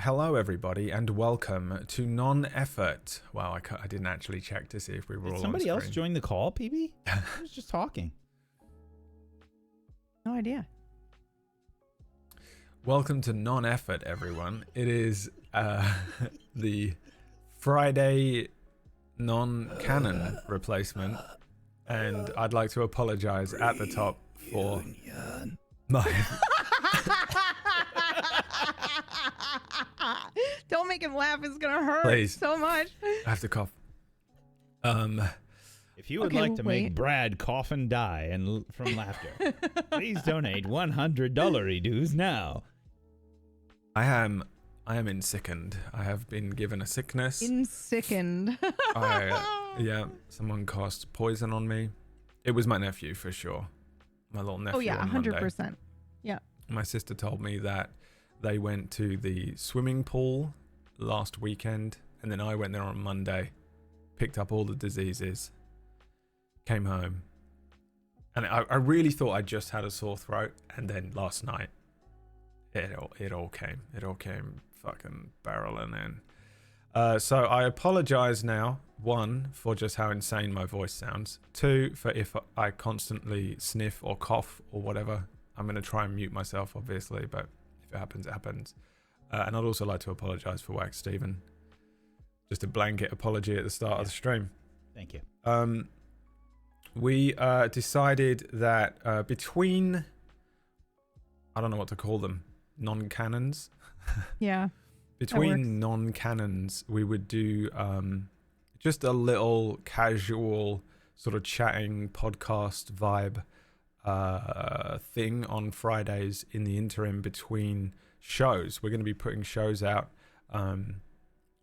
hello everybody, and welcome to Non-Effort. Wow, I didn't actually check to see if we were all on somebody screen. else join the call, PB? I was just talking. No idea. Welcome to Non-Effort, everyone. It is the Friday non-canon replacement, and I'd like to apologize at the top for my... Don't make him laugh. It's gonna hurt Please. so much. I have to cough. If you would like to make Brad cough and die from laughter, please donate $100 dues now. I am insickened. I have been given a sickness. Insickened. Yeah, someone cast poison on me. It was my nephew for sure. My little nephew. Oh yeah, on Monday. 100%. Yeah. My sister told me that they went to the swimming pool last weekend, and then I went there on Monday, picked up all the diseases, came home, and I really thought I just had a sore throat, and then last night it all came fucking barreling in. So I apologize now, 1, for just how insane my voice sounds, 2, for if I constantly sniff or cough or whatever. I'm going to try and mute myself, obviously, but if it happens, it happens. And I'd also like to apologize for Wax Steven. Just a blanket apology at the start of the stream. Thank you. We decided that between, I don't know what to call them, non-canons? Yeah. Between non-canons, we would do just a little casual sort of chatting podcast vibe thing on Fridays in the interim between shows. We're going to be putting shows out.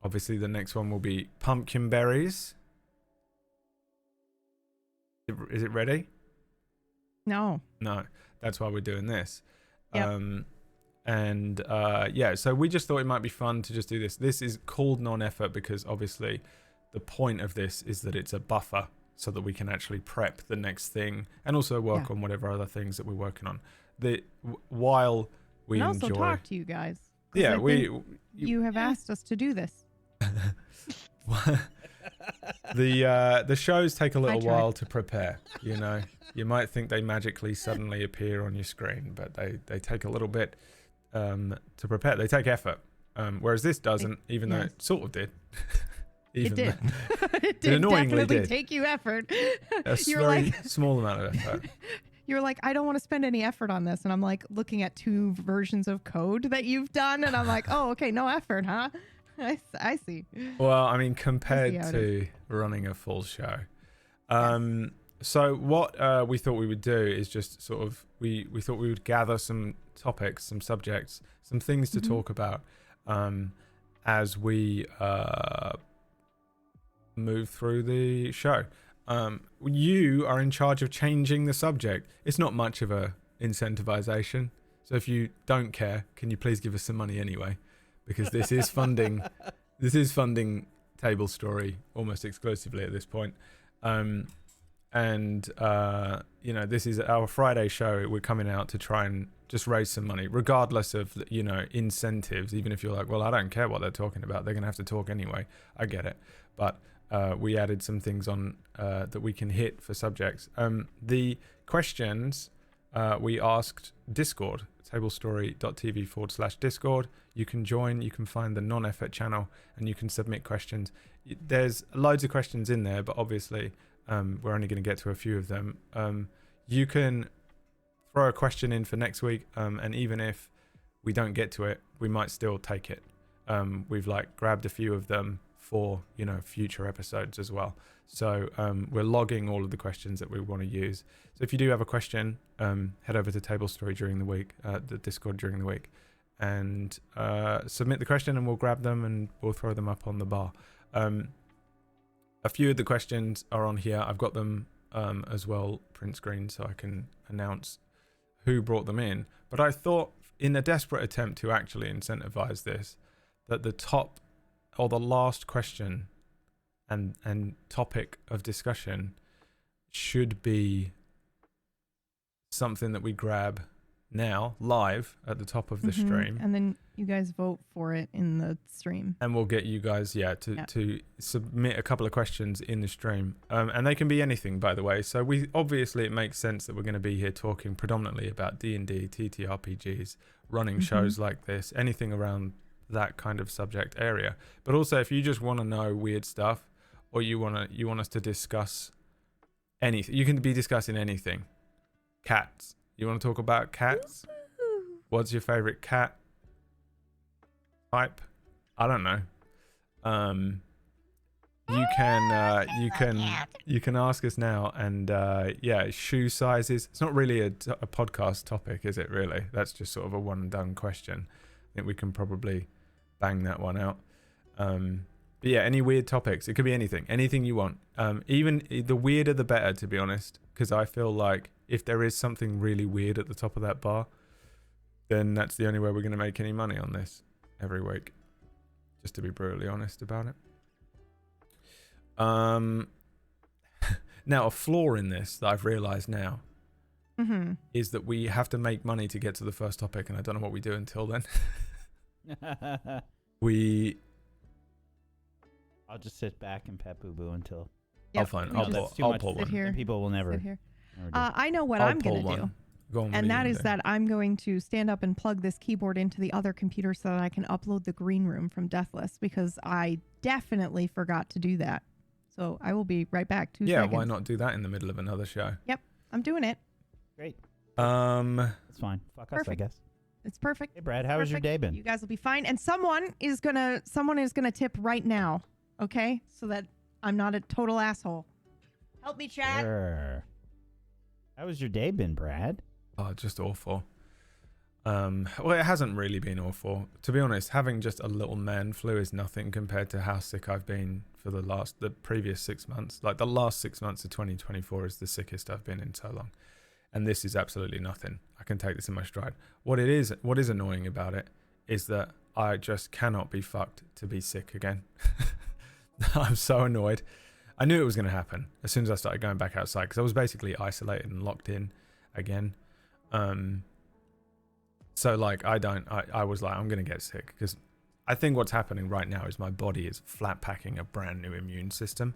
Obviously, the next one will be Pumpkin Berries. Is it ready? No. No, that's why we're doing this. Yep. Yeah, so we just thought it might be fun to just do this. This is called non-effort because obviously the point of this is that it's a buffer so that we can actually prep the next thing and also work on whatever other things that we're working on. While we and enjoy... also talk to you guys. Yeah, you have asked us to do this. The shows take a little while to prepare, you know. You might think they magically suddenly appear on your screen, but they take a little bit to prepare. They take effort, whereas this doesn't, even though it sort of did. It did. It did annoyingly definitely take you effort. A very small amount of effort. You're like, I don't want to spend any effort on this. And I'm like looking at 2 versions of code that you've done. And I'm like, oh, okay, no effort, huh? I see. Well, I mean, compared to running a full show. So what we thought we would do is just sort of, we thought we would gather some topics, some subjects, some things to talk about as we move through the show. You are in charge of changing the subject. It's not much of a incentivization. So if you don't care, can you please give us some money anyway? Because this is funding Tablestory almost exclusively at this point. You know, this is our Friday show. We're coming out to try and just raise some money, regardless of, you know, incentives. Even if you're like, well, I don't care what they're talking about. They're going to have to talk anyway. I get it. But we added some things on that we can hit for subjects. The questions we asked Discord, tablestory.tv/Discord. You can join, you can find the non-effort channel, and you can submit questions. There's loads of questions in there, but obviously we're only going to get to a few of them. You can throw a question in for next week, and even if we don't get to it, we might still take it. We've grabbed a few of them for, you know, future episodes as well. So we're logging all of the questions that we want to use. So if you do have a question, head over to Tablestory during the week, the Discord during the week, and submit the question, and we'll grab them and we'll throw them up on the bar. A few of the questions are on here. I've got them as well print screen so I can announce who brought them in. But I thought, in a desperate attempt to actually incentivize this, that the top or the last question and topic of discussion should be something that we grab now live at the top of the stream. And then you guys vote for it in the stream. And we'll get you guys, to submit a couple of questions in the stream. And they can be anything, by the way. So it makes sense that we're going to be here talking predominantly about D&D, TTRPGs, running shows like this, anything around that kind of subject area. But also, if you just want to know weird stuff, or you want us to discuss anything, you can be discussing anything. Cats. You want to talk about cats? What's your favorite cat type? I don't know. You can ask us now, and shoe sizes. It's not really a podcast topic, is it? Really, that's just sort of a one and done question. I think we can probably bang that one out. But yeah, any weird topics. It could be anything you want. Even the weirder the better, to be honest, because I feel like if there is something really weird at the top of that bar, then that's the only way we're going to make any money on this every week. Just to be brutally honest about it. Now, a flaw in this that I've realized now is that we have to make money to get to the first topic, and I don't know what we do until then. I'll just sit back and pet Boo Boo until. I'll find. I'll pull one. Here. People will never. I know what I'm going to do. Go on, and that is that I'm going to stand up and plug this keyboard into the other computer so that I can upload the green room from Deathless, because I definitely forgot to do that. So I will be right back. 2 seconds. Yeah, why not do that in the middle of another show? Yep, I'm doing it. Great. That's fine. Fuck us, perfect. I guess. It's perfect. Hey, Brad, how has your day been? You guys will be fine. And someone is gonna tip right now, okay? So that I'm not a total asshole. Help me, chat. Sure. How has your day been, Brad? Oh, just awful. Well, it hasn't really been awful. To be honest, having just a little man flu is nothing compared to how sick I've been for the previous 6 months. Like the last 6 months of 2024 is the sickest I've been in so long. And this is absolutely nothing. I can take this in my stride. What is annoying about it is that I just cannot be fucked to be sick again. I'm so annoyed. I knew it was going to happen as soon as I started going back outside, because I was basically isolated and locked in again. So like I was like, I'm going to get sick, because I think what's happening right now is my body is flat packing a brand new immune system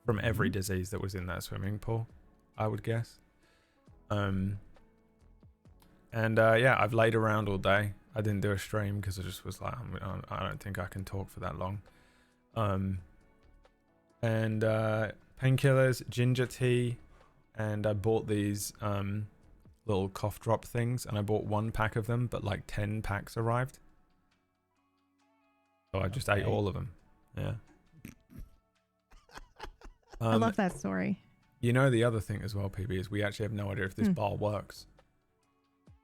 from every disease that was in that swimming pool, I would guess. I've laid around all day. I didn't do a stream because I just was like, I don't think I can talk for that long. Painkillers, ginger tea, and I bought these little cough drop things, and I bought 1 pack of them, but like 10 packs arrived. So I just ate all of them. Yeah. I love that story. You know, the other thing as well, PB, is we actually have no idea if this bar works.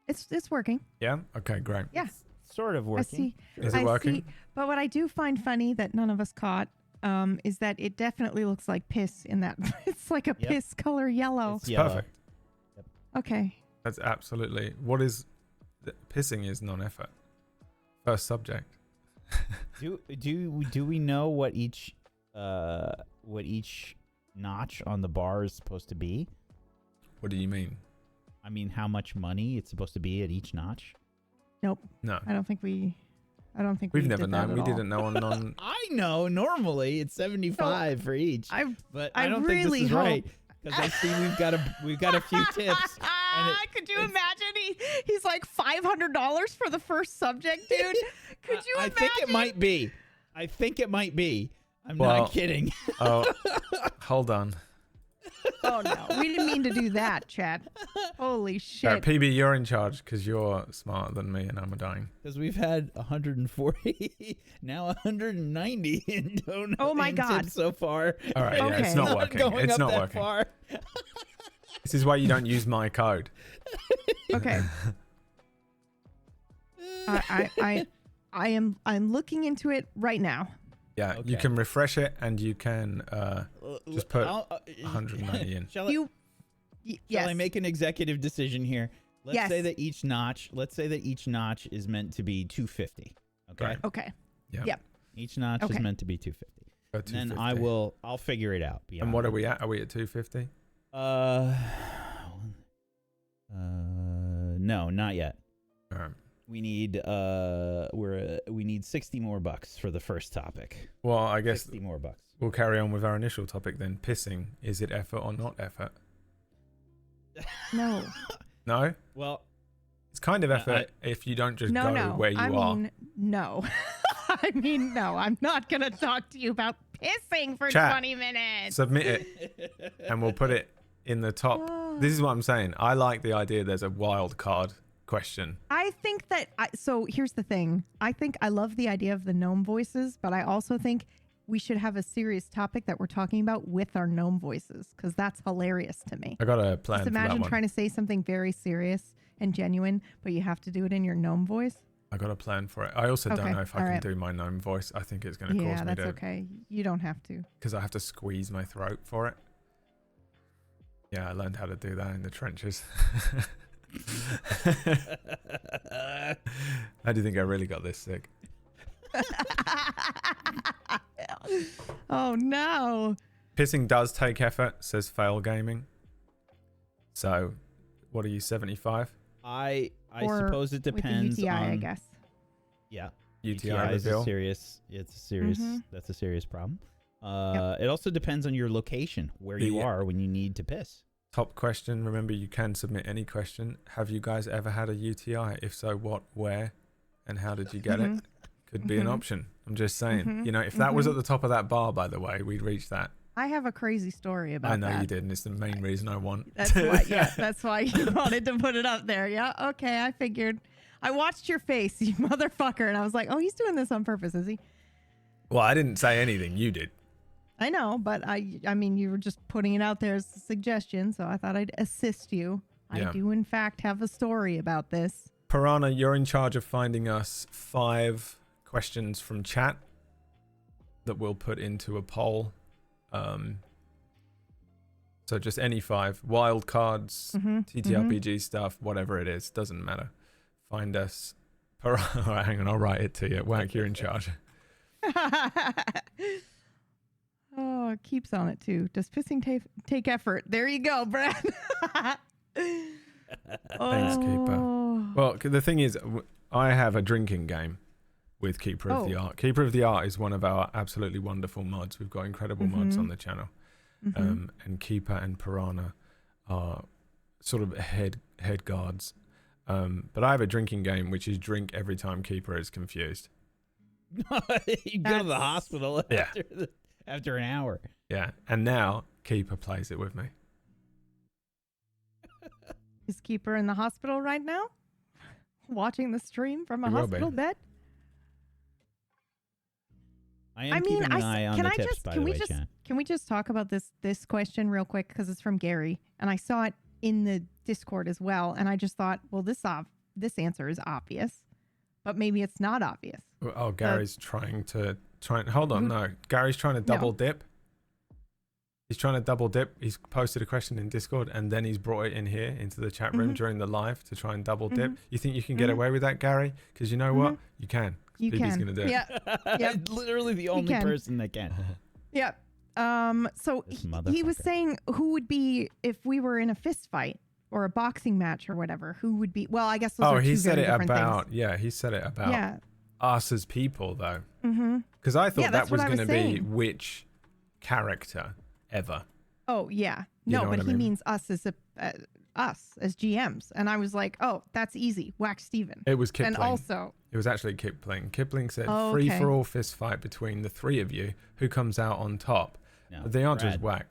It's working. Yeah? Okay, great. Yeah. It's sort of working. Is it working? But what I do find funny that none of us caught is that it definitely looks like piss in that. It's like a piss color yellow. It's perfect. Yep. Okay. That's absolutely... Pissing is non-effort. First subject. Do we know what each notch on the bar is supposed to be? What do you mean? I mean, how much money it's supposed to be at each notch? Nope. No. I don't think we've never known. We didn't know on I know. Normally it's 75 for each. But I don't really think this is hope. right, because I see we've got a few tips. Could you imagine? He's like $500 for the first subject, dude. Could you imagine? I think it might be. I'm not kidding. Oh, hold on. Oh no, we didn't mean to do that, chat. Holy shit. PB, you're in charge because you're smarter than me and I'm dying. Because we've had 140, now 190 in donuts. Oh my God. So far. All right, yeah, it's not working. It's not working. Far. This is why you don't use my code. Okay. I'm looking into it right now. Yeah, Okay. you can refresh it and you can just put 190 in. Shall Yes. I make an executive decision here? Let's Yes. say that each notch is meant to be 250. Okay. Right. Okay. Yeah. Yep. Each notch is Okay. meant to be 250. Go Then 250. I'll figure it out. And what are we at? Are we at 250? No, not yet. All right. We need we need 60 more bucks for the first topic. Well, I guess 60 more bucks. we'll carry on with our initial topic then. Pissing. Is it effort or not effort? No. No? Well, It's kind of effort if you don't just No, go no. where you I are. mean, no. I mean, no. I'm not going to talk to you about pissing for Chat. 20 minutes. Submit it and we'll put it in the top. This is what I'm saying. I like the idea there's a wild card question. I think that, so here's the thing. I think I love the idea of the gnome voices, but I also think we should have a serious topic that we're talking about with our gnome voices, because that's hilarious to me. I got a plan Just for that imagine one. trying to say something very serious and genuine, but you have to do it in your gnome voice. I got a plan for it. I also don't Okay, know if I all can right. do my gnome voice. I think it's going to Yeah, cause me that's to, okay. You don't have to. because I have to squeeze my throat for it. Yeah, I learned how to do that in the trenches. How do you think I really got this sick? Oh no. Pissing does take effort, says Fail Gaming. So, what are you, 75? I Or suppose it With the depends UTI, on I guess. Yeah. UTI is a reveal. serious. It's a serious. Mhm. That's a serious problem. It also depends on your location, where you Yeah. are when you need to piss. Top question. Remember, you can submit any question. Have you guys ever had a UTI? If so, what, where, and how did you get it? Could be an Mhm. option. I'm just saying. Mhm. You know, if that was Mhm. at the top of that bar, by the way, we'd reach that. I have a crazy story about I know that. you did, and it's the main reason I want. That's why. Yeah, that's why you wanted to put it up there. Yeah. Okay, I figured. I watched your face, you motherfucker, and I was like, "Oh, he's doing this on purpose, is he?" Well, I didn't say anything. You did. I know, but I mean, you were just putting it out there as a suggestion, so I thought I'd assist you. Yeah. I do, in fact, have a story about this. Piranha, you're in charge of finding us 5 questions from chat that we'll put into a poll. So just any 5 wild cards, TTRPG stuff, whatever it is, doesn't matter. Find us. Piranha, all right, hang on, I'll write it to you. Whack, you're in charge. Oh, it keeps on it too. Does pissing take effort? There you go, Brad. Thanks, Keeper. Oh. Well, the thing is, I have a drinking game with Keeper of the Oh. Art. Keeper of the Art is one of our absolutely wonderful mods. We've got incredible mods on the channel. And Keeper and Piranha are sort of head guards. But I have a drinking game, which is drink every time Keeper is confused. You go to the That's- hospital Yeah. after an hour. Yeah, and now Keeper plays it with me. Is Keeper in the hospital right now? Watching the stream from a He will be. hospital bed? I am I mean, keeping an eye on the tips, by the way, Chan. can we just talk about this question real quick, because it's from Gary and I saw it in the Discord as well, and I just thought, well, this answer is obvious, but maybe it's not obvious. Oh, Gary's trying to hold on, no. Gary's trying to double dip. He's trying to double dip. He's posted a question in Discord and then he's brought it in here into the chat room during the live to try and double dip. You think you can get away with that, Gary? Because you know what? You can. You BB's can. going to do it. Yeah. Yep. Literally the only can. person that can. Yep. So This he was motherfucker. saying who would be, if we were in a fist fight or a boxing match or whatever, who would be, well, I guess those Oh, are two he said very it different about, things. yeah, he said it about Yeah. us as people, though. Mm-hmm. Because I thought Yeah, that that's was what I going was to be saying. which character ever. Oh, yeah. You know No, what but I he mean? means us as us as GMs. And I was like, oh, that's easy. Whack Steven. It was Kipling. And also, It was actually Kipling. Kipling said, Oh, free okay. for all fist fight between the 3 of you. Who comes out on top? No, The answer is Brad. whack.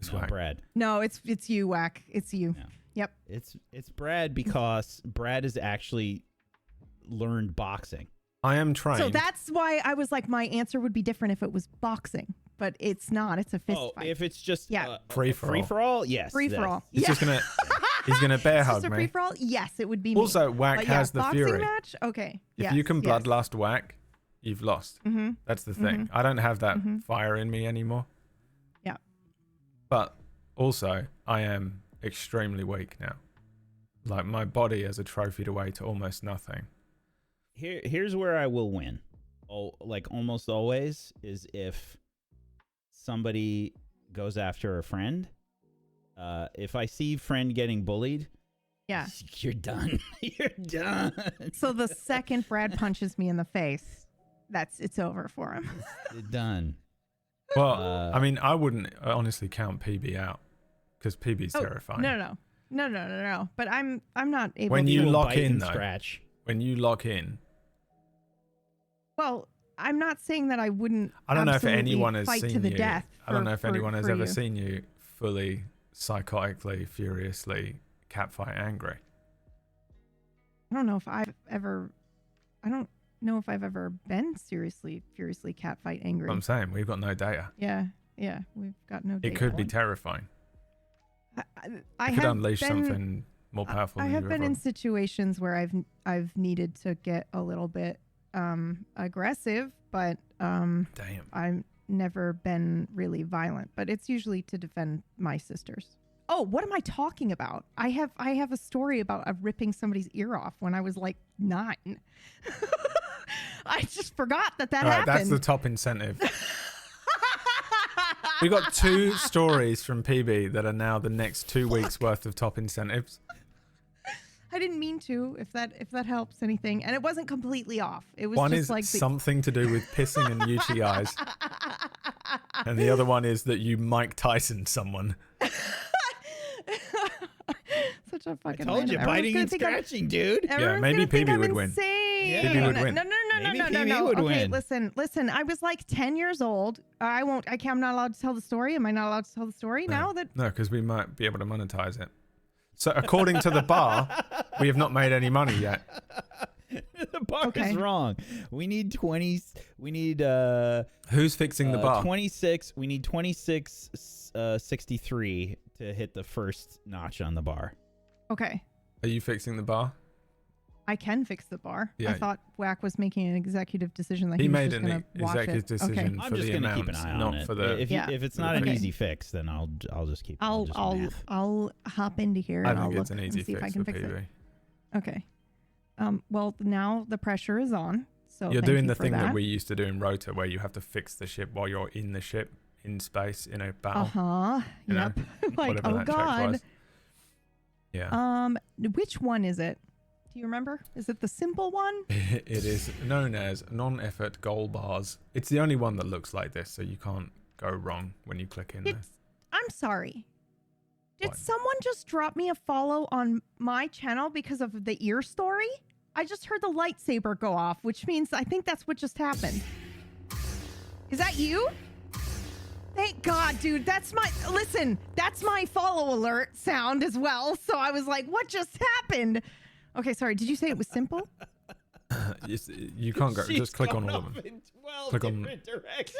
It's No, whack. Brad. no, it's you, Whack. It's you. No. Yep. It's Brad because Brad has actually learned boxing. I am trained. So that's why I was like, my answer would be different if it was boxing, but it's not. It's a fist fight. If it's just Yeah. Free for free all. for all, yes. Free for all. He's Yeah. just gonna he's gonna bear It's hug just a me. free for all? Yes, it would be me. Also, Whack But yeah, has the boxing fury. match? Okay. If you can yes. bloodlust Whack, you've lost. Mm-hmm. That's the thing. I don't have that fire in me anymore. Yeah. But also, I am extremely weak now. Like my body has atrophied away to almost nothing. Here's where I will win. Oh, like almost always is if somebody goes after a friend. If I see friend getting bullied, Yeah. You're done. You're done. So the second Brad punches me in the face, it's over for him. You're done. Well, I mean, I wouldn't honestly count PB out because PB's terrifying. No. But I'm not able. When to you lock Bite in, and though, scratch. when you lock in, Well, I'm not saying that I wouldn't. I don't know if absolutely anyone has fight seen to the you. death. I don't know if for anyone has ever you. seen you fully, psychotically, furiously catfight angry. I don't know if I've ever. I don't know if I've ever been furiously catfight angry. I'm saying we've got no data. Yeah, we've got no. It data could be on. terrifying. I It could have unleash been, something more powerful. I than have you've been ever. in situations where I've needed to get a little bit aggressive, but Damn. I've never been really violent. But it's usually to defend my sisters. Oh, what am I talking about? I have a story about ripping somebody's ear off when I was like 9. I just forgot that All right, happened. that's the top incentive. We got 2 stories from PB that are now the next 2 weeks worth of top incentives. I didn't mean to. If that helps anything, and it wasn't completely off. It was One just is like something to do with pissing and UTIs, and the other one is that you Mike Tyson someone. Such a fucking. I told you, random- biting and everyone's gonna think I'm- scratching, dude. everyone's maybe gonna think PB I'm would win. insane. Yeah. PB would win. No. Maybe No. PB would Okay, win. listen. I was like 10 years old. I'm not allowed to tell the story. Am I not allowed to tell the story now? That No, because we might be able to monetize it. So according to the bar, we have not made any money yet. The bar Okay. is wrong. We need 20. We need Who's fixing the bar? 26. We need 26.63 to hit the first notch on the bar. okay. Are you fixing the bar? I can fix the bar. Yeah. I thought Whack was making an executive decision that He he was made just an going to watch executive it. decision Okay. I'm for just the gonna amount, keep an eye not on it. for the. If it's not an Okay. easy fix, then I'll just keep. I'll just math. I'll hop into here I and I'll think look it's an and easy see if I fix can for fix PB. it. Okay. Well, now the pressure is on. So You're thank doing you the for thing that that we used to do in Rota, where you have to fix the ship while you're in the ship in space in a battle. You know, Yep. Like, whatever oh that check god. was. Yeah. Which one is it? Do you remember? Is it the simple one? It is known as non-effort goal bars. It's the only one that looks like this, so you can't go wrong when you click in there. I'm sorry. Did What? someone just drop me a follow on my channel because of the ear story? I just heard the lightsaber go off, which means I think that's what just happened. Is that you? Thank God, dude. That's my follow alert sound as well. So I was like, what just happened? Okay, sorry. Did you say it was simple? You can't go. She's Just click on going all of off them. in 12 Click on- different directions.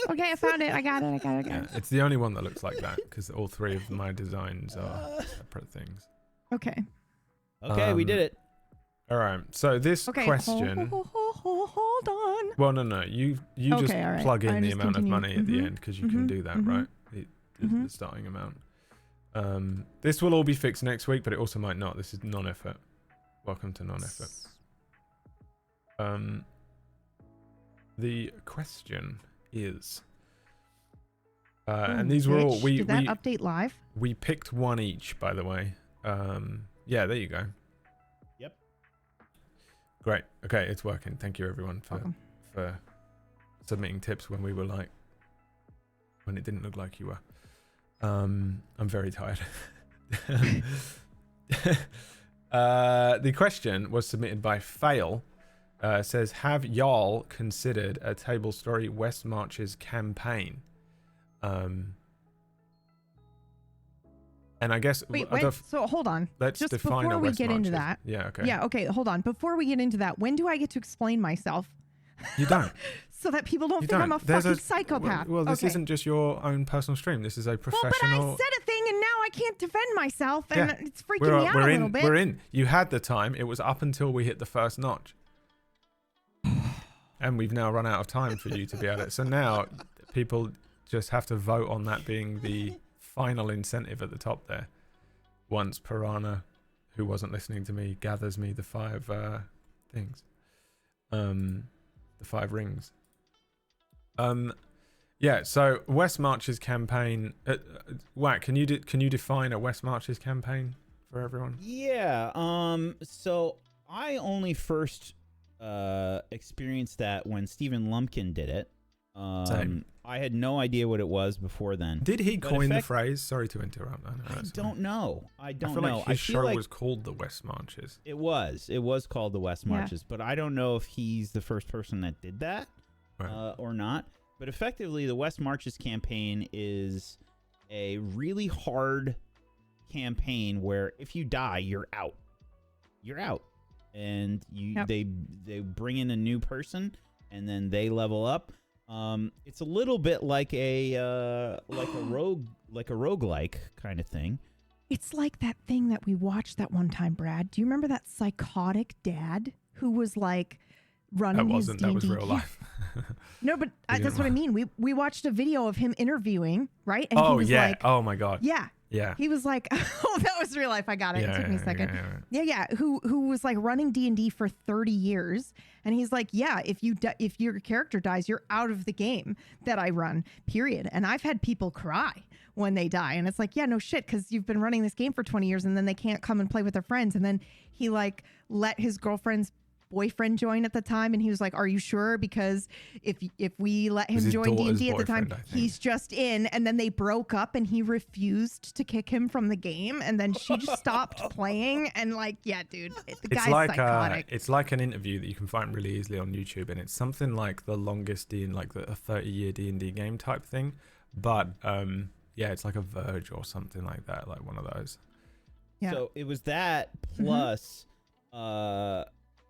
Okay, I found it. I got it. Yeah, it's the only one that looks like that because all 3 of my designs are separate things. Okay. Okay, we did it. All right. So this Okay. question. Hold on. Well, no. You just Okay, all right. plug in I the just amount continue. of money at the Mhm, end because you can mhm, do that, mhm, right? The starting amount. This will all be fixed next week, but it also might not. This is non-effort. Welcome to non-effort. The question is, and these were all Bitch, we did that update live? we picked one each, by the way. Yeah, there you go. Yep. Great. Okay, it's working. Thank you, everyone, Welcome. for submitting tips when we were like, when it didn't look like you were. I'm very tired. The question was submitted by Fail. Says, have y'all considered a Tablestory West Marches campaign? And I guess Wait. So hold on. let's Just define before a we West get into Marches. that. Yeah. Okay. Yeah. Okay. Hold on. Before we get into that, when do I get to explain myself You don't. so that people don't You think I'm don't. a There's fucking psychopath? Well, this Okay. isn't just your own personal stream. This is a Well, but professional. I said a thing and now I can't defend myself, and Yeah. it's freaking me out a little bit. We're in. You had the time. It was up until we hit the first notch. And we've now run out of time for you to be at it. So now people just have to vote on that being the final incentive at the top there. Once Piranha, who wasn't listening to me, gathers me the 5 things. The 5 rings. Yeah, so West Marches campaign. Whack, can you define a West Marches campaign for everyone? Yeah. So I only first experienced that when Stephen Lumpkin did it. Same. I had no idea what it was before then. Did he coin the phrase? Sorry to interrupt. I don't know. I don't feel know. like his show was called The West Marches. It was. It was called The West Marches, but I don't know if he's the first person that did that or not. But effectively, the West Marches campaign is a really hard campaign where if you die, you're out. You're out. And they bring in a new person, and then they level up. It's a little bit like a roguelike kind of thing. It's like that thing that we watched that one time, Brad. Do you remember that psychotic dad who was like running his D&D? That was real life. No, but that's what I mean. We watched a video of him interviewing, right? And oh he was yeah. like, oh my god. Yeah. Yeah. He was like, oh, that was real life. I got it. It took me a second. Yeah. Who was like running D&D for 30 years. And he's like, yeah, if your character dies, you're out of the game that I run, period. And I've had people cry when they die. And it's like, yeah, no shit. Cause you've been running this game for 20 years and then they can't come and play with their friends. And then he like let his girlfriend's boyfriend join at the time, and he was like, are you sure? Because if we let him join D&D at the time, he's just in. And then they broke up and he refused to kick him from the game, and then she just stopped playing. And like, yeah, dude, the guy's psychotic. It's like an interview that you can find really easily on YouTube, and it's something like the longest a 30-year D&D game type thing, but yeah, it's like a Verge or something like that, like one of those. Yeah. So it was that plus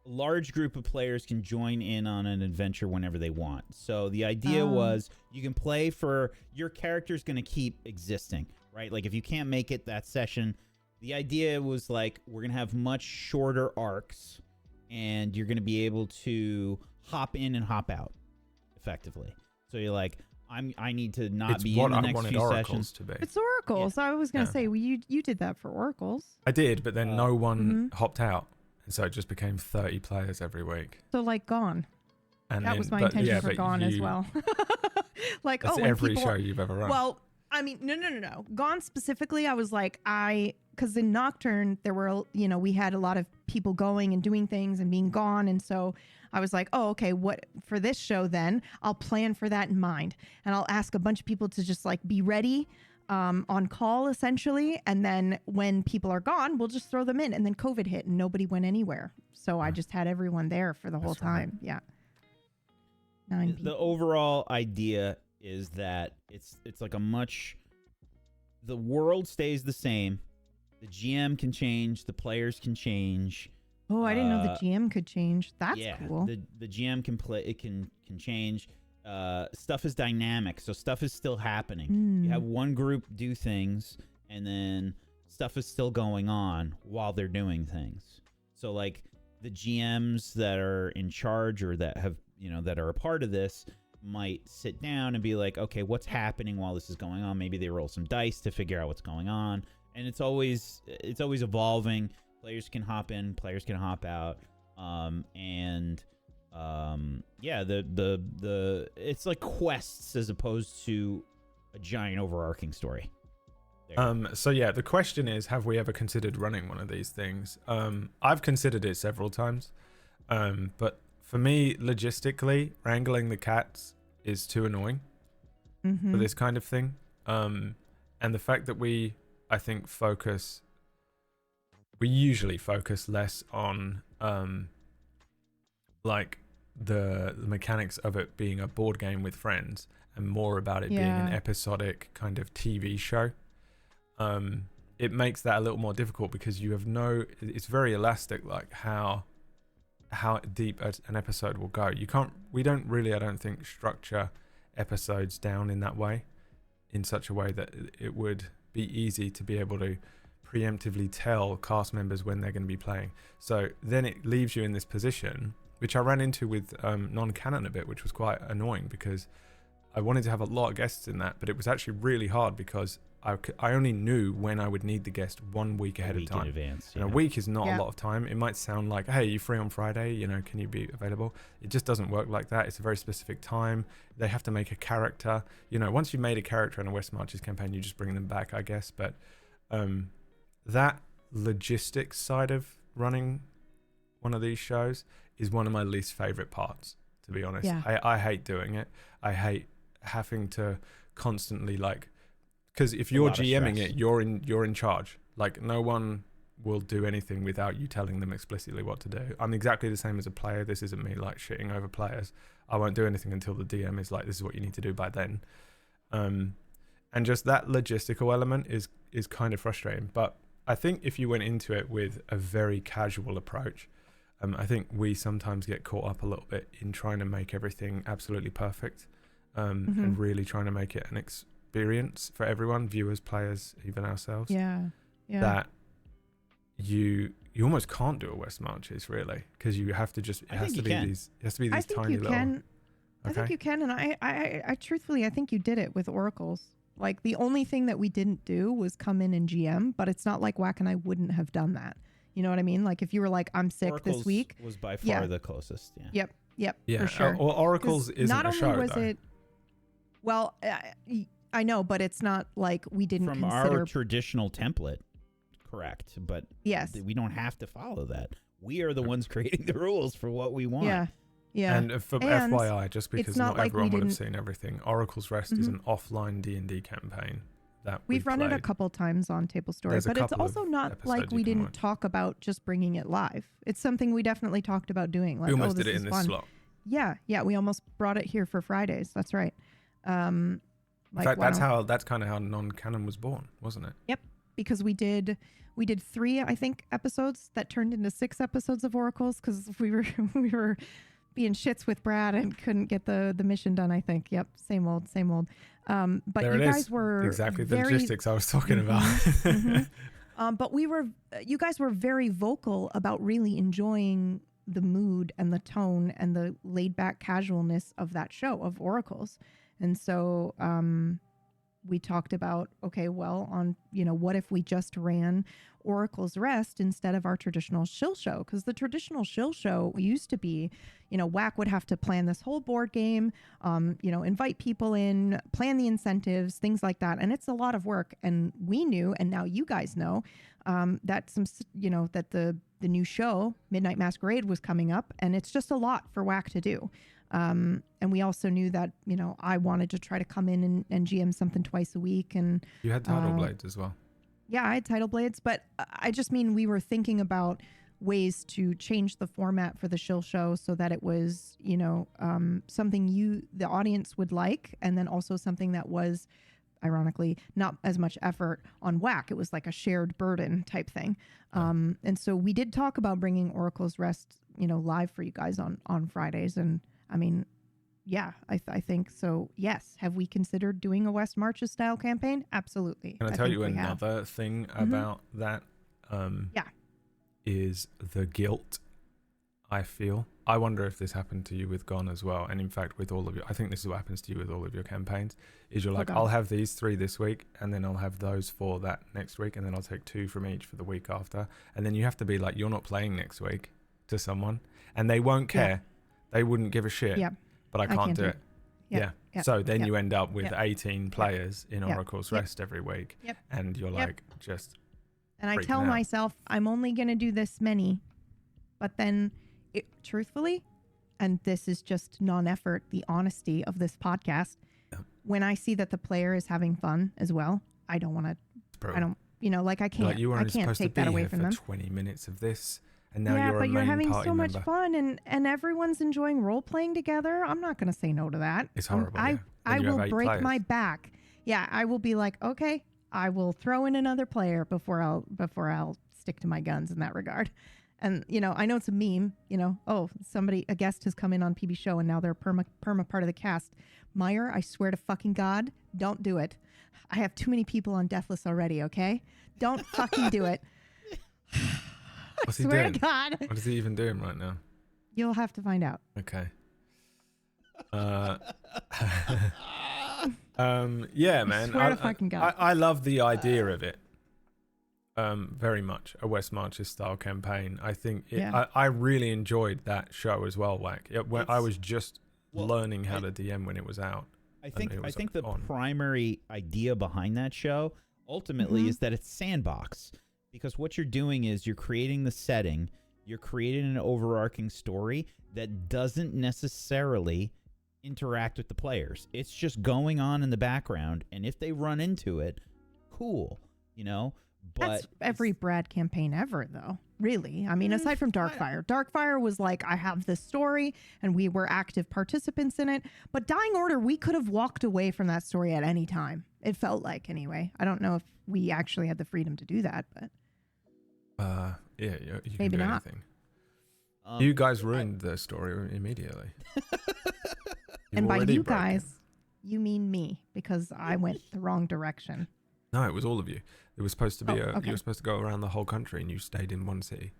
large group of players can join in on an adventure whenever they want. So the idea was you can play for your character's going to keep existing, right? Like if you can't make it that session, the idea was like we're going to have much shorter arcs and you're going to be able to hop in and hop out effectively. So you're like, I need to not be in the next few sessions. To be. It's Oracles. Yeah. I was going to say, well, you did that for Oracles. I did, but then no one hopped out. And so it just became 30 players every week. So like Gone. And that was my intention for Gone as well. Like, that's every show you've ever run. Well, I mean, no. Gone specifically, I was like, because in Nocturne, there were, we had a lot of people going and doing things and being gone. And so I was like, oh, okay, what for this show then? I'll plan for that in mind. And I'll ask a bunch of people to just like be ready on call essentially. And then when people are gone, we'll just throw them in. And then COVID hit and nobody went anywhere. So I just had everyone there for the whole time. Yeah. 9 people. The overall idea is that it's like the world stays the same. The GM can change. The players can change. Oh, I didn't know the GM could change. That's cool. The GM can play. It can change. Stuff is dynamic, so stuff is still happening. You have one group do things, and then stuff is still going on while they're doing things. So like the GMs that are in charge or that have that are a part of this might sit down and be like, okay, what's happening while this is going on? Maybe they roll some dice to figure out what's going on, and it's always evolving. Players can hop in, players can hop out, it's like quests as opposed to a giant overarching story. So yeah, the question is, have we ever considered running one of these things? I've considered it several times, but for me, logistically, wrangling the cats is too annoying for this kind of thing. And the fact that we usually focus less on like the mechanics of it being a board game with friends and more about it being an episodic kind of TV show. It makes that a little more difficult because it's very elastic, like how deep an episode will go. We don't really, I don't think, structure episodes down in that way, in such a way that it would be easy to be able to preemptively tell cast members when they're going to be playing. So then it leaves you in this position, which I ran into with non-canon a bit, which was quite annoying because I wanted to have a lot of guests in that, but it was actually really hard because I only knew when I would need the guest 1 week ahead of time. In advance, and a week is not a lot of time. It might sound like, hey, you free on Friday? Can you be available? It just doesn't work like that. It's a very specific time. They have to make a character. Once you've made a character in a West Marches campaign, you just bring them back, I guess. But that logistics side of running one of these shows is one of my least favorite parts, to be honest. Yeah. I hate doing it. I hate having to constantly, like, because if you're GMing it, you're in charge. Like, no one will do anything without you telling them explicitly what to do. I'm exactly the same as a player. This isn't me like shitting over players. I won't do anything until the DM is like, this is what you need to do by then. And just that logistical element is kind of frustrating. But I think if you went into it with a very casual approach, I think we sometimes get caught up a little bit in trying to make everything absolutely perfect, and really trying to make it an experience for everyone, viewers, players, even ourselves. Yeah. That you almost can't do a West Marches, really, because you have to just it has to be these tiny little. I think you can, and I truthfully, I think you did it with Oracles. Like, the only thing that we didn't do was come in and GM, but it's not like Whack and I wouldn't have done that. You know what I mean? Like, if you were like, I'm sick Oracles this week. was by far the closest. Yeah. Yep, Yeah, for sure. Or Oracles isn't not a only show, was though. it, well, I know, but it's not like we didn't From consider our traditional template, correct, but yes, we don't have to follow that. We are the ones creating the rules for what we want. Yeah. And for FYI, just because not not like everyone we would have didn't- seen everything, Oracle's Rest is an offline D&D campaign that We've run it a played. couple times on Tablestory, There's a but it's couple also of not like episodes we you can didn't watch. talk about just bringing it live. It's something we definitely talked about doing. Like, We almost this did it is in this fun. slot. Yeah, we almost brought it here for Fridays. That's right. In Like, fact, why that's don't- kind of how non-canon was born, wasn't it? because we did 3, I think, episodes that turned into 6 episodes of Oracles because we were being shits with Brad and couldn't get the mission done. I think. Yep, same old. But There you it is. guys were Exactly the very, logistics I was talking about. but you guys were very vocal about really enjoying the mood and the tone and the laid back casualness of that show of Oracles. And so we talked about, okay, well, what if we just ran Oracle's Rest instead of our traditional shill show? Because the traditional shill show used to be, Whack would have to plan this whole board game, invite people in, plan the incentives, things like that. And it's a lot of work. And we knew, and now you guys know, that that the new show, Midnight Masquerade, was coming up, and it's just a lot for Whack to do. And we also knew that, I wanted to try to come in and GM something twice a week. And You had Tidal Blades as well. yeah, I had Tidal Blades, but I just mean we were thinking about ways to change the format for the shill show so that it was, something the audience would like, and then also something that was, ironically, not as much effort on Whack. It was like a shared burden type thing. And so we did talk about bringing Oracle's Rest, live for you guys on Fridays. And I mean, yeah, I think so. Yes. Have we considered doing a West Marches style campaign? Absolutely. Can I tell think you we have. another thing about that? Yeah. Is the guilt I feel. I wonder if this happened to you with Gone as well. And in fact, with all of your, I think this is what happens to you with all of your campaigns, is you're like, God. I'll have these 3 this week, and then I'll have those 4 that next week, and then I'll take 2 from each for the week after. And then you have to be like, you're not playing next week to someone, and they won't care. They wouldn't give a shit. Yeah. But I can't do it. Yeah. So then Yep. you end up with Yep. 18 players in Yep. Oracle's Yep. Rest every week. Yep. And you're Yep. like, just And I freaking tell out. myself I'm only going to do this many, but then truthfully, and this is just non-effort, the honesty of this podcast, when I see that the player is having fun as well, I don't want to, brutal. I don't, like I can't, Like, you I weren't can't supposed to take be that away here from for them. 20 minutes of this, and now Yeah, you're a but you're main having party so much member. fun, and everyone's enjoying role playing together. I'm not going to say no to that. It's horrible. Yeah. I Then you have will 8 break players. my back. Yeah, I will be like, okay, I will throw in another player before I'll stick to my guns in that regard. And I know it's a meme. Oh, a guest has come in on PB show and now they're perma part of the cast. Meyer, I swear to fucking God, don't do it. I have too many people on Deathless already. Okay, don't fucking do it. What's he swear doing? to God, What is he even doing right now? you'll have to find out. Okay. Yeah, man. Swear to fucking God. I love the idea of it. Very much a West Marches style campaign. I think I really enjoyed that show as well, Whack. I was just learning how to DM when it was out. I think the on. primary idea behind that show ultimately is that it's sandbox. because what you're doing is you're creating the setting, you're creating an overarching story that doesn't necessarily interact with the players. It's just going on in the background, and if they run into it, cool, you know. But that's every Brad campaign ever, though. Really, I mean, aside from Darkfire. Darkfire was like, I have this story, and we were active participants in it. But Dying Order, we could have walked away from that story at any time. It felt like, anyway. I don't know if we actually had the freedom to do that, but yeah, you can maybe do not. anything. You guys ruined the story immediately. And by you guys, you mean me, because I went the wrong direction. No, it was all of you. It was supposed to be okay. you were supposed to go around the whole country, and you stayed in one city.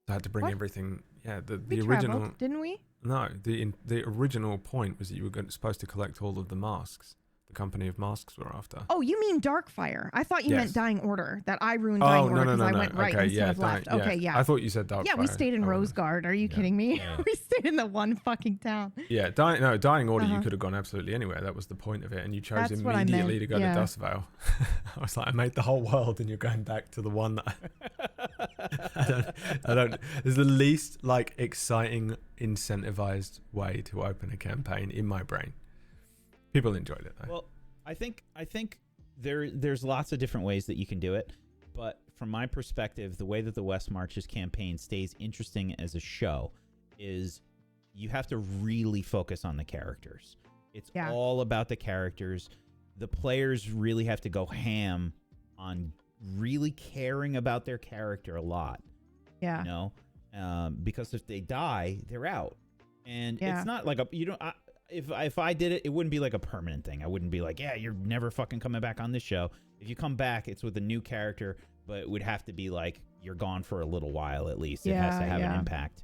I had to bring everything. Yeah, the We original. traveled, didn't we? No, the original point was that you were supposed to collect all of the masks. The company of masks were after. Oh, you mean Darkfire? I thought you meant Yes. Dying Order. That I ruined Dying Order because I went right Okay, instead yeah, of left. Okay, yeah. I thought you said Darkfire. Yeah, we stayed in Rosegard. Are you kidding me? Yeah. We stayed in the one fucking town. Yeah, Dying Order, you Uh-huh. could have gone absolutely anywhere. That was the point of it, and you chose That's what I immediately meant, to go yeah. to Dustvale. I was like, I made the whole world, and you're going back to the one that I don't. There's the least like exciting, incentivized way to open a campaign in my brain. People enjoyed it though. Well, I think there's lots of different ways that you can do it, but from my perspective, the way that the West Marches campaign stays interesting as a show is you have to really focus on the characters. It's all about the characters. The players really have to go ham on really caring about their character a lot. Yeah. You know, because if they die, they're out, and it's not like if I did it, it wouldn't be like a permanent thing. I wouldn't be like, yeah, you're never fucking coming back on this show. If you come back, it's with a new character, but it would have to be like you're gone for a little while at least. It has to have an impact.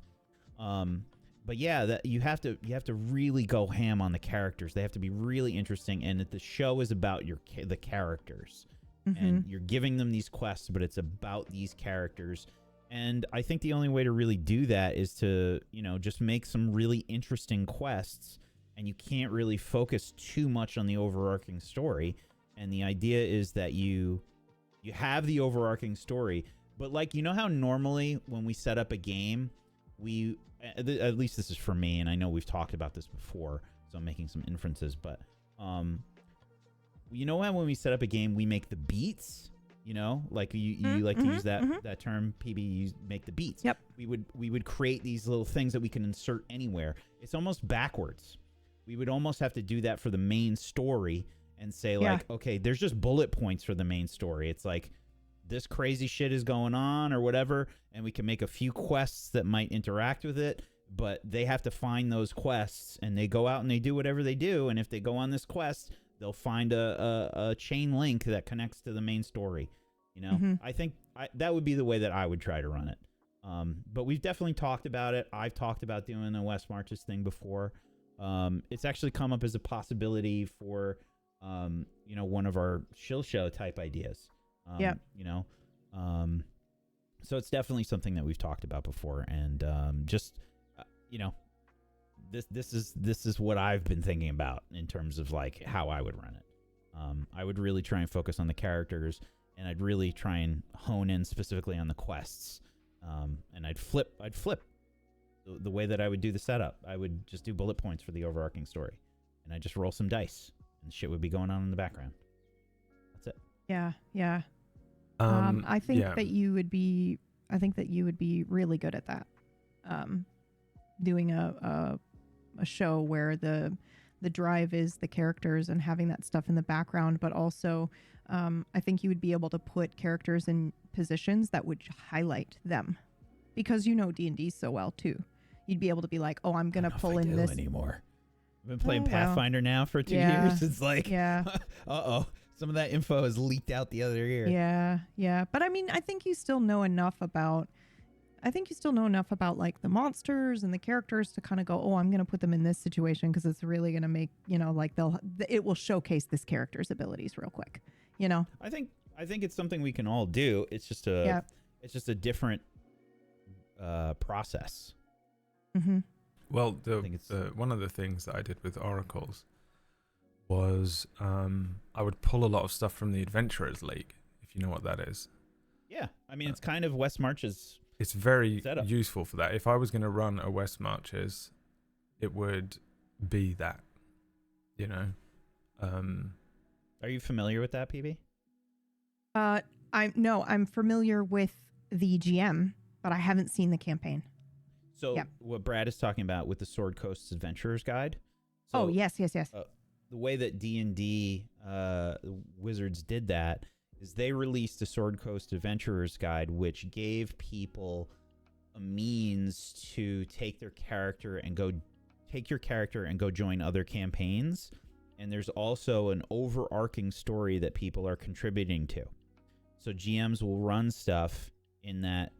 But yeah, that you have to really go ham on the characters. They have to be really interesting, and that the show is about the characters, and you're giving them these quests, but it's about these characters. And I think the only way to really do that is to, you know, just make some really interesting quests. And you can't really focus too much on the overarching story. And the idea is that you have the overarching story, but like, you know how normally when we set up a game, we, at least this is for me, and I know we've talked about this before, so I'm making some inferences, but you know how when we set up a game, we make the beats, you know, like you like to use that term, PB, you make the beats. Yep. We would create these little things that we can insert anywhere. It's almost backwards. We would almost have to do that for the main story and say like, okay, there's just bullet points for the main story. It's like this crazy shit is going on or whatever, and we can make a few quests that might interact with it, but they have to find those quests, and they go out and they do whatever they do, and if they go on this quest, they'll find a chain link that connects to the main story. You know, I think that would be the way that I would try to run it. But we've definitely talked about it. I've talked about doing the West Marches thing before. It's actually come up as a possibility for, you know, one of our shill show type ideas. You know, so it's definitely something that we've talked about before, and just, you know, this is what I've been thinking about in terms of like how I would run it. I would really try and focus on the characters, and I'd really try and hone in specifically on the quests, and I'd flip the way that I would do the setup. I would just do bullet points for the overarching story, and I just roll some dice, and shit would be going on in the background. That's it. Yeah. I think that you would be. I think that you would be really good at that. Doing a show where the drive is the characters and having that stuff in the background, but also I think you would be able to put characters in positions that would highlight them, because you know D&D so well too. You'd be able to be like, oh, I'm gonna pull in this anymore. I've been playing Pathfinder now for 2 years. It's like, some of that info has leaked out the other year. Yeah. But I mean, I think you still know enough about like the monsters and the characters to kind of go, oh, I'm going to put them in this situation because it's really going to make, you know, like it will showcase this character's abilities real quick, you know? I think it's something we can all do. It's just a different process. Mm-hmm. Well, one of the things that I did with Oracles was I would pull a lot of stuff from the Adventurers League, if you know what that is. Yeah, I mean it's kind of West March's. It's very setup. useful for that. If I was going to run a West Marches, it would be that, you know. Are you familiar with that, PB? I'm familiar with the GM, but I haven't seen the campaign. So Yep. what Brad is talking about with the Sword Coast Adventurer's Guide. So, Oh, yes. the way that D&D Wizards did that is they released a Sword Coast Adventurer's Guide, which gave people a means to take your character and go join other campaigns. And there's also an overarching story that people are contributing to. So GMs will run stuff in that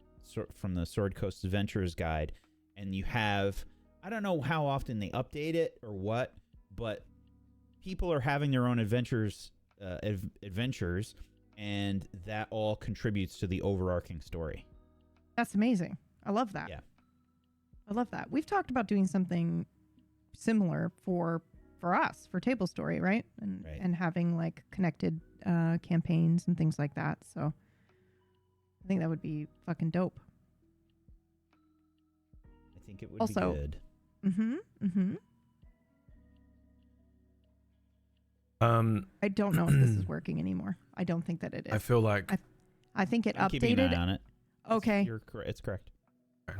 from the Sword Coast Adventurer's Guide, and you have, I don't know how often they update it or what, but people are having their own adventures, and that all contributes to the overarching story. That's amazing. I love that. Yeah. I love that. We've talked about doing something similar for us, for Tablestory, right? And having like connected campaigns and things like that. So I think that would be fucking dope. I think it would be good. I don't know if this is working anymore. I don't think that it is. I feel like I think it I'm keeping an updated. eye on it. Okay. It's correct.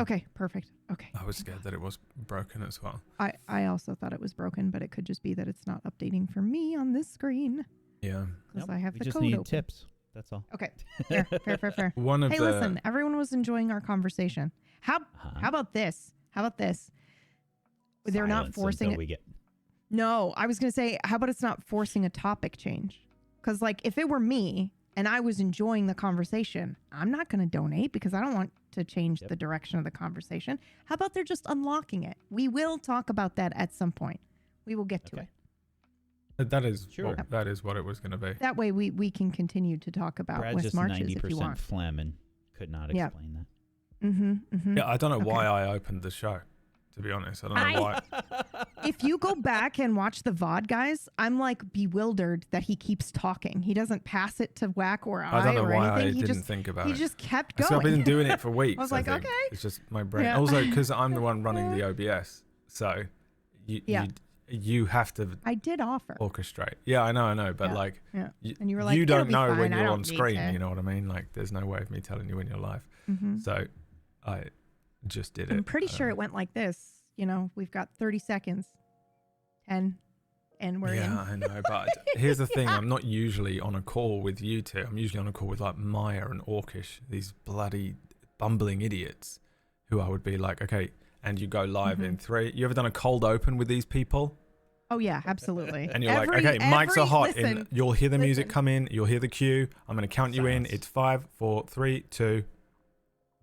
Okay, perfect. Okay. I was scared that it was broken as well. I also thought it was broken, but it could just be that it's not updating for me on this screen Yeah. because I have we the just code need open. tips. That's all. Okay. Fair. One of Hey, the listen, everyone was enjoying our conversation. How about this? They're not Silence forcing until it. we get. No, I was going to say, how about it's not forcing a topic change? Because, like, if it were me and I was enjoying the conversation, I'm not going to donate because I don't want to change the direction of the conversation. How about they're just unlocking it? We will talk about that at some point. We will get to it. that is Sure. that is what it was going to be. That way we can continue to talk about Brad's West just Marches 90% if you want. phlegm and could not Yeah. explain that. Mm-hmm. Yeah, I don't know Okay. why I opened the show. To be honest, I don't know why. If you go back and watch the VOD, guys, I'm like bewildered that he keeps talking. He doesn't pass it to Whack or I don't know or why I anything. didn't think about He it. just kept So going. I've been doing it for weeks. I was like, think. okay. It's just my brain. Yeah. Also, because I'm the one running the OBS, so you have to I did offer. orchestrate. Yeah, I know, but Yeah. like, Yeah. And you were like, you "It'll don't be know fine. when I you're don't on need screen. to." You know what I mean? Like, there's no way of me telling you when you're live. Mm-hmm. So I just did it. I'm pretty sure it went like this. You know, we've got 30 seconds, 10, and we're in. Yeah, I know. But here's the thing: I'm not usually on a call with you two. I'm usually on a call with like Maya and Orkish, these bloody bumbling idiots, who I would be like, okay, and you go live in 3. You ever done a cold open with these people? Oh yeah, absolutely. And you're like, okay, mics are hot. You'll hear the music come in. You'll hear the cue. I'm going to count you in. It's 5, 4, 3, 2.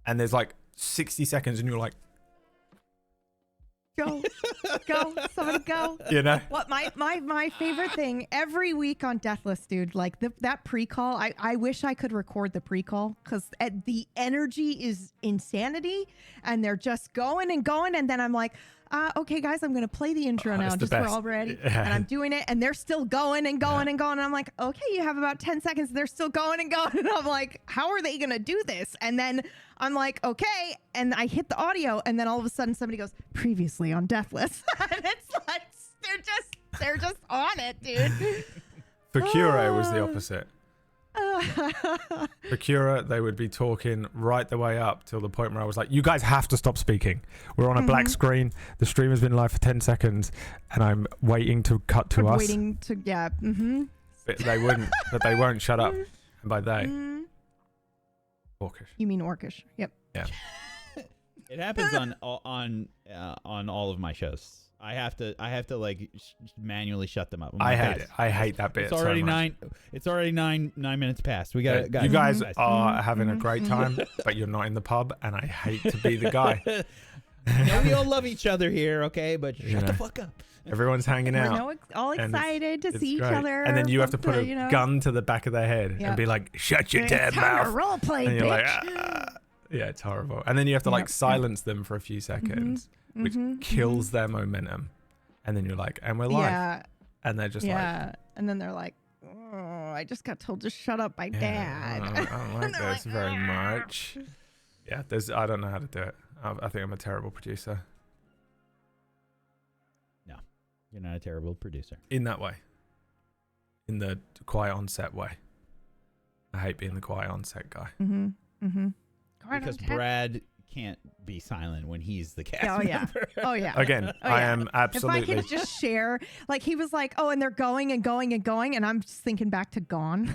And there's like 60 seconds and you're like, Go, somebody go. you know? What my favorite thing every week on Deathless, dude, like that pre-call, I wish I could record the pre-call because the energy is insanity and they're just going and then I'm like, okay guys, I'm gonna play the intro now just so we're all ready. Yeah. And I'm doing it and they're still going and going and going and I'm like, okay, you have about 10 seconds. They're still going and going and I'm like, how are they gonna do this? And then I'm like, okay, and I hit the audio and then all of a sudden somebody goes, previously on Deathless. And it's like they're just on it, dude. For Cura, it was the opposite. For Cura, they would be talking right the way up till the point where I was like, you guys have to stop speaking. We're on a black screen. The stream has been live for 10 seconds and I'm waiting to cut to us. Waiting to, yeah. Mm-hmm. But they wouldn't, but they won't shut up. And by they, Orkish. You mean Orkish? Yep. Yeah. It happens on all of my shows. I have to like manually shut them up. I hate that bit. It's already so much. It's already 9 minutes past. We got You guys are having a great time, but you're not in the pub, and I hate to be the guy. No, we all love each other here, okay? But shut the fuck up. Everyone's hanging out. We're all excited to see each great. other. And then you have to put a gun to the back of their head and be like, shut your damn mouth. Role play, And you're bitch. like, yeah, it's horrible. And then you have to like silence them for a few seconds, which kills their momentum. And then you're like, and we're live. Yeah. And they're just like, And then they're like, oh, I just got told to shut up by Yeah, Dad. I don't like They're this like, very "Ah." much. Yeah, I don't know how to do it. I think I'm a terrible producer You're not a terrible producer. in that way. In the quiet on set way. I hate being the quiet on set guy. Mm-hmm. Mm-hmm. Because Brad can't be silent when he's the cast Oh, yeah. member. Oh yeah. Again, Oh, I yeah. am absolutely. If I could just share, like he was like, oh, and they're going and going and going, and I'm just thinking back to Gone.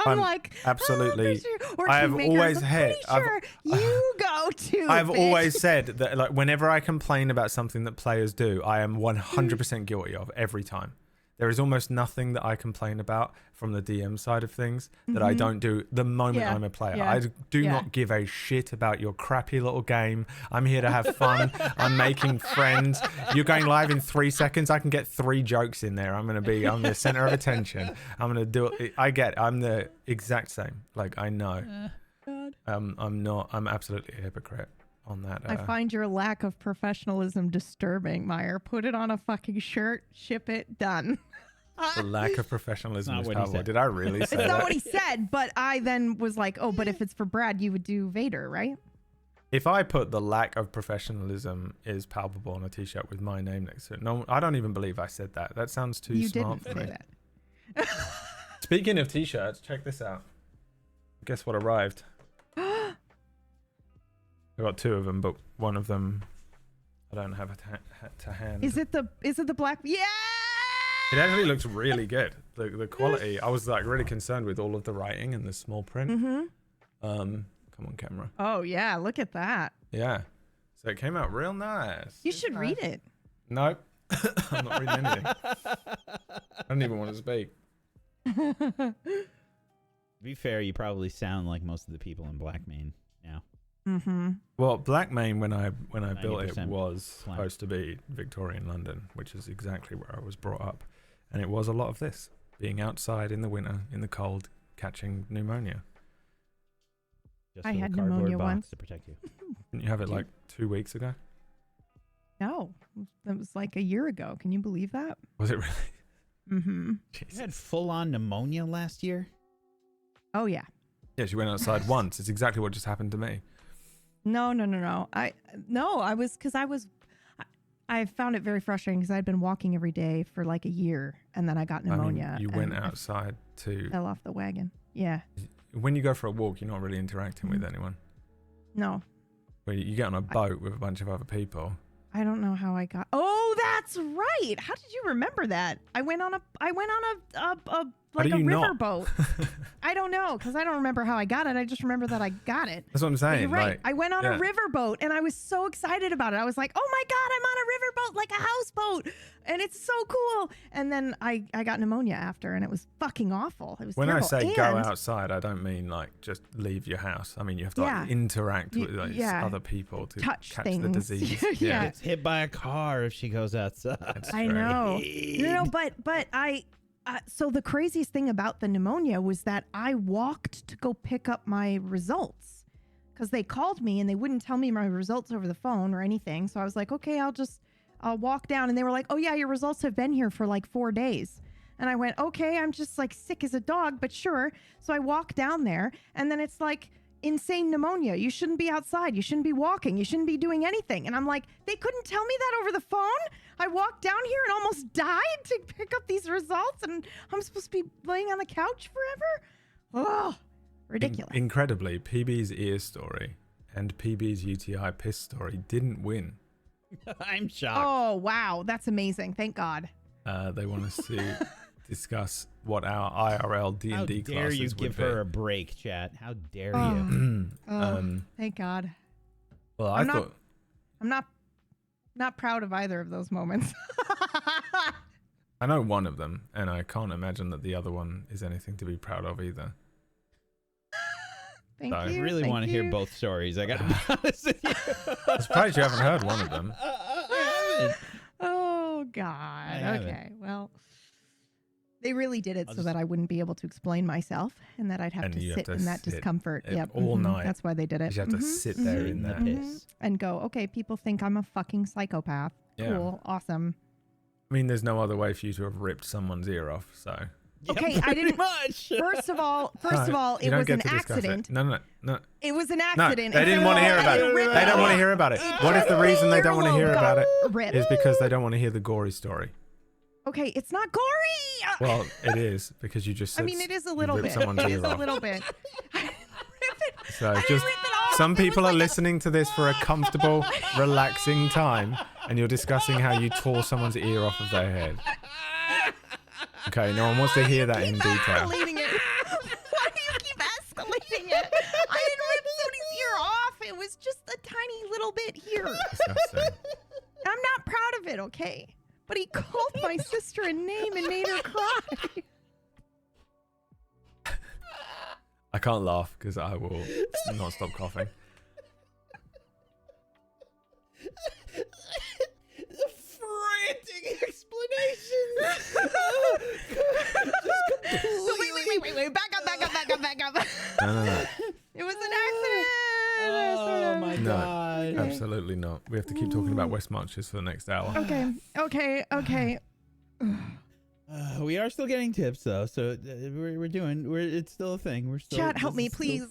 I'm like, absolutely. Oh, or I have Kingmakers, always I'm had. pretty sure you go to. I've bitch. always said that, like, whenever I complain about something that players do, I am 100% guilty of every time. There is almost nothing that I complain about from the DM side of things that I don't do the moment Yeah. I'm a player. Yeah. I do Yeah. not give a shit about your crappy little game. I'm here to have fun. I'm making friends. You're going live in 3 seconds. I can get 3 jokes in there. I'm the center of attention. I'm going to do it. I'm the exact same. Like, I know. God. I'm absolutely a hypocrite on that. I find your lack of professionalism disturbing, Meyer. Put it on a fucking shirt, ship it, done. The lack of professionalism Not is what he powerful. said. Did I really say It's not that? what he said, but I then was like, oh, but if it's for Brad, you would do Vader, right? If I put the lack of professionalism is palpable on a t-shirt with my name next to it, no, I don't even believe I said that. That sounds too You smart didn't for say me. that. Speaking of t-shirts, check this out. Guess what arrived? I got 2 of them, but one of them I don't have to hand. Is it the black? Yeah. It actually looks really good. The quality. I was like really concerned with all of the writing and the small print. Mm-hmm. Come on, camera. Oh yeah, look at that. Yeah. So it came out real nice. You should read it. Nope. I'm not reading anything. I don't even want to speak. To be fair, you probably sound like most of the people in Blackmane now. Mm-hmm. Well, Blackmane, when I built it, 90% was slang. supposed to be Victorian London, which is exactly where I was brought up. And it was a lot of this, being outside in the winter, in the cold, catching pneumonia. Just I with a had cardboard pneumonia box once. to protect you. Didn't you have it like 2 weeks ago? No, that was like a year ago. Can you believe that? Was it really? Mm-hmm. You had full-on pneumonia last year? Oh yeah. Yeah, she went outside once. It's exactly what just happened to me. No. I found it very frustrating because I'd been walking every day for like a year, and then I got pneumonia. I mean, you went and outside I to... fell off the wagon. Yeah. When you go for a walk, you're not really interacting with anyone. No, Where you get on a boat with a bunch of other people. I don't know how I got. Oh, that's right. How did you remember that? I went on a like a you river not? boat. I don't know because I don't remember how I got it. I just remember that I got it. That's what I'm But saying. you're right. Like, I went on yeah. a river boat and I was so excited about it. I was like, oh my God, I'm on a river boat, like a houseboat. And it's so cool. And then I got pneumonia after and it was fucking awful. It was When terrible. I say go And- outside, I don't mean like just leave your house. I mean you have to Yeah. like interact with like, yeah. other people to Touch catch things. the disease. Yeah. Gets hit by a car if she goes outside. That's I true. know. No, but I. So the craziest thing about the pneumonia was that I walked to go pick up my results because they called me and they wouldn't tell me my results over the phone or anything. So I was like, okay, I'll walk down. And they were like, oh yeah, your results have been here for like 4 days. And I went, okay, I'm just like sick as a dog, but sure. So I walked down there and then it's like insane pneumonia. You shouldn't be outside. You shouldn't be walking. You shouldn't be doing anything. And I'm like, they couldn't tell me that over the phone. I walked down here and almost died to pick up these results, and I'm supposed to be laying on the couch forever? Oh, ridiculous. Incredibly, PB's ear story and PB's UTI piss story didn't win. I'm shocked. Oh, wow. That's amazing. Thank God. They want us to discuss what our IRL D&D How classes dare you would give be. her a break, chat? How dare Oh. you? Thank God. Well, I'm I not- thought I'm not proud of either of those moments. I know one of them, and I can't imagine that the other one is anything to be proud of either. Thank I you. I really thank want to hear you. both stories. I got to be honest with you. I'm surprised you haven't heard one of them. I haven't. Oh, God. haven't. Okay. Well, they really did it I'll so just- that I wouldn't be able to explain myself and that I'd have And to you have sit to in that sit discomfort. Yep. all mhm, night. That's why they did it. You have to Mhm, sit there mhm, in that. piss. and go, okay, people think I'm a fucking psychopath. Yeah. Cool. Awesome. I mean, there's no other way for you to have ripped someone's ear off, so Okay, I pretty didn't. much. First of all, You it don't was get an to discuss accident. it. No. It was an No, accident. they didn't want to hear about it. They don't want to hear about it. What if the reason they don't want to hear about it is because they don't want to hear the gory story? Okay, it's not gory. Well, it is because you just said I mean, it is a you little ripped bit. someone's It ear is a off. little bit. So I didn't just rip it off. some It was people are like a- listening to this for a comfortable, relaxing time, and you're discussing how you tore someone's ear off of their head. Okay, no one wants to hear that in detail. Escalating it. Why do you keep escalating it? I didn't rip somebody's ear off. It was just a tiny little bit here. Disgusting. I'm not proud of it, okay? But he called my sister a name and made her cry. I can't laugh because I will not stop coughing. The frantic explanations. Wait. Back up. No. It was an accident. Oh my No. god. Absolutely not. We have to keep talking about West Marches for the next hour. Okay. We are still getting tips though, so it's still a thing. We're still. Chat, help me, please.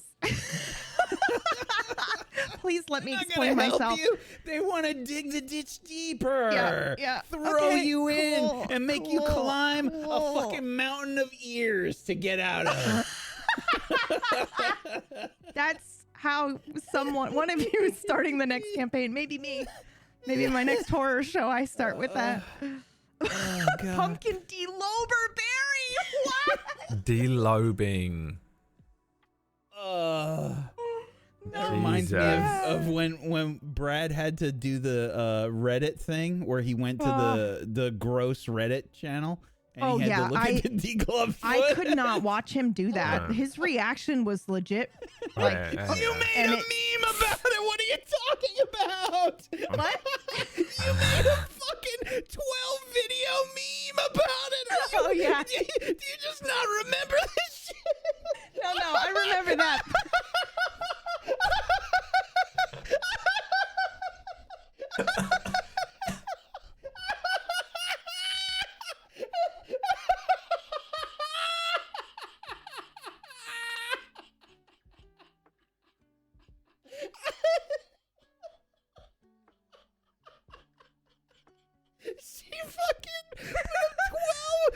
Please let me explain myself. They want to dig the ditch deeper. Yeah. Throw Okay, you in cool, and make you cool, climb cool. a fucking mountain of ears to get out of. That's how one of you is starting the next campaign. Maybe me. Maybe in my next horror show, I start with that. Oh, God. Pumpkin delober berry. What? Delobing. That reminds me of when Brad had to do the Reddit thing where he went to the gross Reddit channel and he had to look at the degloved foot. I could not watch him do that. No. His reaction was legit. You You made a meme about it. What are you talking about? What? You made a fucking 12-video meme about it. Oh, yeah. Do you just not remember this shit? No, I remember that. She fucking put up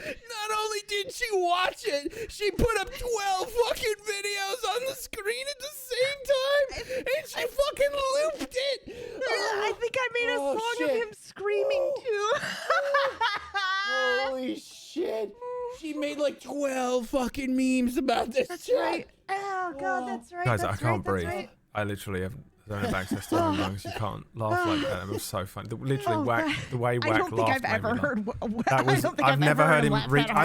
12. Not only did she watch it, she put up 12 fucking videos on the screen at the same time, and she fucking looped it. I think I made a song of him screaming too. Holy shit. She made like 12 fucking memes about this That's shit. right. Oh God, that's right. Guys, that's I can't right, breathe. That's right. I literally don't have access to my lungs. You can't laugh like that. It was so funny. Literally, the way Whack I don't think laughed. I've ever heard. That was. I've never heard him reach. I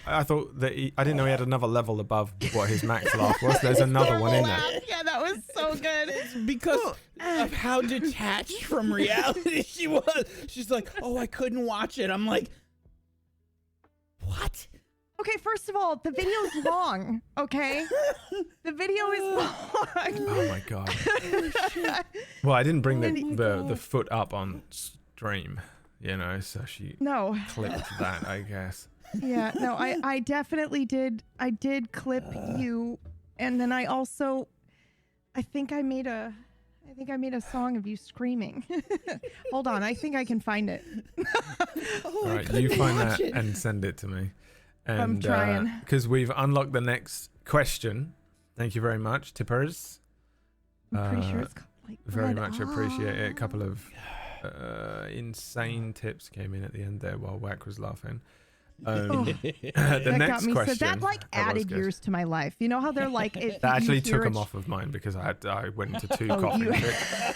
I thought that I didn't know he had another level above what his max laugh was. There's another one in there. Yeah, that was so good. Because of how detached from reality she was. She's like, oh, I couldn't watch it. I'm like, what? Okay, first of all, the video's long. Okay, the video is long. Oh my god. Well, I didn't bring the foot up on stream, so she No. clipped that, I guess. Yeah, no, I definitely did. I did clip you, and then I also, I think I made a song of you screaming. Hold on, I think I can find it. All right, you find that and send it to me. And, I'm trying. Because we've unlocked the next question. Thank you very much, tippers. I'm pretty sure it's called like Very Red. much appreciate it. A couple of insane tips came in at the end there while Whack was laughing. The That next got me. question. So that like that was added good. years to my life. You know how they're like. That actually took them off of mine because I went into 2 coughing fits.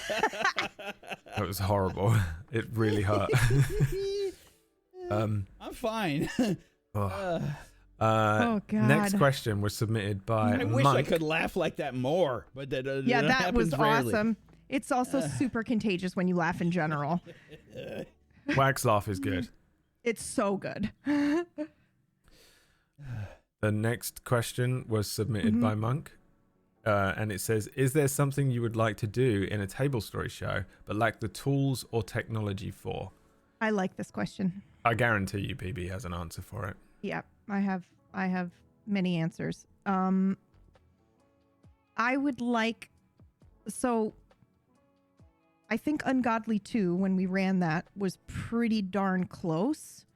It was horrible. It really hurt. I'm fine. Oh. Oh, God. Next question was submitted by I wish I Mike. could laugh like that more, but that Yeah, that happens was rarely. awesome. It's also super contagious when you laugh in general. Whack's laugh is good. It's so good. The next question was submitted by Monk. And it says, is there something you would like to do in a table story show, but lack the tools or technology for? I like this question. I guarantee you PB has an answer for it. Yeah, I have I have many answers. I would like, so I think Ungodly 2, when we ran that, was pretty darn close,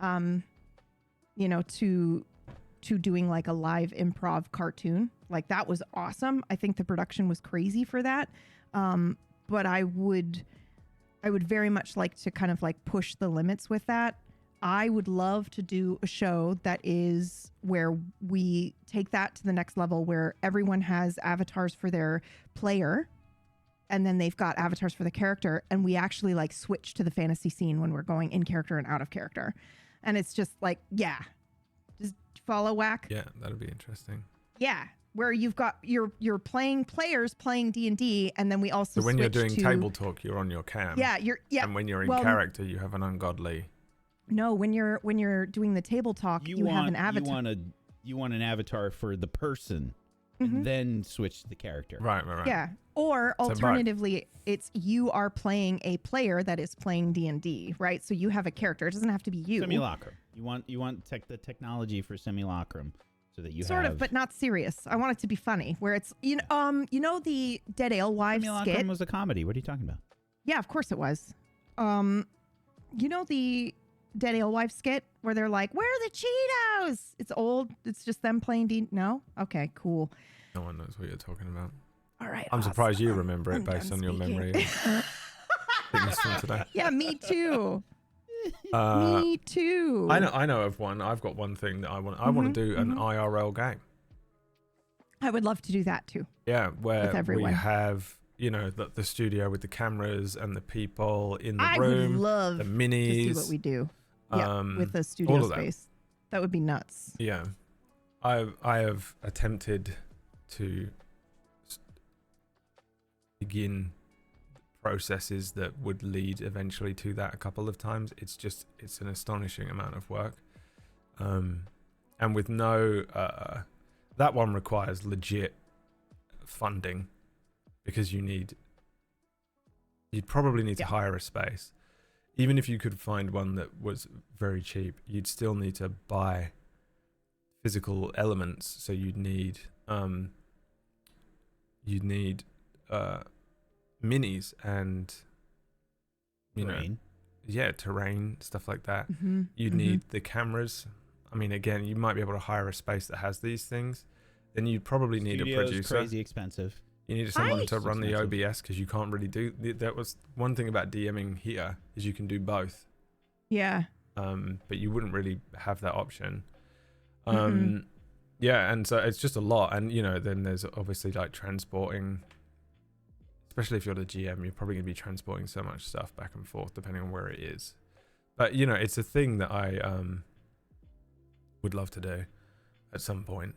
you know, to doing like a live improv cartoon. Like that was awesome. I think the production was crazy for that. But I would very much like to kind of like push the limits with that. I would love to do a show that is where we take that to the next level, where everyone has avatars for their player and then they've got avatars for the character, and we actually like switch to the fantasy scene when we're going in character and out of character. And it's just like, yeah, just follow whack. Yeah, that'd be interesting. Yeah, where you've got you're playing players playing D&D, and then we also So when you're switch doing table talk, you're on your cam. Yeah, And when you're in character, you have an ungodly. No, when you're doing the table talk, you have an avatar. You want an avatar for the person, and then switch to the character. Right. Yeah. Or alternatively, it's you are playing a player that is playing D&D, right? So you have a character. It doesn't have to be you. Simulacrum. You want the technology for simulacrum, so that you sort of, but not serious. I want it to be funny, where it's you know the Dead Alewives Simulacrum skit was a comedy. What are you talking about? Yeah, of course it was. You know the Dead Alewives skit where they're like, "Where are the Cheetos?" It's old. It's just them playing D. No, okay, cool. No one knows what you're talking about. All right. I'm awesome. surprised you remember it I'm based done on your speaking. memory. Things from today. Yeah, me too. Me too. I know of one. I've got one thing that I want to do an IRL game. I would love to do that too. Yeah, where we everyone. have, you know, the studio with the cameras and the people in the I room, would love the to minis. see what we do. Yeah, with the all studio of that. space. That would be nuts. Yeah, I have attempted to begin processes that would lead eventually to that a couple of times. It's an astonishing amount of work, and with no that one requires legit funding, because you'd probably need to hire a space. Even if you could find one that was very cheap, you'd still need to buy physical elements. So you'd need minis and terrain, stuff like that. You'd need the cameras. I mean, again, you might be able to hire a space that has these things. Then you'd probably need a producer. Crazy expensive. You need someone to run the OBS, because you can't really do that. Was one thing about DMing here, is you can do both. Yeah. But you wouldn't really have that option. Yeah, and so it's just a lot. And then there's obviously like transporting, especially if you're the GM, you're probably gonna be transporting so much stuff back and forth depending on where it is. But it's a thing that I would love to do at some point.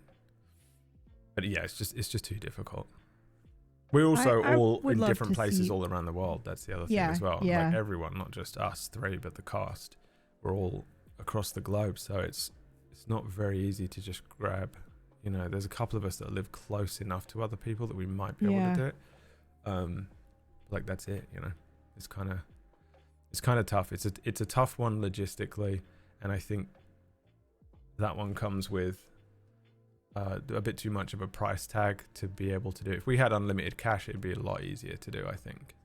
But yeah, it's just too difficult. We're also all in different places all around the world. That's the other thing as well. Yeah. Like everyone, not just us three, but the cast. We're all across the globe, so it's not very easy to just grab. There's a couple of us that live close enough to other people that we might be able to do it. Like that's it. It's kind of tough. It's a tough one logistically, and I think that one comes with a bit too much of a price tag to be able to do. If we had unlimited cash, it'd be a lot easier to do, I think.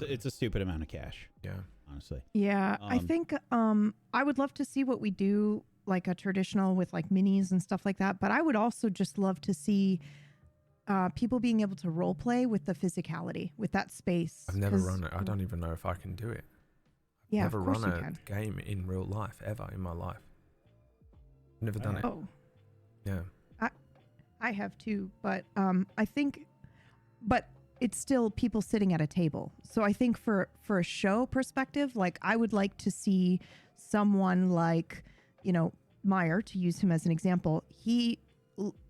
It's a stupid amount of cash. Yeah, honestly. Yeah, I think I would love to see what we do, like a traditional with like minis and stuff like that. But I would also just love to see people being able to role play with the physicality, with that space. I've never run it. I don't even know if I can do it. Yeah, I've never run a game in real life ever in my life. Never done it. Oh. Yeah. I have too, but I think, but it's still people sitting at a table. So I think for a show perspective, like I would like to see someone like, Meyer, to use him as an example.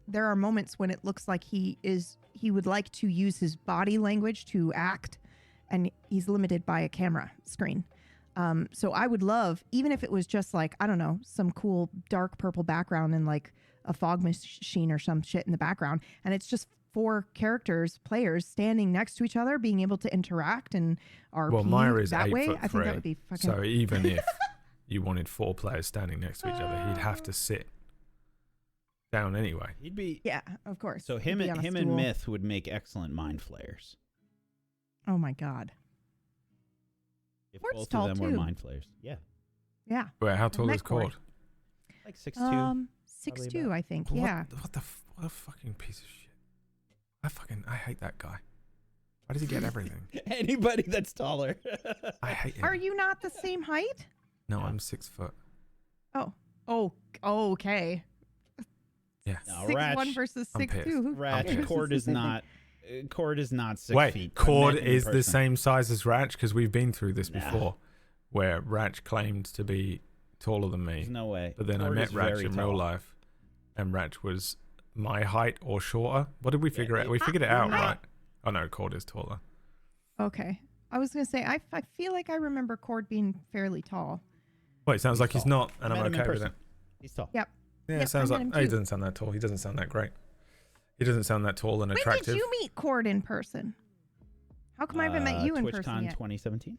There are moments when it looks like he would like to use his body language to act, and he's limited by a camera screen. So I would love, even if it was just like, I don't know, some cool dark purple background and like a fog machine or some shit in the background, and it's just 4 players standing next to each other, being able to interact and RP. Well, Meyer is that 8 way. foot I think that would be fucking. So even if you wanted 4 players standing next to each other, he'd have to sit down anyway. He'd be. Yeah, of course. So He'd him be on a and stool. Myth would make excellent mind flayers. Oh my God. If Cord's both tall, of them were too. mind flayers. Yeah. Yeah. Wait, how tall met is Cord. Cord? Like 6'2". 6'2", about. I think. What, Yeah. what a fucking piece of shit. I hate that guy. Why does he get everything? Anybody that's taller. I hate him. Are you not the same height? No, Yeah. I'm 6 foot. Oh, okay. Yeah. No, 6'1" Ratch- versus I'm 6'2". pissed. Who Ratch, cares? Cord It's is the same thing. not. Cord is not 6 Wait, feet. Cord I met him in is the person. same size as Ratch because we've been through this Nah. before, where Ratch claimed to be taller than me, There's no way. but then I Cord met is Ratch very in tall. real life, and Ratch was my height or shorter. What did we figure out? We figured it I- out, right? Oh no, Cord is taller. Okay. I was going to say, I feel like I remember Cord being fairly tall. Well, it sounds He's like he's tall. not, and I I'm met him in okay with person. it. He's tall. Yep. Yeah, Yep, it sounds I like met him oh, he too. doesn't sound that tall. He doesn't sound that great. He doesn't sound that tall and When attractive. did you meet Cord in person? How come I haven't met you in person TwitchCon yet? 2017.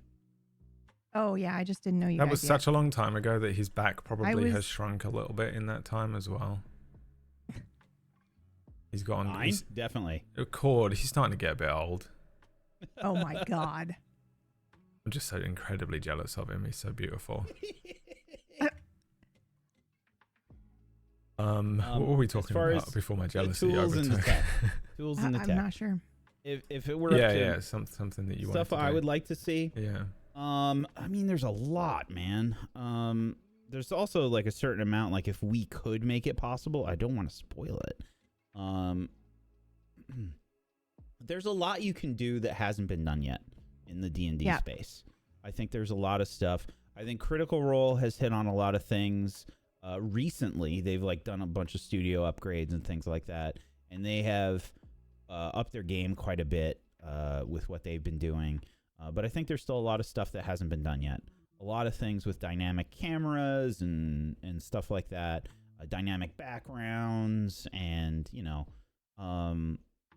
Oh, yeah. I just didn't know you That guys was yet. such a long time ago that his back probably was- has shrunk a little bit in that time as well. He's gone. Mine? He's, Definitely. Cord, he's starting to get a bit old. Oh, my God. I'm just so incredibly jealous of him. He's so beautiful. What were we talking far about as before my the jealousy tools and the overtook? tech. Tools and the I'm tech. not sure. If it were up Yeah, to yeah, something that you want stuff to I do. would like to see. Yeah. I mean, there's a lot, man. There's also like a certain amount. Like if we could make it possible, I don't want to spoil it. There's a lot you can do that hasn't been done yet in the D&D Yeah. space. I think there's a lot of stuff. I think Critical Role has hit on a lot of things. Recently, they've like done a bunch of studio upgrades and things like that, and they have upped their game quite a bit with what they've been doing. But I think there's still a lot of stuff that hasn't been done yet. A lot of things with dynamic cameras and stuff like that, dynamic backgrounds, and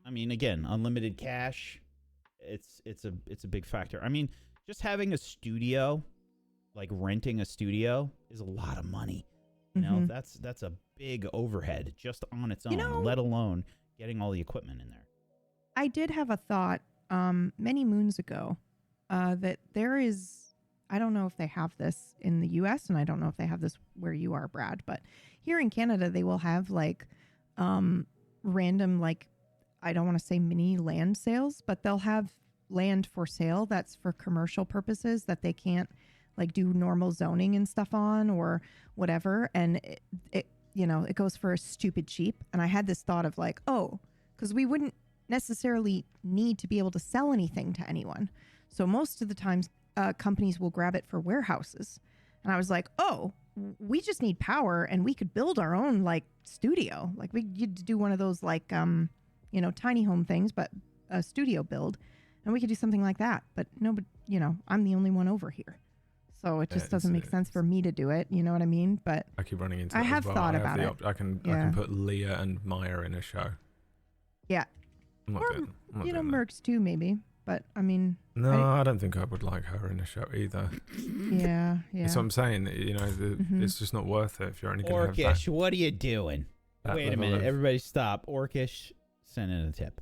I mean, again, unlimited cash. It's a big factor. I mean, just having a studio, like renting a studio, is a lot of money. You know, Mhm. that's a big overhead just on its own, You know- let alone getting all the equipment in there. I did have a thought many moons ago that there is, I don't know if they have this in the US, and I don't know if they have this where you are, Brad, but here in Canada, they will have like random, like, I don't want to say mini land sales, but they'll have land for sale that's for commercial purposes that they can't like do normal zoning and stuff on or whatever. And it goes for stupid cheap. And I had this thought of like, oh, because we wouldn't necessarily need to be able to sell anything to anyone. So most of the times companies will grab it for warehouses. And I was like, oh, we just need power and we could build our own like studio. Like you'd do one of those like, tiny home things, but a studio build. And we could do something like that. But no, but I'm the only one over here. So it just doesn't make sense for me to do it. You know what I mean? But I keep running into I that have as well. thought I have about the I can Yeah. put Leah and Maya in a show. Yeah. I'm not Or, doing, I'm not doing that. Mercs too, maybe. But I mean, No, I don't think I would like her in a show either. yeah. That's what I'm saying. It's just not worth it if you're only going to have Orcish, what are you doing? that Wait a level minute. of- Everybody stop. Orcish, send in a tip.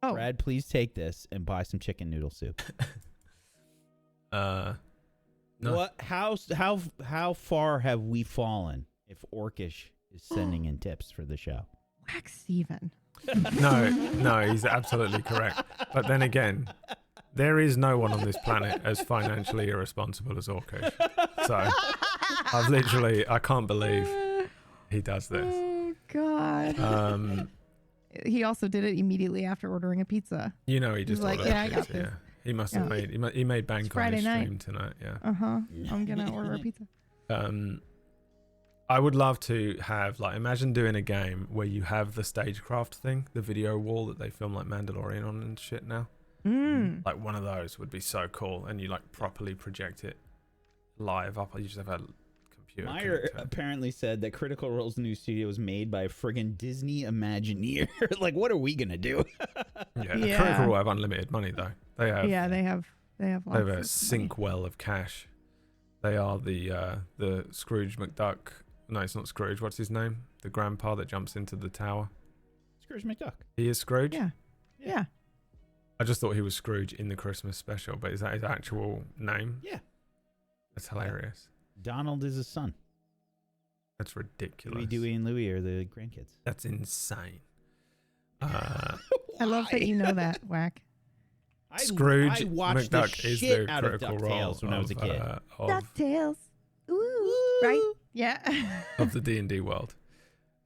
Oh, Brad, please take this and buy some chicken noodle soup. No. What? How far have we fallen if Orcish is sending in tips for the show? wax Steven. No, he's absolutely correct. But then again, there is no one on this planet as financially irresponsible as Orcish. So I can't believe he does this. Oh God. He also did it immediately after ordering a pizza. He just like, ordered yeah, I got pizza, this. yeah. He must have Yeah. he made bank on Friday his night. stream tonight, yeah. I'm gonna order a pizza. I would love to have imagine doing a game where you have the stagecraft thing, the video wall that they film like Mandalorian on and shit now. Like one of those would be so cool, and you properly project it live up. You just have a computer. Meyer connector. apparently said that Critical Role's new studio was made by a friggin' Disney Imagineer. Like, what are we gonna do? Yeah. Critical Role have unlimited money though. They have. Yeah, they have lots They have of a money. sink well of cash. They are the Scrooge McDuck No, it's not Scrooge. What's his name? The grandpa that jumps into the tower. Scrooge McDuck. He is Scrooge? Yeah. Yeah. Yeah. I just thought he was Scrooge in the Christmas special, but is that his actual name? Yeah. That's hilarious. Donald is his son. That's ridiculous. Louie, Dewey, and Louie are the grandkids. That's insane. I love that you know that, Whack. Scrooge I watched McDuck the is shit the out of critical role DuckTales when I was a kid. DuckTales. Ooh. Right? Yeah. Of the D&D world.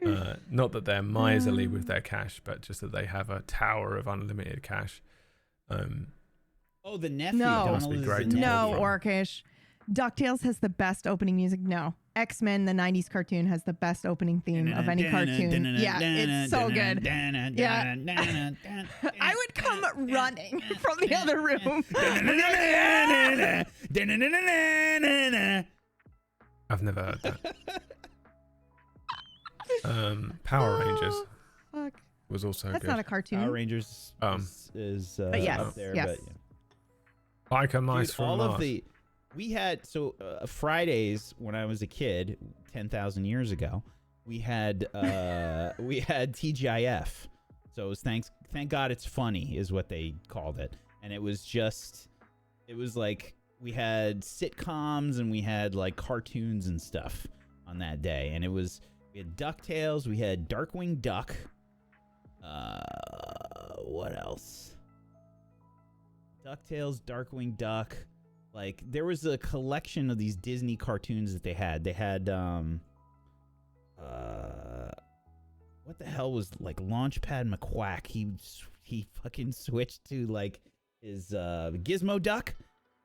Not that they're miserly with their cash, but just that they have a tower of unlimited cash. Oh, the nephew. No. Donald Must be is great the to No, pull nephew. from. Orcish. DuckTales has the best opening music. No. X-Men, the 90s cartoon, has the best opening theme of any cartoon. Yeah, it's so good. Yeah. I would come running from the other room. I've never heard that. Power Rangers Fuck. was also That's good. not a cartoon. Power Rangers is But yes, up there. yes. But, yeah. Biker Mice Dude, from all Mars. of the we had Fridays when I was a kid 10,000 years ago we had TGIF, so it was thank God it's funny is what they called it, and it was like we had sitcoms and we had like cartoons and stuff on that day, and we had DuckTales, we had Darkwing Duck, what else? DuckTales, Darkwing Duck. Like, there was a collection of these Disney cartoons that they had. They had, what the hell was, like, Launchpad McQuack? He fucking switched to, like, his, Gizmo Duck.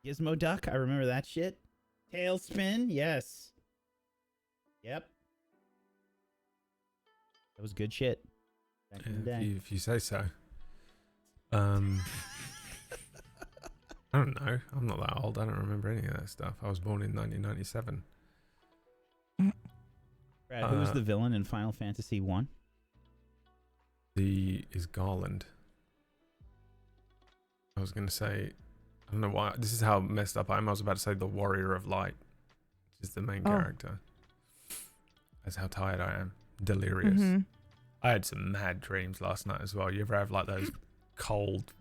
Gizmo Duck, I remember that shit. Tailspin, yes. Yep. That was good shit. Back in the day. If you say so. I don't know. I'm not that old. I don't remember any of that stuff. I was born in 1997. Brad, who's the villain in Final Fantasy 1? Is Garland. I was going to say, I don't know why. This is how messed up I am. I was about to say the Warrior of Light, which is the main character. That's how tired I am. Delirious. Mm-hmm. I had some mad dreams last night as well. You ever have like those cold,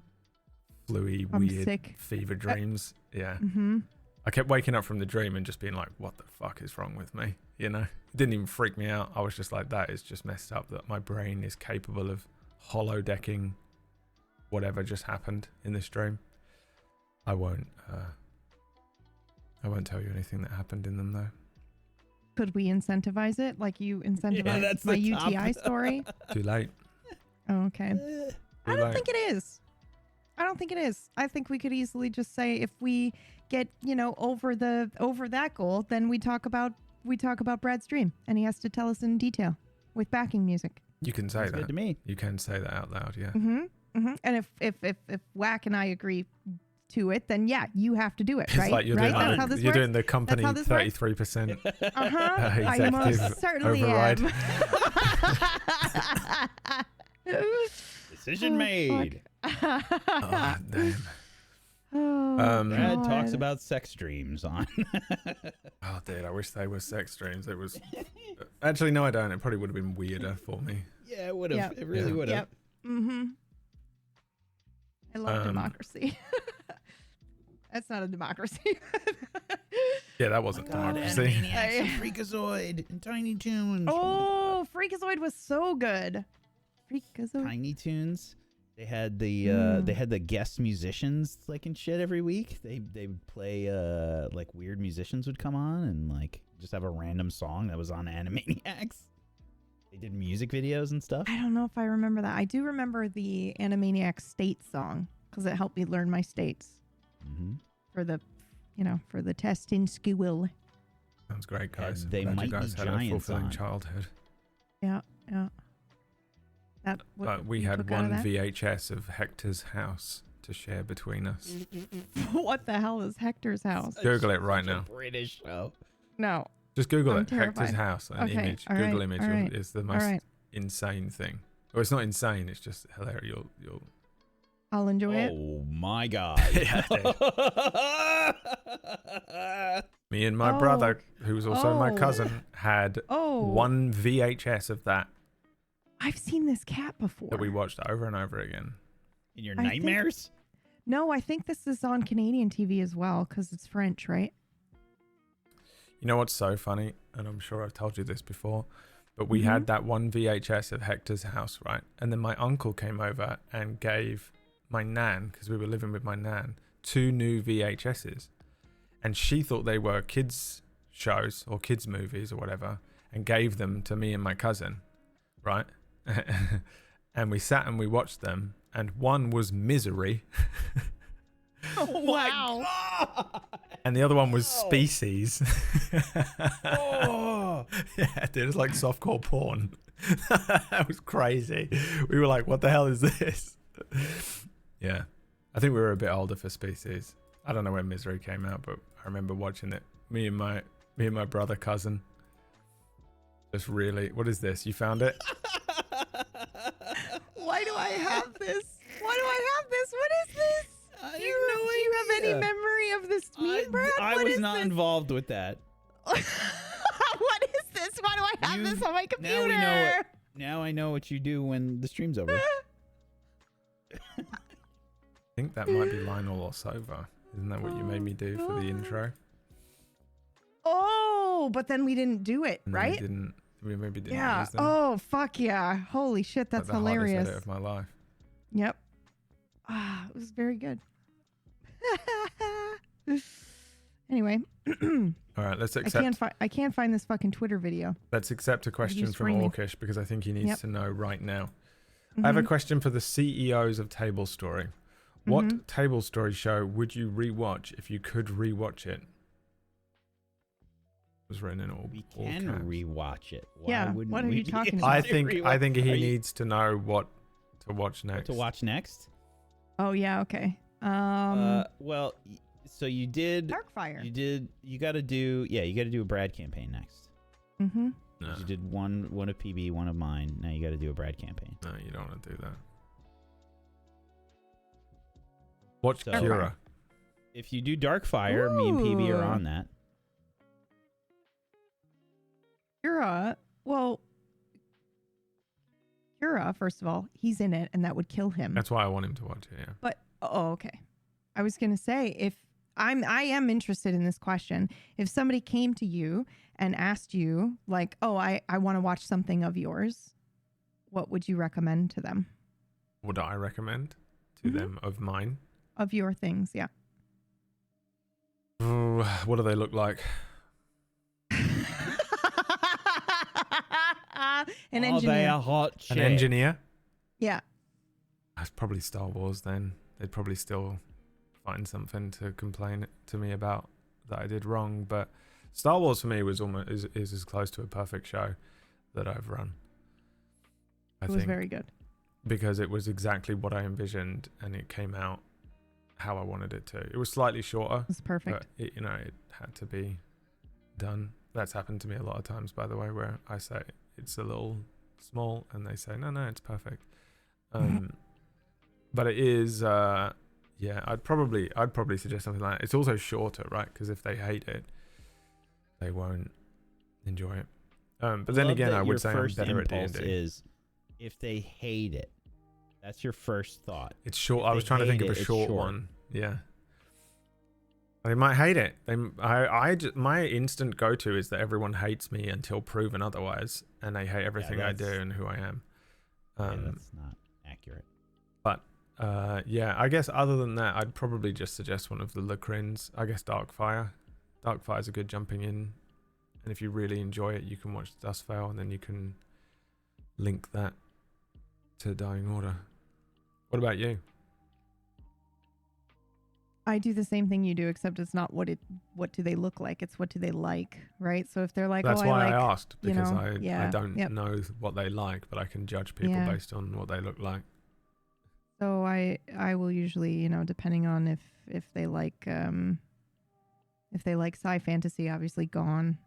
fluey, I'm weird sick. fever dreams? Yeah. Mm-hmm. I kept waking up from the dream and just being like, what the fuck is wrong with me? You know? It didn't even freak me out. I was just like, that is just messed up that my brain is capable of holodecking whatever just happened in this dream. I won't tell you anything that happened in them though. Could we incentivize it like you incentivized that's my the UTI top. story? Too late. Oh, okay. I Too don't late. think it is. I think we could easily just say if we get, over that goal, then we talk about Brad's dream, and he has to tell us in detail with backing music. You can say Sounds that. good to me. You can say that out loud, yeah. Mm-hmm. Mm-hmm. And if Whack and I agree to it, then yeah, you have to do it, right? It's like you're right? doing, That's how this you're works? doing the company how this works? 33%. Uh-huh. I executive most certainly override. am. Decision made. Oh, damn. Oh, Brad God. talks about sex dreams on. Oh, dude, I wish they were sex dreams. It was... Actually, no, I don't. It probably would have been weirder for me. Yeah, it would have. Yep. It really Yeah. would have. Yep. Mm-hmm. I love democracy. That's not a democracy. Yeah, that wasn't God. democracy. and Freakazoid and Tiny Toons. Oh, Freakazoid was so good. Freakazoid. Tiny Toons. They had the guest musicians like and shit every week. They would play like weird musicians would come on and like just have a random song that was on Animaniacs. They did music videos and stuff. I don't know if I remember that. I do remember the Animaniacs state song because it helped me learn my states for the test in school. Sounds great, guys. And They I'm glad Might you guys Be had a Giants fulfilling on. childhood. Yeah, yeah. We you had took out of one that? VHS of Hector's house to share between us. What the hell is Hector's house? Google it right now. British show. No. Just Google I'm it. Hector's terrified. house. An Okay, image. all Google right, image all right, is the All most right. insane thing. Well, it's not insane. It's just hilarious. You'll I'll enjoy it. Oh my god. Yeah, Me and my brother, who's also my cousin, had one VHS of that I've seen this cat before. that we watched over and over again. In your nightmares? No, I think this is on Canadian TV as well because it's French, right? You know what's so funny? And I'm sure I've told you this before, but we had that one VHS at Hector's house, right? And then my uncle came over and gave my nan, because we were living with my nan, 2 new VHSs. And she thought they were kids shows or kids movies or whatever, and gave them to me and my cousin, right? And we sat and we watched them, and one was Misery. Oh Wow. my god! And the other one was Species. Oh. Yeah, dude, it's like softcore porn. That was crazy. We were like, what the hell is this? Yeah. I think we were a bit older for Species. I don't know when Misery came out, but I remember watching it. Me and my brother cousin. Just really, what is this? You found it? Why do I have this? Why do I have this? What is this? I Do you have any memory of this meme, Brad? I What was is not this? involved with that. What is this? Why do I have this on my computer? Now we know it. Now I know what you do when the stream's over. I think that might be Lionel or Sova. Isn't that what you made me do for the intro? Oh, but then we didn't do it, And right? We maybe didn't Yeah. use them. Oh, fuck yeah. Holy shit, that's Like the hardest hilarious. edit of my life. Yep. Ah, it was very good. Anyway, All right, let's I accept. can't find this fucking Twitter video. Let's accept a question from screaming. Orkish because I think he needs Yep. to know right now. I have a question for the CEOs of Tablestory. What Tablestory show would you rewatch if you could rewatch it? It was written in all. We all can caps. rewatch it. Why Yeah, wouldn't what are we you be talking able about? I to think rewatch- he Are you- needs to know what to watch next. to watch next. Oh yeah, okay. Well, so you did. Darkfire. You got to do. Yeah, you got to do a Brad campaign next. Mm-hmm. No, You did one of PB, one of mine. Now you got to do a Brad campaign. no, you don't want to do that. Watch So- Kira. If you do Darkfire, me and PB are Ooh. on that. Kira, first of all, he's in it, and that would kill him. That's why I want him to watch it. Yeah. But okay, I was gonna say if I am interested in this question. If somebody came to you and asked you like, oh, I want to watch something of yours, what would you recommend to them? Would I recommend to them of mine? Of your things, yeah. Ooh, what do they look like? An Are they engineer. a hot chick? An engineer? Yeah. That's probably Star Wars then. They'd probably still find something to complain to me about that I did wrong. But Star Wars for me was almost is as close to a perfect show that I've run. I It was think very good. because it was exactly what I envisioned and it came out how I wanted it to. It was slightly shorter, It was perfect. but it had to be done. That's happened to me a lot of times, by the way, where I say it's a little small and they say no, it's perfect. But it is yeah, I'd probably suggest something like that. It's also shorter, right? Because if they hate it, they won't enjoy it. But then Love again, that I your would say I'm first better at impulse D&D. is if they hate it. That's your first thought. It's short. if I was they trying to think hate of a it, it's short short. one. Yeah. They might hate it. My instant go-to is that everyone hates me until proven otherwise, and they hate everything I do that's- and who I am. Yeah, that's not accurate. Yeah, I guess other than that, I'd probably just suggest one of the Lacrins. I guess Darkfire. Darkfire's a good jumping in, and if you really enjoy it, you can watch Dustveil, and then you can link that to Dying Order. What about you? I do the same thing you do, except it's not what do they look like? It's what do they like, right? So if they're like, That's oh, why I like, I asked, you because know, I yeah, don't yep. know what they like, but I can judge people Yeah. based on what they look like. So I will usually, depending on if they like sci fantasy, obviously Gone.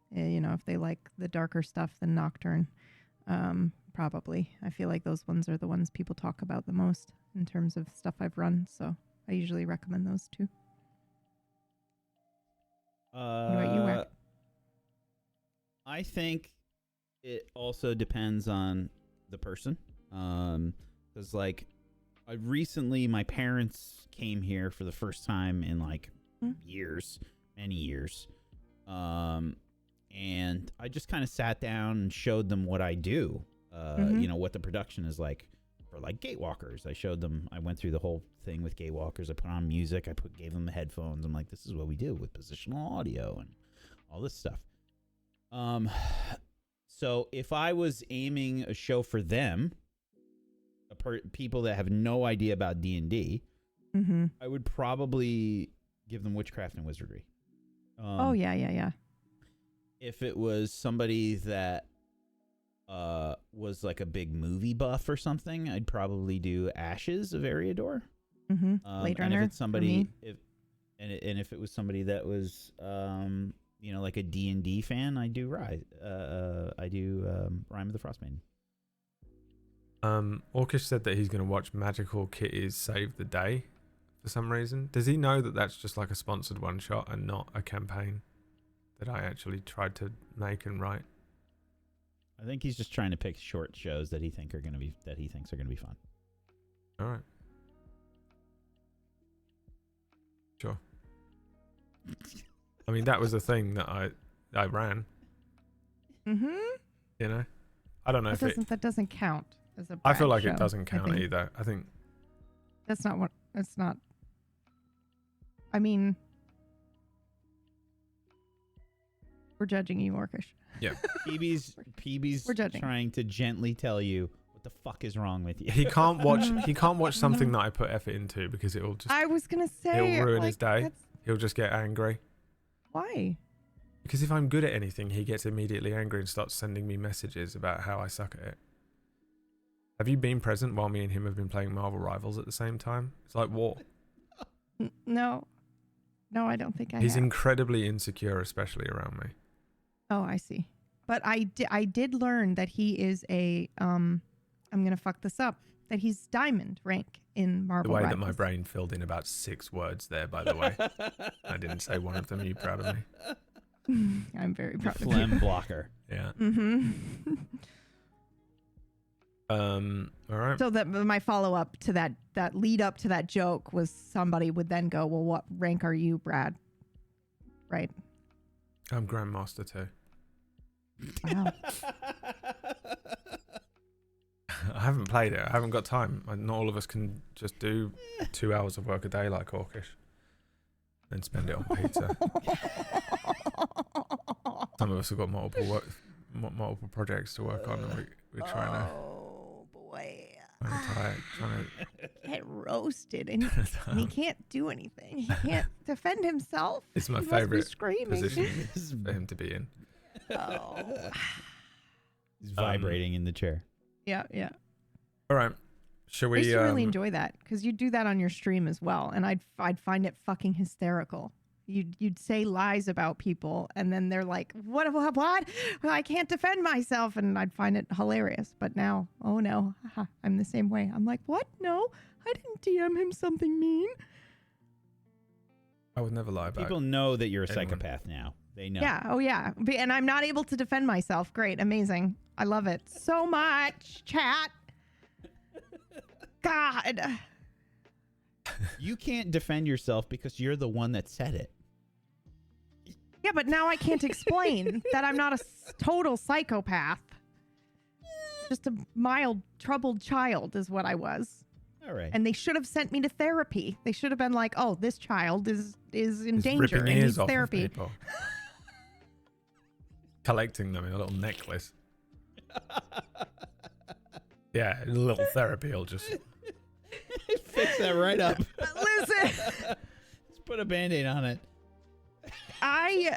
If they like the darker stuff, then Nocturne. probably. I feel like those ones are the ones people talk about the most in terms of stuff I've run. So I usually recommend those two. What about you, Wack? I think it also depends on the person. Because like, recently my parents came here for the first time in like years, many years. And I just kind of sat down and showed them what I do. You know, what the production is like for like Gatewalkers. I showed them, I went through the whole thing with Gatewalkers. I put on music. Gave them the headphones. I'm like, this is what we do with positional audio and all this stuff. So if I was aiming a show for them, people that have no idea about D&D, I would probably give them Witchcraft and Wizardry. Yeah. If it was somebody that was like a big movie buff or something, I'd probably do Ashes of Eriador. Blade Runner. And if it's somebody, if it was somebody that was you know, like a D&D fan, I do Rime of the Frostmaiden. Orcish said that he's going to watch Magical Kitties Save the Day for some reason. Does he know that that's just like a sponsored one shot and not a campaign that I actually tried to make and write? I think he's just trying to pick short shows that he thinks are going to be fun. All right. Sure. I mean, that was the thing that I ran. You know, I don't know that doesn't count as a. I feel like show, it doesn't count either. I think that's not what. It's not. I mean, we're judging you, Orcish. Yeah. PB's trying to gently tell you what the fuck is wrong with you. He can't watch something that I put effort into because it will just. I was gonna say it'll ruin his day. He'll just get angry. Why? Because if I'm good at anything, he gets immediately angry and starts sending me messages about how I suck at it. Have you been present while me and him have been playing Marvel Rivals at the same time? It's like war. No, I don't think I. He's incredibly insecure, especially around me. Oh, I see. But I did learn that he is a I'm gonna fuck this up. That he's diamond rank in Marvel Rivals. The way Rivals. that my brain filled in about 6 words there, by the way. I didn't say one of them. Are you proud of me? I'm very proud of you. Phlegm blocker. Yeah. All right. So that my follow up to that lead up to that joke was somebody would then go, well, what rank are you, Brad? Right. I'm Grandmaster too. Wow. I haven't played it. I haven't got time. Not all of us can just do 2 hours of work a day like Orcish. Then spend it on pizza. Some of us have got multiple projects to work on, and we're trying to. Oh boy! Trying to get roasted, and he can't do anything. He can't defend himself. It's my favorite position for him to be in. Oh. He's vibrating in the chair. Yeah. All right. Shall we? I used to really enjoy that because you'd do that on your stream as well, and I'd find it fucking hysterical. You'd say lies about people, and then they're like, "What? Well, I can't defend myself," and I'd find it hilarious. But now, oh no, I'm the same way. I'm like, "What? No, I didn't DM him something mean." I would never lie about it. People know that you're a psychopath now. They know. Yeah. Oh yeah. And I'm not able to defend myself. Great. Amazing. I love it so much. Chat. God. You can't defend yourself because you're the one that said it. Yeah, but now I can't explain that I'm not a total psychopath. Just a mild, troubled child is what I was. All right. And they should have sent me to therapy. They should have been like, "Oh, this child is in danger and ears needs off therapy." Of people. Collecting them in a little necklace. Yeah, a little therapy will just fix that right up. Listen. Just put a Band-Aid on it. I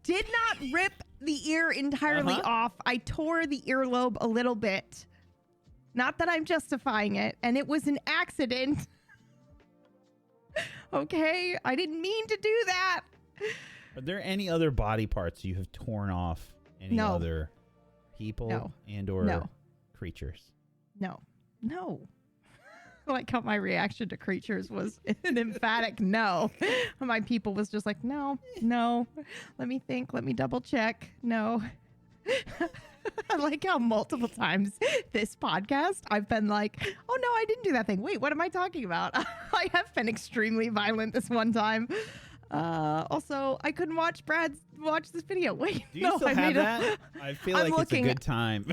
did not rip the ear entirely off. I tore the earlobe a little bit. Not that I'm justifying it. And it was an accident. Okay? I didn't mean to do that. Are there any other body parts you have torn off? Any other people? No. And or... No. creatures. No. I like how my reaction to creatures was an emphatic no. My people was just like, no. Let me think. Let me double check. No. I like how multiple times this podcast I've been like, oh no, I didn't do that thing. Wait, what am I talking about? I have been extremely violent this one time. Also, I couldn't watch this video. Wait, Do you still have that? I feel like it's a good time.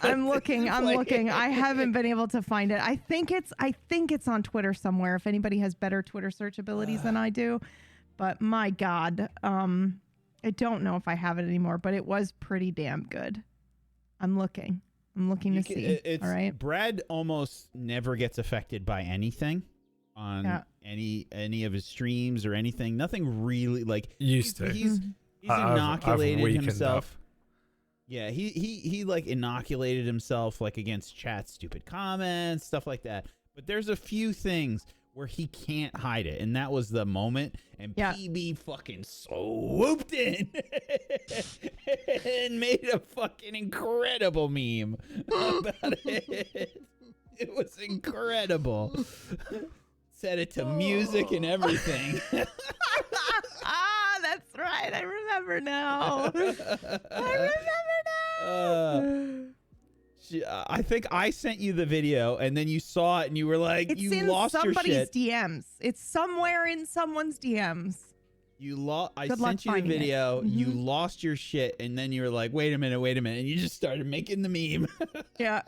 I'm looking. I haven't been able to find it. I think it's on Twitter somewhere. If anybody has better Twitter search abilities than I do, but my God, I don't know if I have it anymore. But it was pretty damn good. I'm looking to see. All right. Brad almost never gets affected by anything on any of his streams or anything. Nothing really like used to. He's inoculated I've himself. up. Yeah, he like inoculated himself like against chat, stupid comments, stuff like that. But there's a few things where he can't hide it, and that was the moment. And PB fucking swooped in and made a fucking incredible meme about it. It was incredible. Set it to music and everything. That's right. I remember now. I think I sent you the video, and then you saw it, and you were like, it's "You lost your shit." It's in somebody's DMs. It's somewhere in someone's DMs. I sent you the video. You lost your shit, and then you were like, "Wait a minute," and you just started making the meme. Yeah,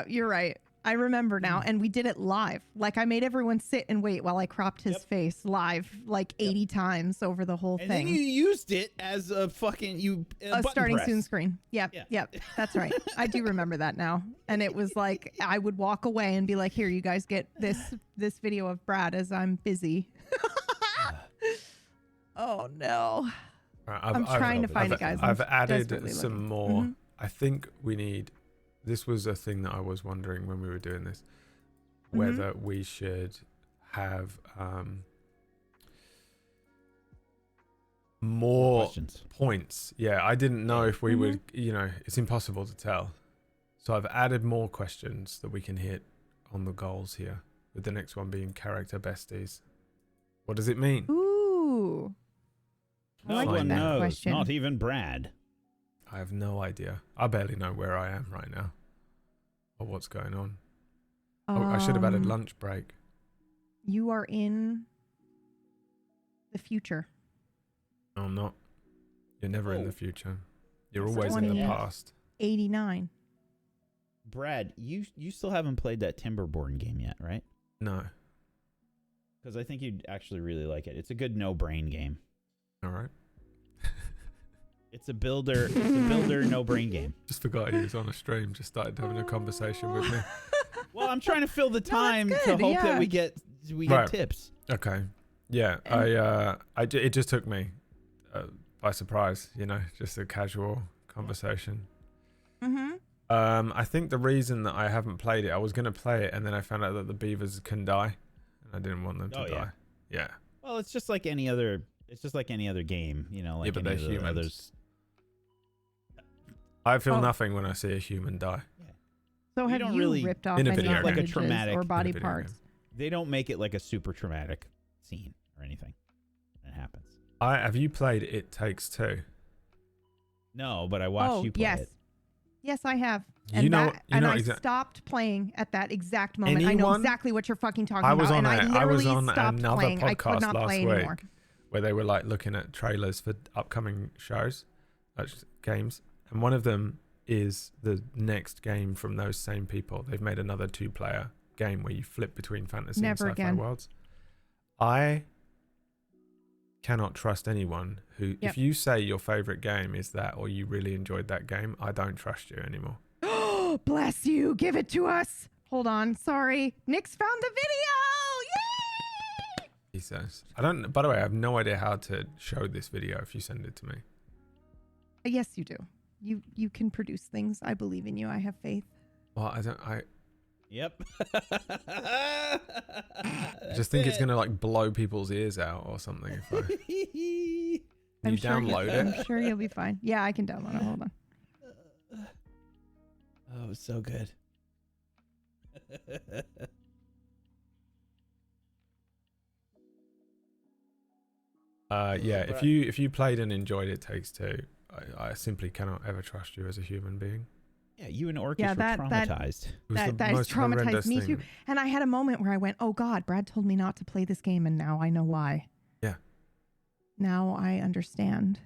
you're right. I remember now, and we did it live. Like, I made everyone sit and wait while I cropped his face live like 80 times over the whole thing. And then you used it as a fucking a starting soon screen. Yep, that's right. I do remember that now. And it was like I would walk away and be like, "Here, you guys get this video of Brad as I'm busy." Oh no! I'm trying to find it, guys. I've added some more. I think we need. This was a thing that I was wondering when we were doing this, whether we should have more points. Yeah, I didn't know if we would, it's impossible to tell. So I've added more questions that we can hit on the goals here, with the next one being character besties. What does it mean? Ooh. No one knows, question. Not even Brad. I have no idea. I barely know where I am right now or what's going on. I should have added lunch break. You are in the future. No, I'm not. You're never in the future. You're always in the past. 89. Brad, you still haven't played that Timberborn game yet, right? No. Because I think you'd actually really like it. It's a good no-brain game. All right. It's a builder no brain game. Just forgot he was on a stream. Just started having a conversation with me. Well, I'm trying to fill the time to hope that we get tips. Okay. Yeah. It just took me by surprise. Just a casual conversation. I think the reason that I haven't played it, I was going to play it, and then I found out that the beavers can die, and I didn't want them to die. Yeah. Well, it's just like any other. It's just like any other game, like but they're humans. Others. I feel nothing when I see a human die. Yeah. So have you really ripped off any like a traumatic or body parts? They don't make it like a super traumatic scene or anything. It happens. Have you played It Takes Two? No, but I watched you play it. Yes, I have. And I stopped playing at that exact moment. I know exactly what you're fucking talking about. I was on another podcast last week where they were like looking at trailers for upcoming shows, games, and one of them is the next game from those same people. They've made another 2-player game where you flip between fantasy and sci-fi worlds. I cannot trust anyone who, if you say your favorite game is that, or you really enjoyed that game, I don't trust you anymore. Oh, bless you. Give it to us. Hold on. Sorry. Nick's found the video. Yay! He says. By the way, I have no idea how to show this video if you send it to me. Yes, you do. You can produce things. I believe in you. I have faith. Well, Yep. I just think it's going to like blow people's ears out or something. If you download it. I'm sure you'll be fine. Yeah, I can download it. Hold on. Oh, it was so good. Yeah, if you played and enjoyed It Takes Two, I simply cannot ever trust you as a human being. Yeah, you and Orcus Yeah, were traumatized. It was the that has most traumatized horrendous me thing. too. And I had a moment where I went, "Oh God, Brad told me not to play this game, and now I know why." Yeah. Now I understand.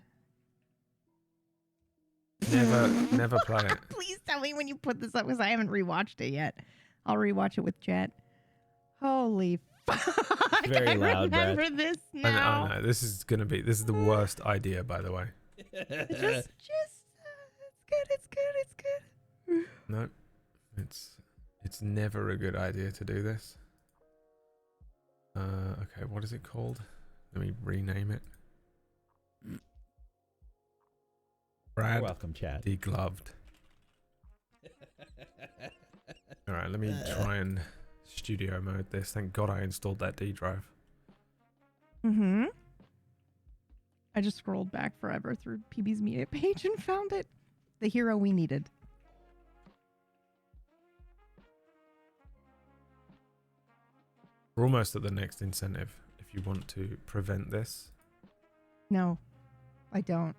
Never play it. Please tell me when you put this up because I haven't rewatched it yet. I'll rewatch it with Jet. Holy fuck. Very I loud, Brad. remember this I now. know. This is the worst idea, by the way. It's good. It's good. No, it's never a good idea to do this. Okay, what is it called? Let me rename it. Brad You're welcome, Chad. Degloved. All right, let me try and studio mode this. Thank God I installed that D drive. Mm-hmm. I just scrolled back forever through PB's media page and found it. The hero we needed. We're almost at the next incentive if you want to prevent this. No, I don't.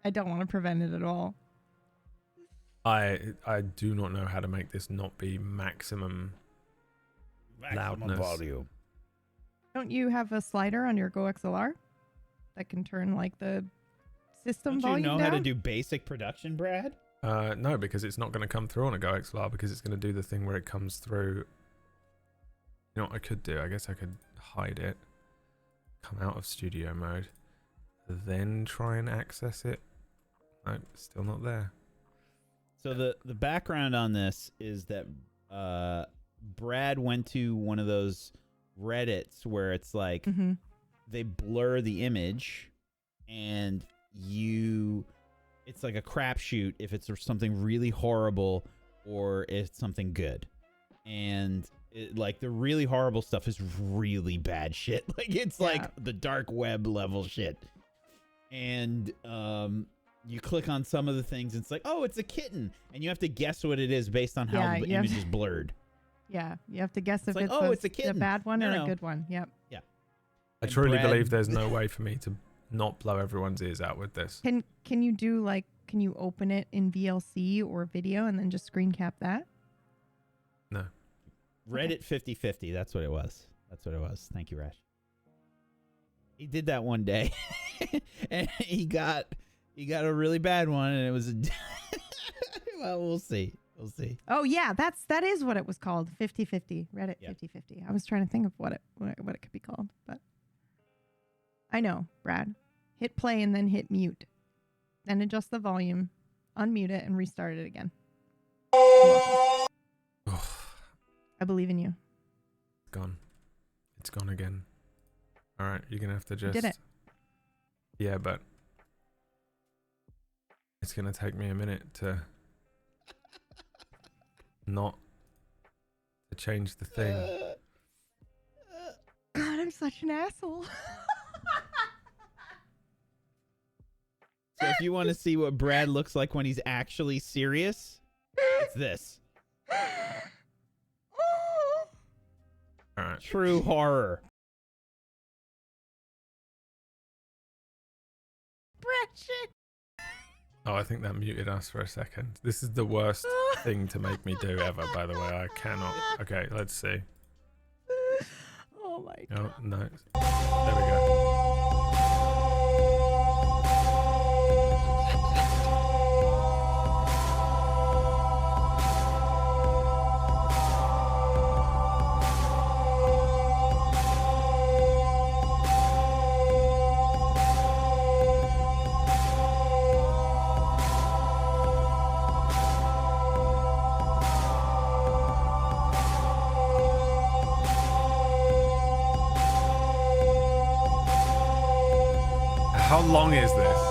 I don't want to prevent it at all. I do not know how to make this not be maximum loudness. volume. Don't you have a slider on your Go XLR that can turn like the system Don't you volume know down? how to do basic production, Brad? No, because it's not going to come through on a Go XLR because it's going to do the thing where it comes through. You know what I could do? I guess I could hide it, come out of studio mode, then try and access it. Nope, still not there. So the background on this is that Brad went to one of those Reddits where it's like Mm-hmm. they blur the image and it's like a crapshoot if it's something really horrible or if it's something good. And like the really horrible stuff is really bad shit. Like it's like the dark web level shit. And you click on some of the things and it's like, oh, it's a kitten. And you have to guess what it is based on how the image is blurred. Yeah, you have to guess if like, it's it's a kitten. bad one or No. a good one. Yep. Yeah. I truly believe there's no way for me to not blow everyone's ears out with this. Can you do like, can you open it in VLC or video and then just screen cap that? No. Reddit 50/50. That's what it was. Thank you, Rash. He did that one day, and he got a really bad one, and it was. Well, we'll see. Oh yeah, that is what it was called. 50/50. Reddit 50/50. I was trying to think of what it could be called, but I know, Brad. Hit play and then hit mute, then adjust the volume, unmute it, and restart it again. I believe in you. Gone. It's gone again. All right, you're gonna have to just. You did it. Yeah, but it's gonna take me a minute to not to change the thing. God, I'm such an asshole. So if you want to see what Brad looks like when he's actually serious, it's this. All right. True horror. Brad, Oh, I think that muted us for a second. This is the worst thing to make me do ever, by the way. I cannot. Okay, let's see. Oh my God. Oh, no. There we go. How long is this?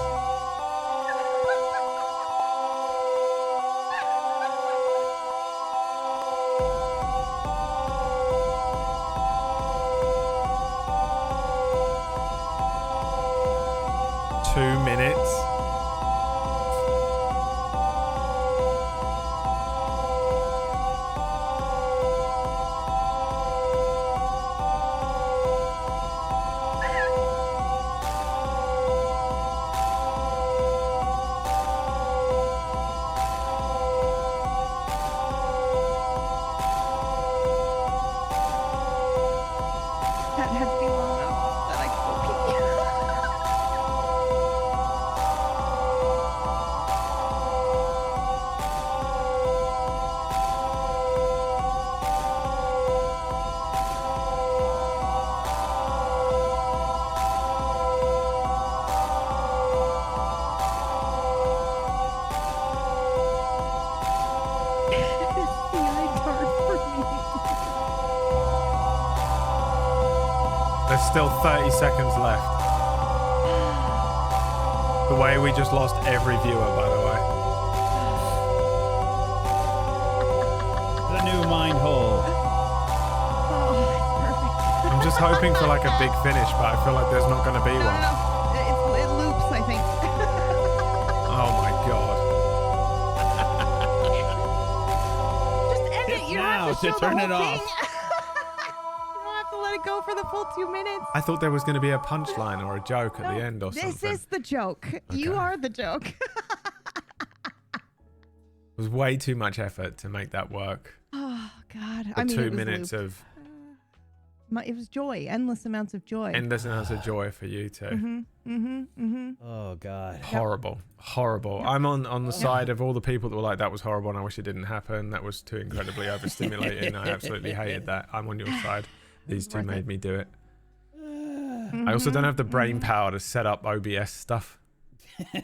There's still 30 seconds left. The way we just lost every viewer, by the way. The new mind hole. Oh, it's perfect. I'm just hoping for like a big finish, but I feel like there's not going to be one. No. It loops, I think. Oh my god. Just end it. You don't have to to show turn the it whole off. thing. You don't have to let it go for the full 2 minutes. I thought there was going to be a punchline or a joke at the end or something. This is the joke. You Okay. are the joke. It was way too much effort to make that work. Oh God! For I mean, 2 it was minutes looped. of It was joy, endless amounts of joy. endless amounts of joy for you too. Oh God. Horrible, horrible. Yep. I'm on the side of all the people that were like, that was horrible and I wish it didn't happen. That was too incredibly overstimulating. I absolutely hated that. I'm on your side. These two Worth made it. me do it. I also don't have the brain power to set up OBS stuff.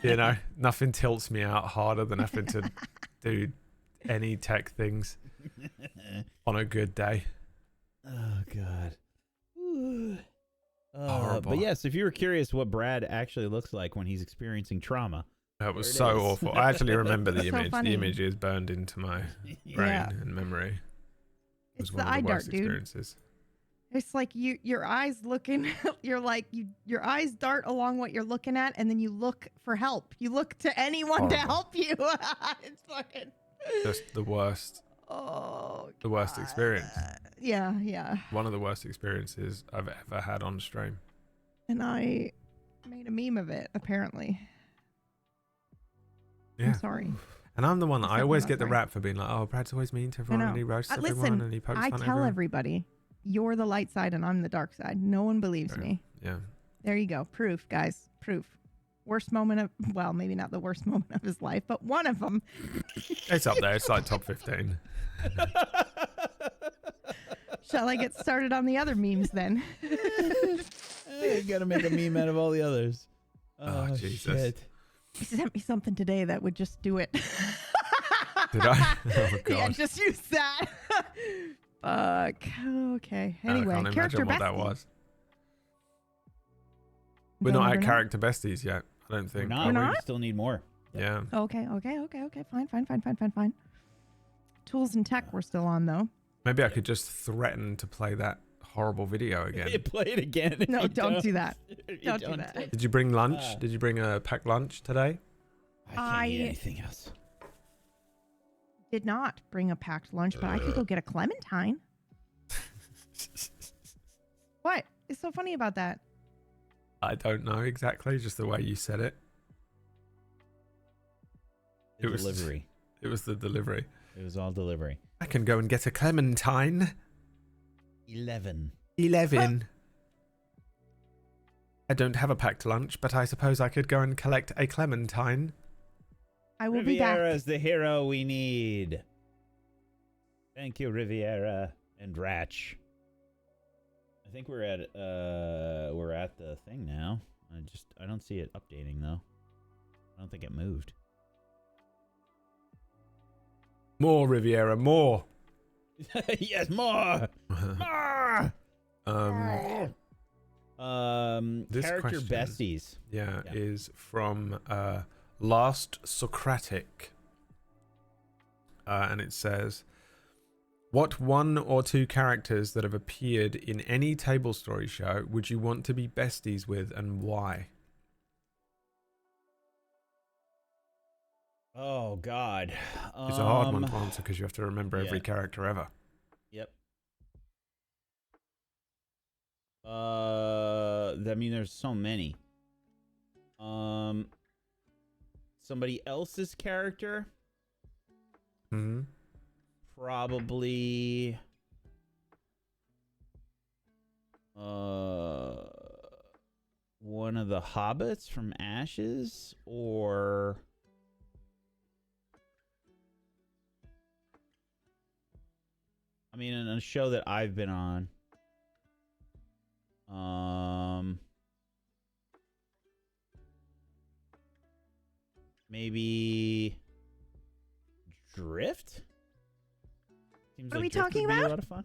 You know, nothing tilts me out harder than having to do any tech things on a good day. Oh God. Horrible. But yes, if you were curious what Brad actually looks like when he's experiencing trauma, That was There it so is. awful. I actually remember the So image. funny. The image is burned into my brain Yeah. and memory. It was It's one the of eye the dart, worst dude. experiences. It's like your eyes looking. You're like your eyes dart along what you're looking at, and then you look for help. You look to anyone to Horrible. help you. It's fucking. Just the worst. Oh. The worst God. experience. Yeah. One of the worst experiences I've ever had on stream. And I made a meme of it. Apparently. Yeah. I'm sorry. And I'm the one that It's I not always enough, get the right? rap for being like, oh, Brad's always mean to everyone know. and he roasts everyone Listen, and he pokes I fun at tell everyone. everybody, you're the light side and I'm the dark side. No one believes Okay. me. Yeah. There you go. Proof, guys. Proof. Worst moment of, well, maybe not the worst moment of his life, but one of them. It's up there. It's like top 15. Shall I get started on the other memes then? you gotta make a meme out of all the others. Oh, Jesus. Shit. He sent me something today that would just do it. Did I? Oh, God. Yeah, just use that. Fuck. Okay. Anyway, I can't character imagine what that bestie. was. We're Don't not ever at know? character besties yet, I don't We're think. not. We're We not? still need more. Yeah. Okay. Fine. Tools and tech we're still on though. Maybe I could just threaten to play that horrible video again. Play it again. if No, you don't do that. if you Don't do that. Did you bring lunch? Ah. Did you bring a packed lunch today? I can't eat I- anything else. Did not bring a packed lunch, but I could go get a clementine. What is so funny about that? I don't know exactly, just the way you said it. The It was- delivery. It was the delivery. It was all delivery. I can go and get a clementine. 11. 11. I don't have a packed lunch, but I suppose I could go and collect a clementine. I will be back. Riviera's the hero we need. Thank you, Riviera and Ratch. I think we're at the thing now. I don't see it updating though. I don't think it moved. More Riviera, more. Yes, more. More. This Character question- besties. Yeah, Yeah. is from Last Socratic. And it says, what one or two characters that have appeared in any table story show would you want to be besties with and why? Oh God. It's a hard one to answer because you have to remember every yeah. character ever. Yep. I mean, there's so many. Somebody else's character, Mm-hmm. probably. One of the hobbits from Ashes, or. I mean, in a show that I've been on. Maybe Drift? Seems What are we Drift talking would be about? a lot of fun.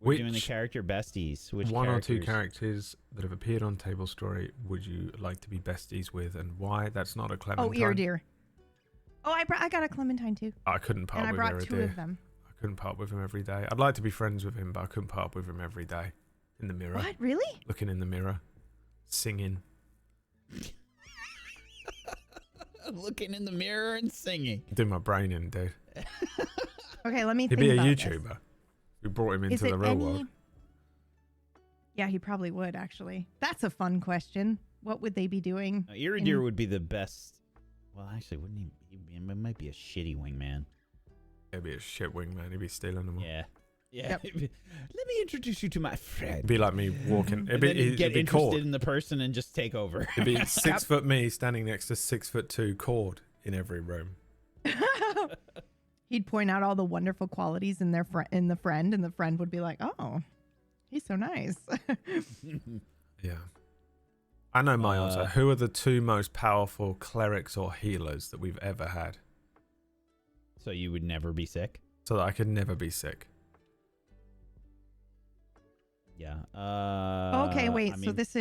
We're doing the character besties. Which one characters? or two characters that have appeared on Tablestory would you like to be besties with, and why? That's not a Clementine. Oh, ear dear. Oh, I got a Clementine too. I couldn't part And I with brought Ear two dear. of them. I couldn't part with him every day. I'd like to be friends with him, but I couldn't part with him every day. In the mirror. What? Really? Looking in the mirror. Singing. Looking in the mirror and singing. Do my brain in, dude. Okay, let me He'd think be a about YouTuber. this. We brought him Is into it the real any... world. Yeah, he probably would, actually. That's a fun question. What would they be doing? Iridir would be the best. Well, actually, wouldn't he? He might be a shitty wingman. He'd be a shit wingman. He'd be stealing them all. Yeah. Yeah. Yep. Let me introduce you to my friend. It'd be like me walking. And It'd then be, he'd get it'd be interested Cord. in the person and just take over. It'd be 6 foot me standing next to 6'2" Cord in every room. He'd point out all the wonderful qualities in their in the friend, and the friend would be like, "Oh, he's so nice." Yeah. I know my answer. Who are the two most powerful clerics or healers that we've ever had? So you would never be sick? So that I could never be sick. Yeah. Okay, wait. I So mean, this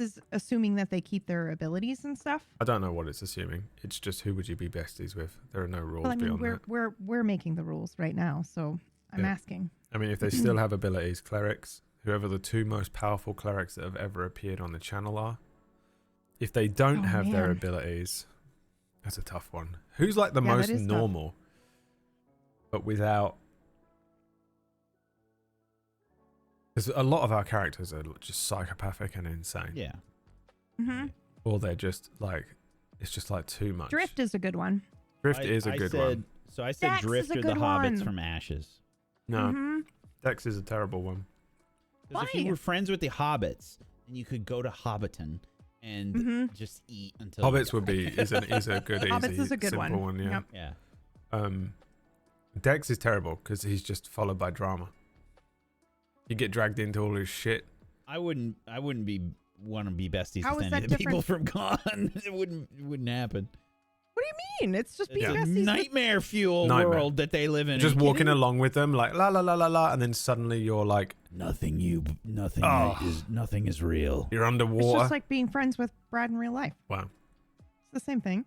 is assuming that they keep their abilities and stuff. I don't know what it's assuming. It's just who would you be besties with? There are no rules Well, I mean, beyond that. we're making the rules right now, so I'm Yeah. asking. I mean, if they still have abilities, clerics, whoever the two most powerful clerics that have ever appeared on the channel are. If they don't Oh, have their man. abilities, that's a tough one. Who's like the Yeah, that most is tough. normal, but without? Because a lot of our characters are just psychopathic and insane. yeah. hmm Or they're just like, it's just like too much. Drift is a good one. Drift is a good one. So I said Dex is Drift a or the good Hobbits one. from Ashes. No, Mhm. Dex is a terrible one. Because if you Why? were friends with the Hobbits, then you could go to Hobbiton and Mhm. just eat until Hobbits you would be is a good Hobbits easy is a good simple one. one. Yeah. Yep. Yeah. Dex is terrible because he's just followed by drama. You get dragged into all his shit. I wouldn't be want to be besties How with is any of that the people from Gone. It wouldn't happen. What do you mean? It's just being It's a besties. with- nightmare fuel Nightmare. world that they live in. Just Are you walking kidding? along with them, like la la la la la, and then suddenly you're like, Nothing Oh. is real. you're It's underwater. just like being friends with Brad in real life. Wow. It's the same thing.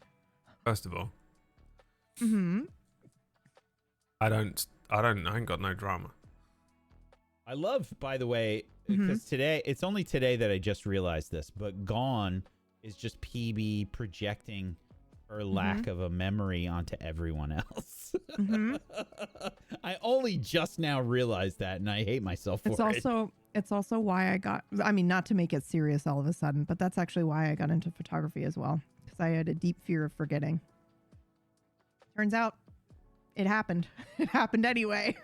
First of all, Mm-hmm. I ain't got no drama. I love, by the way, Mhm. because it's only today that I just realized this, but Gone is just PB projecting her lack of a memory onto everyone else. Mhm. I only just now realized that, and I hate myself for It's also why I mean, not to make it serious all of a sudden, but that's actually why I got into photography as well, because I had a deep fear of forgetting. Turns out it happened. It happened anyway.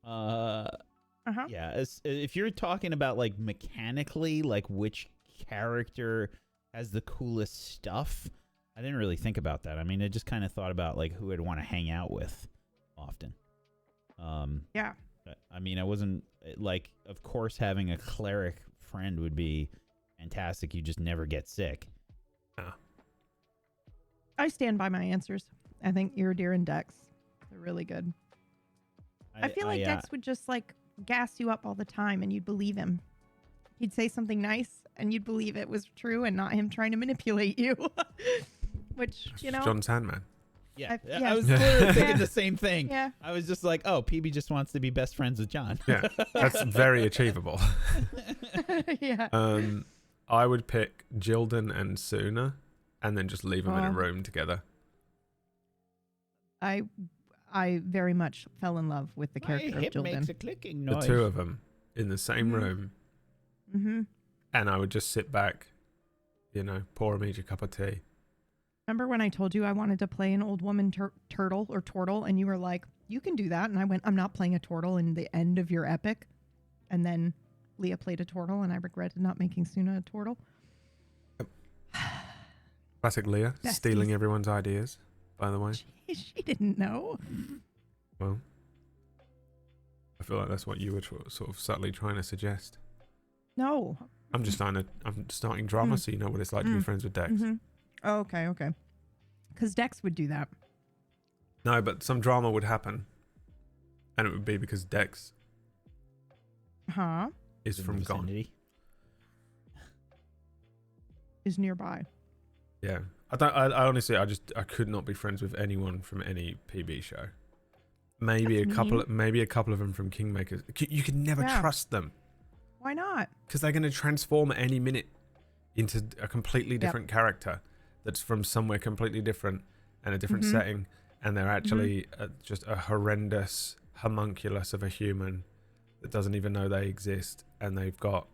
Uh-huh. Yeah, if you're talking about like mechanically, like which character has the coolest stuff, I didn't really think about that. I mean, I just kind of thought about like who I'd want to hang out with often. Yeah. I mean, I wasn't like, of course, having a cleric friend would be fantastic. You just never get sick. I stand by my answers. I think Iridir and Dex, they're really good. I feel like Dex would just like gas you up all the time and you'd believe him. He'd say something nice and you'd believe it was true and not him trying to manipulate you. Which, you know. John Sandman. Yeah, yeah. I was literally thinking Yeah. the same thing. Yeah. I was just like, oh, PB just wants to be best friends with John. Yeah, that's very achievable. Yeah. I would pick Jildan and Suna, and then just leave them in a Oh. room together. I very much fell in love with the character of hip makes Jildan. a clicking The noise. two of them in the same Mhm. room, Mm-hmm. and I would just sit back, pour them each a cup of tea. Remember when I told you I wanted to play an old woman turtle or turtle, and you were like, "You can do that," and I went, "I'm not playing a turtle in the end of your epic," and then Leah played a turtle, and I regretted not making Suna a turtle. Classic Leah, Besties. stealing everyone's ideas, by the way. She didn't know. Well, I feel like that's what you were sort of subtly trying to suggest. No. I'm starting drama, Mm. so you know what it's like to be Mm. friends with Dex. Mm-hmm. Oh, okay. Because Dex would do that. No, but some drama would happen, and it would be because Dex Huh? is In from the Gone. vicinity. Is nearby. Yeah, I honestly, I could not be friends with anyone from any PB show. Maybe That's maybe a couple of them from Kingmakers. You can never Yeah. trust them Why not? because they're going to transform at any minute into a completely different character that's from somewhere completely different and a different Mhm. setting, and they're actually just a horrendous homunculus of a human that doesn't even know they exist, and they've got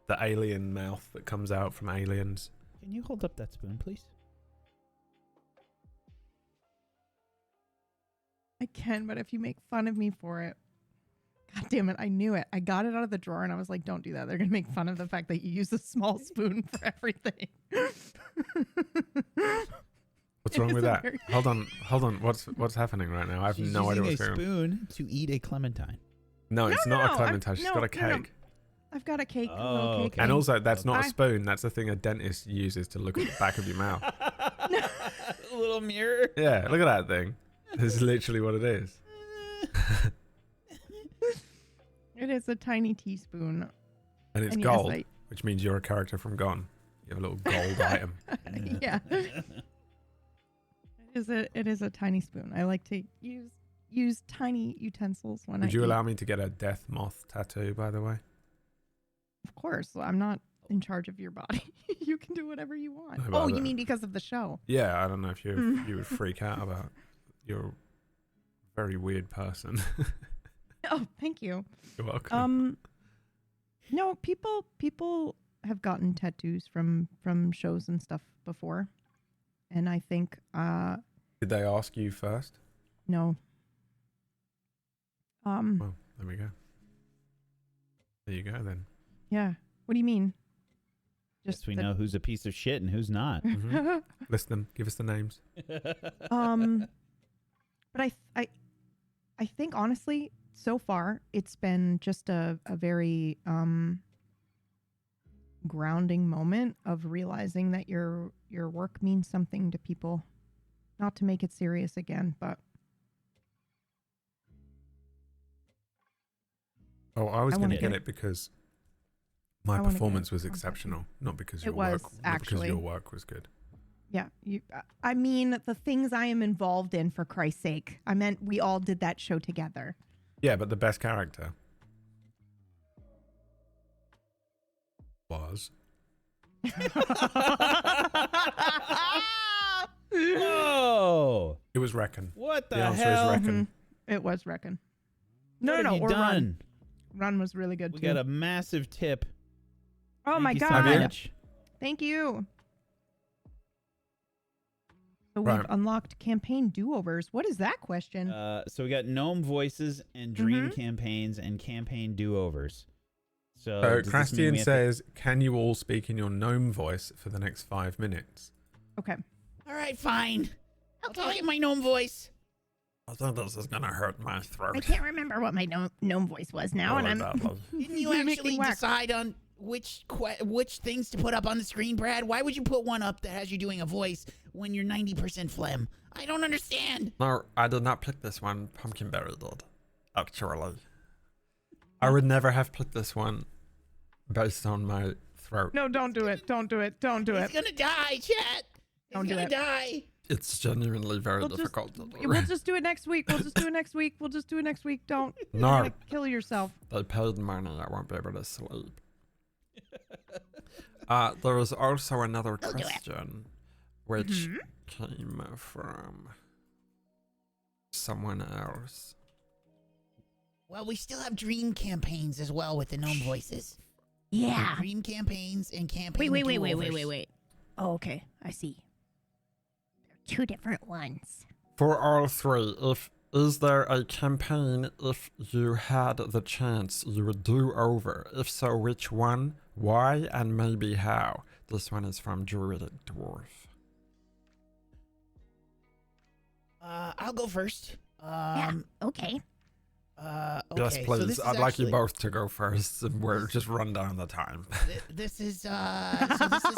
the alien mouth that comes out from Aliens. Can you hold up that spoon, please? I can, but if you make fun of me for it. God damn it, I knew it. I got it out of the drawer and I was like, don't do that. They're going to make fun of the fact that you use a small spoon for everything. What's It wrong is with a that? very- Hold on. What's happening right now? I have She's no idea what's using going a on. spoon to eat a clementine. No, it's not a no, clementine. She's no, got a no, no. cake. I've got a cake, a Oh, little cake. okay. And thing. also, that's not a I- spoon. That's the thing a dentist uses to look at the back of your mouth. A little mirror. Yeah, look at that thing. This is literally what it is. It is a tiny teaspoon. And it's And gold, yes, which means you're a character from Gone. You have a little gold item. Yeah. It is a tiny spoon. I like to use tiny utensils when I Would you eat. allow me to get a death moth tattoo, by the way? Of course. I'm not in charge of your body. You can do whatever you want. No, but Oh, I you don't- mean because of the show? Yeah, I don't know if you would freak out about. You're a very weird person. Oh, thank you. You're welcome. No, people have gotten tattoos from shows and stuff before. And I think Did they ask you first? no. Well, there we go. There you go then. Yeah. What do you mean? Just we that- know who's a piece of shit and who's not. Mhm. List them. Give us the names. But I think honestly, so far it's been just a very grounding moment of realizing that your work means something to people. Not to make it serious again, but Oh, I was I going wanna to get get- it because I my wanna get performance was contact. exceptional, not because It your was, work, not because actually. your work was good. yeah, I mean the things I am involved in, for Christ's sake. I meant we all did that show together. Yeah, but the best character was Oh, it was Reckon. what the, The answer is hell? Reckon. It was Reckon. What have you or Run. done? Run was really good We too. got a massive tip. Oh Thank my you so god. much. Thank you. So we've Right. unlocked campaign do-overs. What is that question? So we got gnome voices and dream Mhm. campaigns and campaign do-overs. So So does this mean Crastian we have to- says, "Can you all speak in your gnome voice for the next 5 minutes?" Okay. All right, fine. I'll talk in my gnome voice. I think this is gonna hurt my throat. I can't remember what my gnome voice was now, and I'm Didn't you making actually whack. decide on which things to put up on the screen, Brad? Why would you put one up that has you doing a voice when you're 90% phlegm? I don't understand. No, I did not pick this one. Pumpkinberry did, actually. I would never have picked this one based on my throat. No, don't do it. Don't do it. Don't do He's it. gonna die, chat. He's Don't do gonna it. die. It's genuinely very We'll just- difficult to do. We'll just do it next week. We'll just do it next week. We'll just do it next week. Don't. You're No, gonna kill yourself. they paid money. I won't be able to sleep. There was also another We'll do it. question, which Mhm. came from someone else. Well, we still have dream campaigns as well with the gnome voices. Yeah. Dream campaigns and campaign Wait. do-overs. Oh, okay. I see. They're two different ones. For all three, is there a campaign if you had the chance you would do over? If so, which one, why, and maybe how? This one is from Druidic Dwarf. I'll go first. Yeah. Okay. Okay. Yes, so please. this is I'd like you actually- both to go first. And we'll just run down the time. This is so this is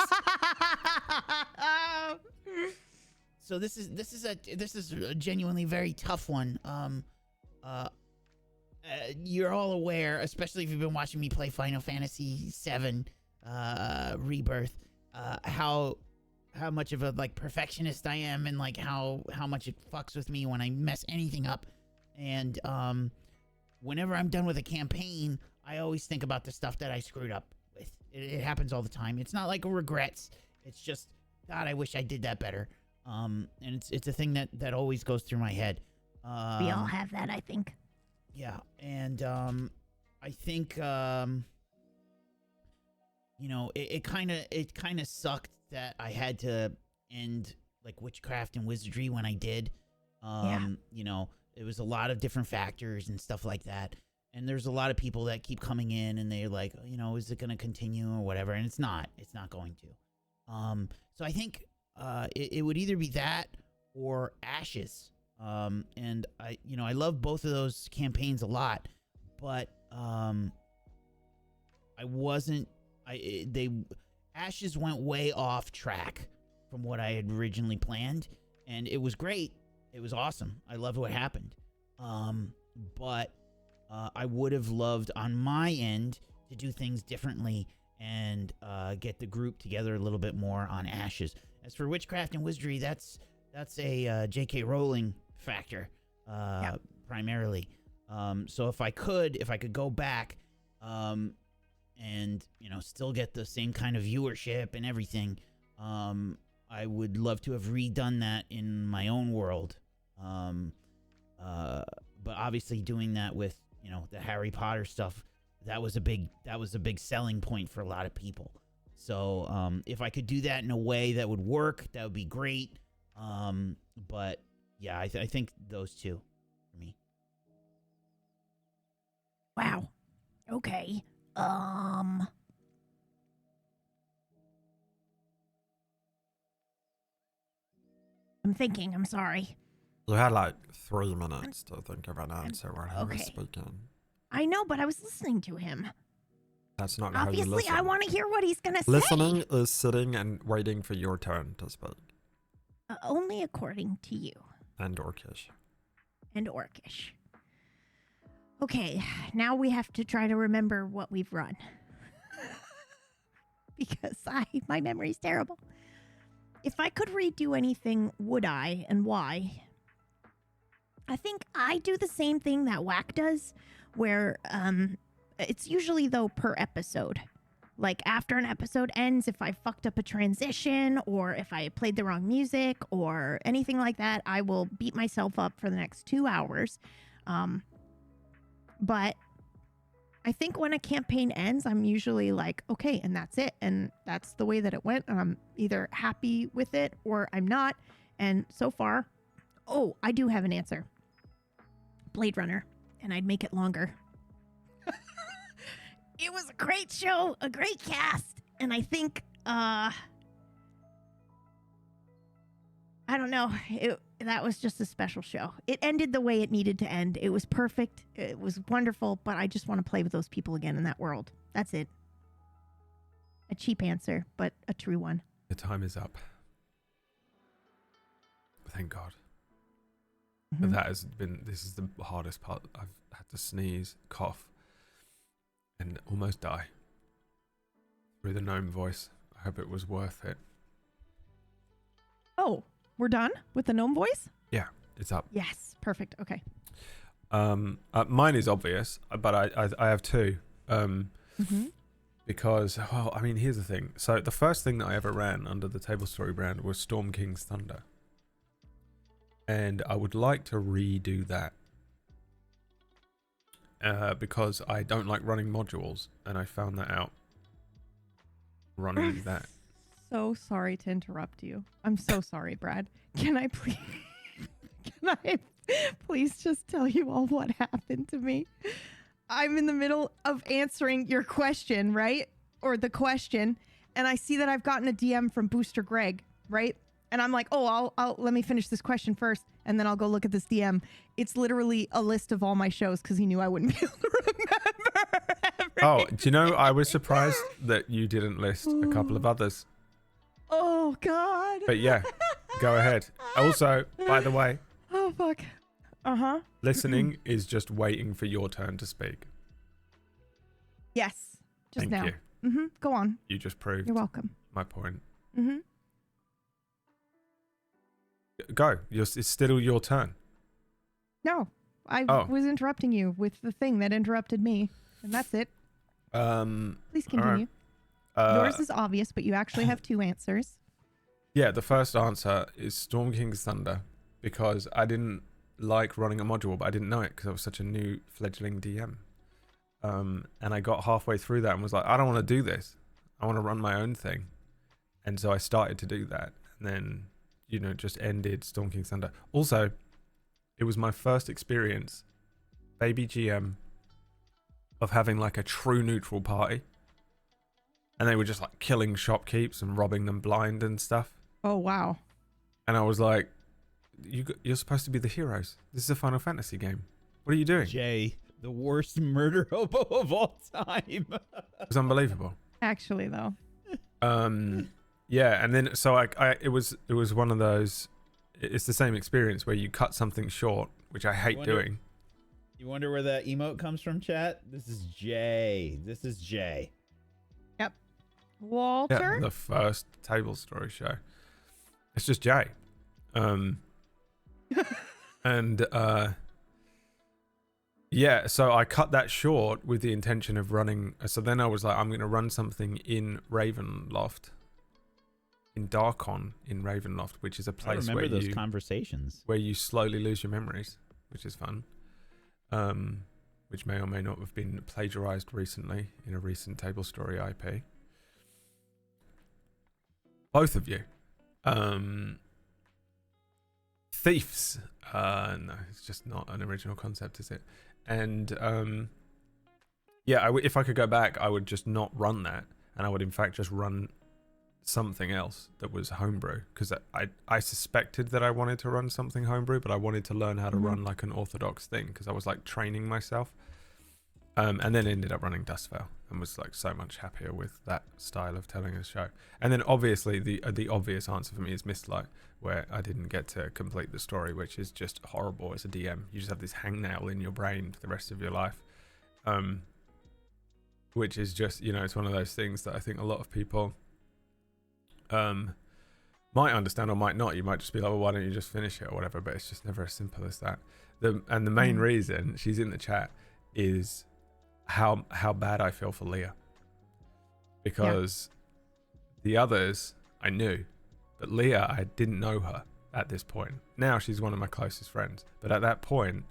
So this is a genuinely very tough one. You're all aware, especially if you've been watching me play Final Fantasy VII Rebirth, how much of a like perfectionist I am, and like how much it fucks with me when I mess anything up. And whenever I'm done with a campaign, I always think about the stuff that I screwed up with. It happens all the time. It's not like regrets. It's just, God, I wish I did that better. And it's a thing that always goes through my head. We all have that, I think. Yeah, and I think you know, it kind of sucked that I had to end like witchcraft and wizardry when I did. You know, it was a lot of different factors and stuff like that. And there's a lot of people that keep coming in and they're like, you know, is it going to continue or whatever? And it's not going to. So I think it would either be that or Ashes. And I love both of those campaigns a lot, but Ashes went way off track from what I had originally planned, and it was great. It was awesome. I loved what happened. But I would have loved on my end to do things differently and get the group together a little bit more on Ashes. As for Witchcraft and Wizardry, that's a J.K. Rowling factor, primarily. So if I could go back, and still get the same kind of viewership and everything, I would love to have redone that in my own world. But obviously doing that with the Harry Potter stuff, that was a big selling point for a lot of people. So if I could do that in a way that would work, that would be great. But yeah, I think those two for me. Wow. Okay. I'm thinking. I'm sorry. You had like 3 minutes to think of an answer when he was Okay. speaking. I know, but I was listening to him. That's not how you Obviously, listen. I want to hear what he's gonna say. Listening is sitting and waiting for your turn to speak. Only according to you. And Orcish. And Orcish. Okay, now we have to try to remember what we've run. Because my memory's terrible. If I could redo anything, would I, and why? I think I do the same thing that Whack does, where it's usually, though, per episode. Like, after an episode ends, if I fucked up a transition, or if I played the wrong music, or anything like that, I will beat myself up for the next 2 hours. But I think when a campaign ends, I'm usually like, okay, and that's it. And that's the way that it went. And I'm either happy with it or I'm not. And so far, I do have an answer. Blade Runner. And I'd make it longer. It was a great show, a great cast. And I think, I don't know. That was just a special show. It ended the way it needed to end. It was perfect. It was wonderful, but I just want to play with those people again in that world. That's it. A cheap answer, but a true one. The time is up. Thank God. Mhm. This is the hardest part. I've had to sneeze, cough, and almost die through the gnome voice. I hope it was worth it. Oh, we're done with the gnome voice? Yeah, it's up. Yes. Perfect. Okay. Mine is obvious, but I have two. Mm-hmm. Because, well, I mean, here's the thing. So the first thing that I ever ran under the Tablestory brand was Storm King's Thunder. And I would like to redo that. Because I don't like running modules, and I found that out running that. So sorry to interrupt you. I'm so sorry, Brad. Can I please just tell you all what happened to me? I'm in the middle of answering your question, right? Or the question, and I see that I've gotten a DM from Booster Greg, right? And I'm like, I'll let me finish this question first, and then I'll go look at this DM. It's literally a list of all my shows because he knew I wouldn't be able to remember everything. Oh, do you know, I was surprised that you didn't list a couple of others. Oh, God. But yeah, Go ahead. Also, by the way, Oh fuck. Uh-huh. listening is just waiting for your turn to speak. Yes. Just Thank now. you. Mm-hmm. Go on. You just proved You're welcome. my point. Mm-hmm. Go. It's still your turn. No. I Oh. was interrupting you with the thing that interrupted me. And that's it. Please All right. continue. Yours is obvious, but you actually have two answers. Yeah, the first answer is Storm King's Thunder, because I didn't like running a module, but I didn't know it because I was such a new fledgling DM. And I got halfway through that and was like, I don't want to do this. I want to run my own thing. And so I started to do that, and then, you know, just ended Storm King's Thunder. Also, it was my first experience, baby GM, of having like a true neutral party. And they were just like killing shopkeepers and robbing them blind and stuff. Oh, wow. And I was like, you're supposed to be the heroes. This is a Final Fantasy game. What are you doing? Jay, the worst murder hobo of all time. It was unbelievable. Actually, though. Yeah, and then so it was one of those. It's the same experience where you cut something short, which I hate doing. You wonder where that emote comes from, chat? This is Jay. This is Jay. Walter? Yeah, the first table story show. It's just Jay. And yeah, so I cut that short with the intention of running. So then I was like, I'm going to run something in Ravenloft, in Darkon in Ravenloft, which is a place I remember those conversations where you slowly lose your memories, which is fun. Which may or may not have been plagiarized recently in a recent table story IP. Both of you. Thieves. No, it's just not an original concept, is it? And yeah, if I could go back, I would just not run that, and I would in fact just run something else that was homebrew, because I suspected that I wanted to run something homebrew, but I wanted to learn how to run like an orthodox thing, because I was like training myself. And then ended up running Dustvale and was like so much happier with that style of telling a show. And then obviously the obvious answer for me is Mistlight, where I didn't get to complete the story, which is just horrible as a DM. You just have this hangnail in your brain for the rest of your life, which is just, you know, it's one of those things that I think a lot of people might understand or might not. You might just be like, well, why don't you just finish it or whatever? But it's just never as simple as that. And the main reason, she's in the chat, is how bad I feel for Leah, because the others I knew, but Leah, I didn't know her at this point. Now she's one of my closest friends, but at that point,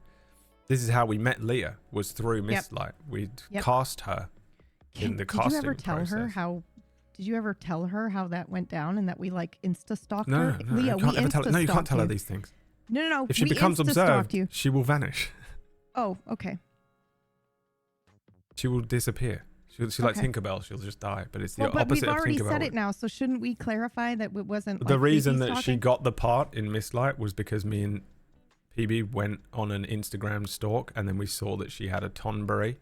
this is how we met Leah, was through Mistlight. We'd cast her in the casting Did you ever tell process. her how? Did you ever tell her how that went down and that we like insta stalked No, her? no, Leah, you can't we ever tell her. No, you can't tell her you. these things. No. If she we becomes insta-stalked observed, you. she will vanish. Oh, okay. She will disappear. She's like Tinkerbell. She'll just die. But it's the But opposite we've of already Tinkerbell. said it now, so shouldn't we clarify that it wasn't The like reason creepy that she stalking? got the part in Mistlight was because me and PB went on an Instagram stalk, and then we saw that she had a Tonberry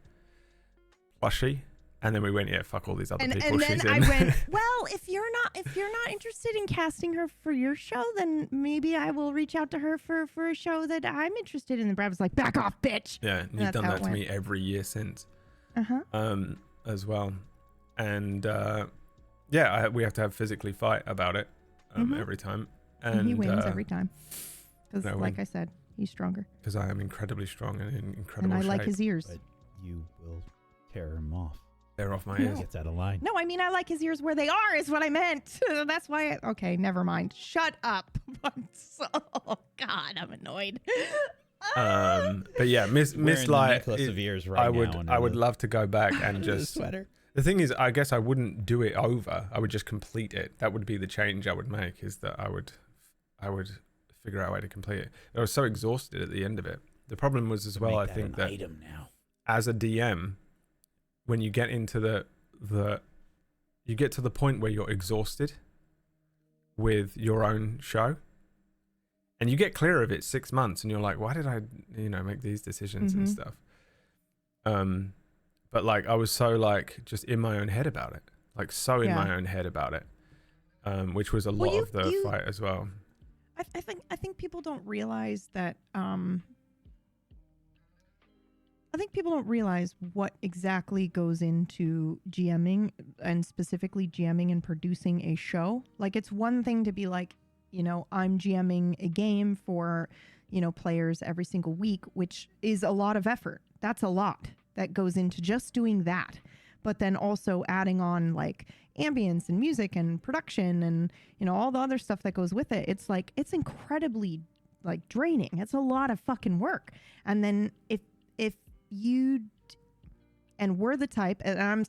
plushie, and then we went, yeah, fuck all these other people and then she's I in. went, well, if you're not interested in casting her for your show, then maybe I will reach out to her for a show that I'm interested in. And Brad was like, back off, bitch. Yeah, and you've that's done how that it to went. me every year since. Uh-huh. As well. And yeah, we have to have physically fight about it every time. And he wins every time. Because, no, like I said, he's stronger. because I am incredibly strong and in incredible And I shape. like his ears. but you will tear him off. They're off my He ears. gets out of line. No, I mean, I like his ears where they are, is what I meant. That's why. Okay, never mind. Shut up. Oh, God, I'm annoyed. But yeah, Wearing the Mistlight. necklace of ears right I would now. I would love to go back and the just. sweater. The thing is, I guess I wouldn't do it over. I would just complete it. That would be the change I would make. Is that I would figure out a way to complete it. I was so exhausted at the end of it. The problem was as well. I think that item now. as a DM, when you get into you get to the point where you're exhausted with your own show, and you get clear of it 6 months, and you're like, why did I, make these decisions and stuff? But like, I was so like just in my own head about it, like so in my own head about it, which was a lot of the fight as well. I think people don't realize that. I think people don't realize what exactly goes into GMing, and specifically GMing and producing a show. Like, it's one thing to be like, you know, I'm GMing a game for, you know, players every single week, which is a lot of effort. That's a lot that goes into just doing that. But then also adding on like ambience and music and production and, you know, all the other stuff that goes with it. It's like, it's incredibly like draining. It's a lot of fucking work. And then if you, and we're the type, and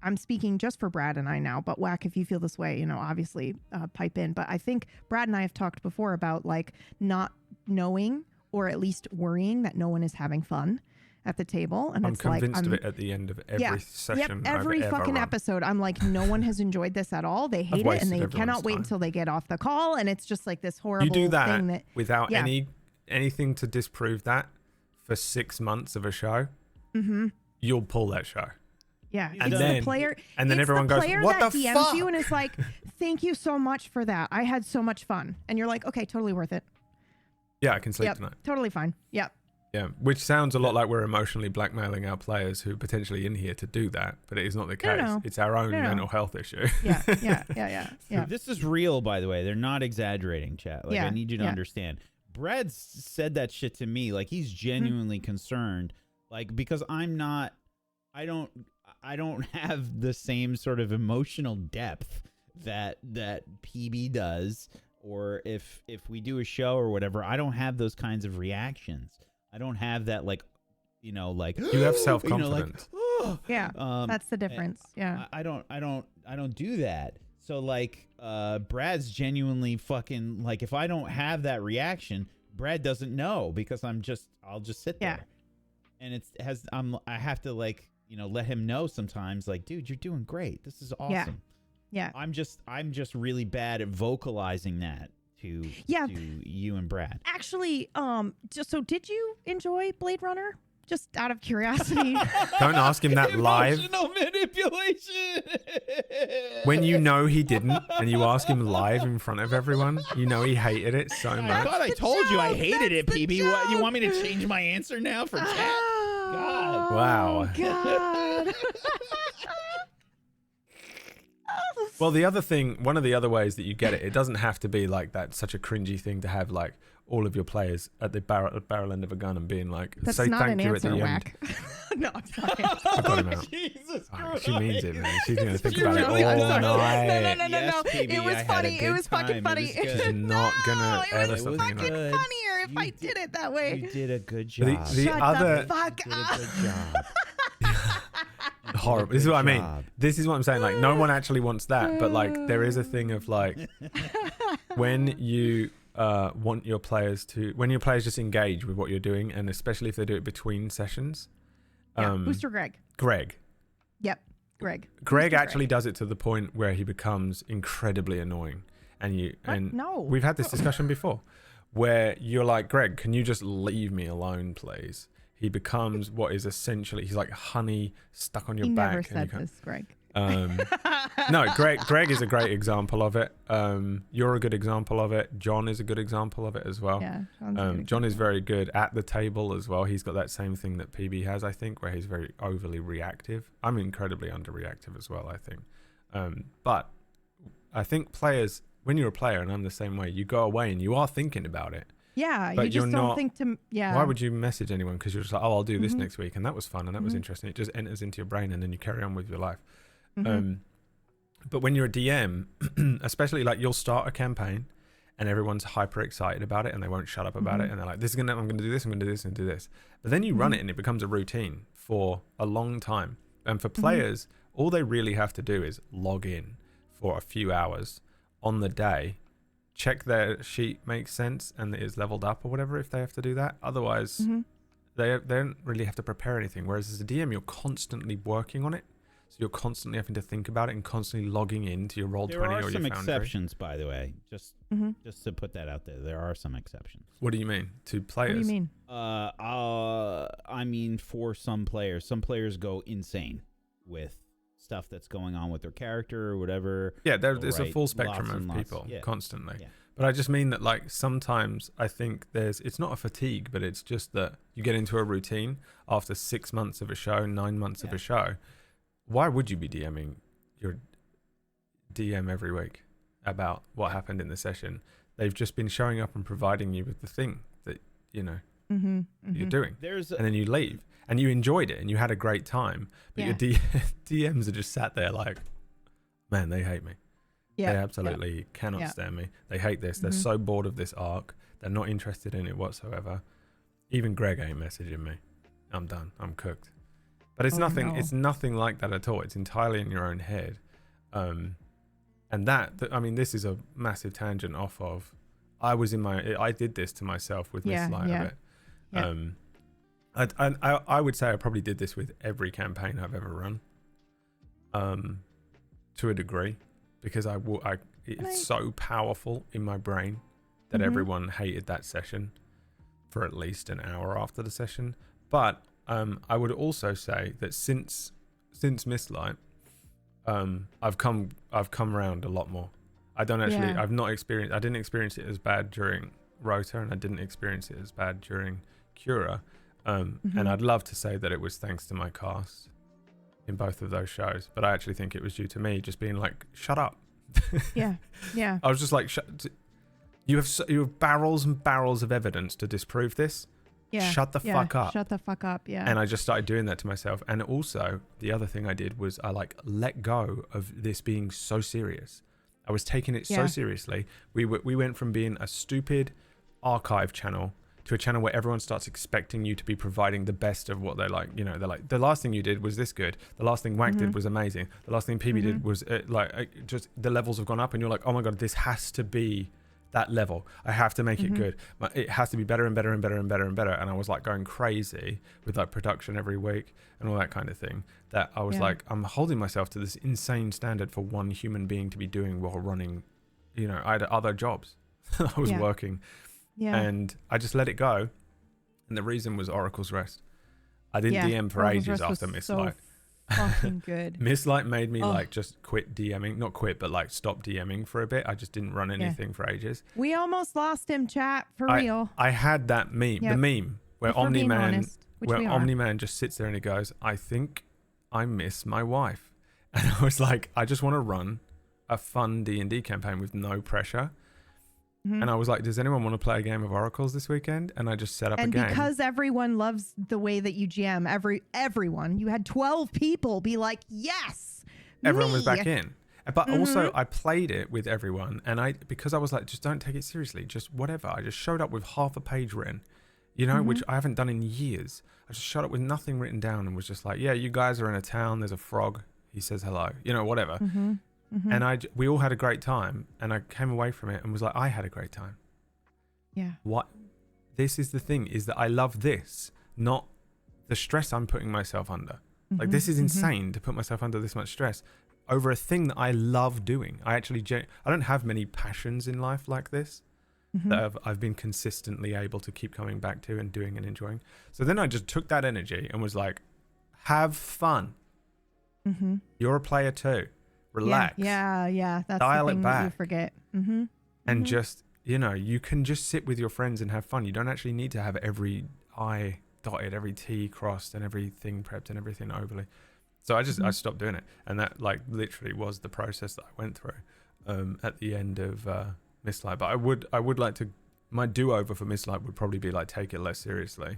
I'm speaking just for Brad and I now, but Whack, if you feel this way, you know, obviously pipe in. But I think Brad and I have talked before about like not knowing, or at least worrying that no one is having fun at the table. And I'm it's like, convinced of it at the end of every session. Yep, every I've fucking ever run. episode. I'm like, no one has enjoyed this at all. They hate it, and they cannot wait until they get off the call. And it's just like this horrible You do that, thing that without anything to disprove that for 6 months of a show, you'll pull that show. Yeah, And it's then- the player, and then it's everyone the goes, player "What that the DMs fuck?" you, and it's like, thank you so much for that. I had so much fun, and you're like, okay, totally worth it. Yeah, I can sleep Yep, tonight. totally fine. Yep. Yeah, which sounds a lot like we're emotionally blackmailing our players who are potentially in here to do that, but it is not the case. No. It's our own No. mental health issue. Yeah. This is real, by the way. They're not exaggerating, chat. Like, Yeah, I need you to yeah. understand. Brad said that shit to me. Like, he's genuinely concerned. Like, because I don't have the same sort of emotional depth that PB does. Or if we do a show or whatever, I don't have those kinds of reactions. I don't have that, like, you know, like You have self-confidence. You know, like, oh. Yeah, that's the difference. Yeah. I don't do that. So like Brad's genuinely fucking like, if I don't have that reaction, Brad doesn't know, because I'll just sit there. And I have to, like, you know, let him know sometimes, like, dude, you're doing great. This is awesome. Yeah. I'm just really bad at vocalizing that to you and Brad. Actually, so did you enjoy Blade Runner? Just out of curiosity. Don't ask him that live. Emotional manipulation. When you know he didn't, and you ask him live in front of everyone, you know he hated it so I much. thought I told you I joke. hated it, That's the PB. What, you joke. want me to change my answer now for chat? God. Wow. God. Well, the other thing, one of the other ways that you get it, it doesn't have to be like that, such a cringy thing to have like all of your players at the barrel end of a gun and being like, That's say not thank an you answer, at the Whack. No, I'm sorry. I got him out. Jesus Oh, Christ. she means it, man. She's going to think You're about it joking. I'm all sorry. night. No. Yes, baby, It was I had a funny. It good was fucking time. funny. It was good. She's not going to it ever was stop fucking thinking about it. funnier if You I did- did it that way. You did a good The- job. the Shut other- the fuck You did a up. good job. Horrible. This is what I mean. job. This is what I'm saying. Like, no one actually wants that, but like, there is a thing of like, when you want your players to, when your players just engage with what you're doing, and especially if they do it between sessions. Booster Greg. Greg. Yep, Greg. Greg Booster actually does it to the point where he becomes incredibly annoying, and What? No. we've had this discussion before, where you're like, Greg, can you just leave me alone, please? He becomes what is essentially, he's like honey stuck on your He back. never and you said can't- this, Greg. No, Greg is a great example of it. You're a good example of it. John is a good example of it as well. Yeah. John's a good John is example. very good at the table as well. He's got that same thing that PB has, I think, where he's very overly reactive. I'm incredibly underreactive as well, I think. But I think players, when you're a player, and I'm the same way, you go away and you are thinking about it. Yeah, but you just you're don't not- think to. Yeah. Why would you message anyone? Because you're just like, oh, I'll do this Mhm. next week, and that was fun, and that was Mhm. interesting. It just enters into your brain, and then you carry on with your life. Mhm. But when you're a DM, especially like you'll start a campaign and everyone's hyper excited about it and they won't shut up about it, and they're like, I'm going to do this, I'm going to do this, and do this. But then you run it and it becomes a routine for a long time. And for players, all they really have to do is log in for a few hours on the day, check their sheet makes sense and it is leveled up or whatever if they have to do that. Otherwise, they don't really have to prepare anything. Whereas as a DM, you're constantly working on it. So you're constantly having to think about it and constantly logging into your Roll20 There or are your some Foundry. exceptions, by the way. Just to put that out there, there are some exceptions. What do you mean? To players? What do you mean? I mean, for some players go insane with stuff that's going on with their character or whatever. Yeah, there's a Right, full spectrum lots and of lots, people yeah. constantly. Yeah. But I just mean that, like, sometimes I think it's not a fatigue, but it's just that you get into a routine after 6 months of a show, 9 months of a show. Why would you be DMing your DM every week about what happened in the session? They've just been showing up and providing you with the thing that, you know, you're doing. And then you leave and you enjoyed it and you had a great time. But your DMs are just sat there like, man, they hate me. They absolutely cannot stand me. They hate this. They're so bored of this arc. They're not interested in it whatsoever. Even Greg ain't messaging me. I'm done. I'm cooked. But it's nothing. No. It's nothing like that at all. It's entirely in your own head. And I mean, this is a massive tangent off of. I did this to myself with Miss Light of it. I would say I probably did this with every campaign I've ever run. To a degree. Because it's so powerful in my brain that everyone hated that session for at least an hour after the session. But I would also say that since Mistlight, I've come around a lot more. I didn't experience it as bad during Rota, and I didn't experience it as bad during Cura. And I'd love to say that it was thanks to my cast in both of those shows, but I actually think it was due to me just being like, shut up. Yeah. I was just like, you have barrels and barrels of evidence to disprove this. Shut the fuck up. Shut the fuck up. And I just started doing that to myself. And also the other thing I did was I let go of this being so serious. I was taking it so seriously. We went from being a stupid archive channel to a channel where everyone starts expecting you to be providing the best of what they like. You know, they're like, the last thing you did was this good. The last thing Wank did was amazing. The last thing PB did was just the levels have gone up, and you're like, oh my God, this has to be that level. I have to make it good. It has to be better and better and better and better and better. And I was like going crazy with like production every week and all that kind of thing, that I was like, I'm holding myself to this insane standard for one human being to be doing while running, you know, I had other jobs I was working. And I just let it go. And the reason was Oracle's Rest. I didn't DM for Oracle's ages Rest after was Mistlight. Fucking good. Mistlight made me like just quit DMing. Not quit, but like stop DMing for a bit. I just didn't run anything for ages. We almost lost him, chat, for real. I had that meme, the meme where Omni-Man just sits there and he goes, I think I miss my wife. And I was like, I just want to run a fun D&D campaign with no pressure. And I was like, does anyone want to play a game of Oracles this weekend? And I just set up a game. And because everyone loves the way that you GM, everyone, you had 12 people be like, yes, everyone was back in. But also I played it with everyone, and because I was like, just don't take it seriously, just whatever. I just showed up with half a page written, you know, which I haven't done in years. I just showed up with nothing written down and was just like, yeah, you guys are in a town, there's a frog, he says hello, you know, whatever. And we all had a great time, and I came away from it and was like, I had a great time. What this is the thing, is that I love this, not the stress I'm putting myself under. Like, this is insane to put myself under this much stress over a thing that I love doing. I don't have many passions in life like this that I've been consistently able to keep coming back to and doing and enjoying. So then I just took that energy and was like, have fun. You're a player too. Relax. Yeah. That's dial the thing it back. That you forget. And just, you know, you can just sit with your friends and have fun. You don't actually need to have every I dotted, every T crossed, and everything prepped and everything overly. So I stopped doing it, and that like literally was the process that I went through at the end of Mistlight. But I would like to, my do-over for Mistlight would probably be like, take it less seriously.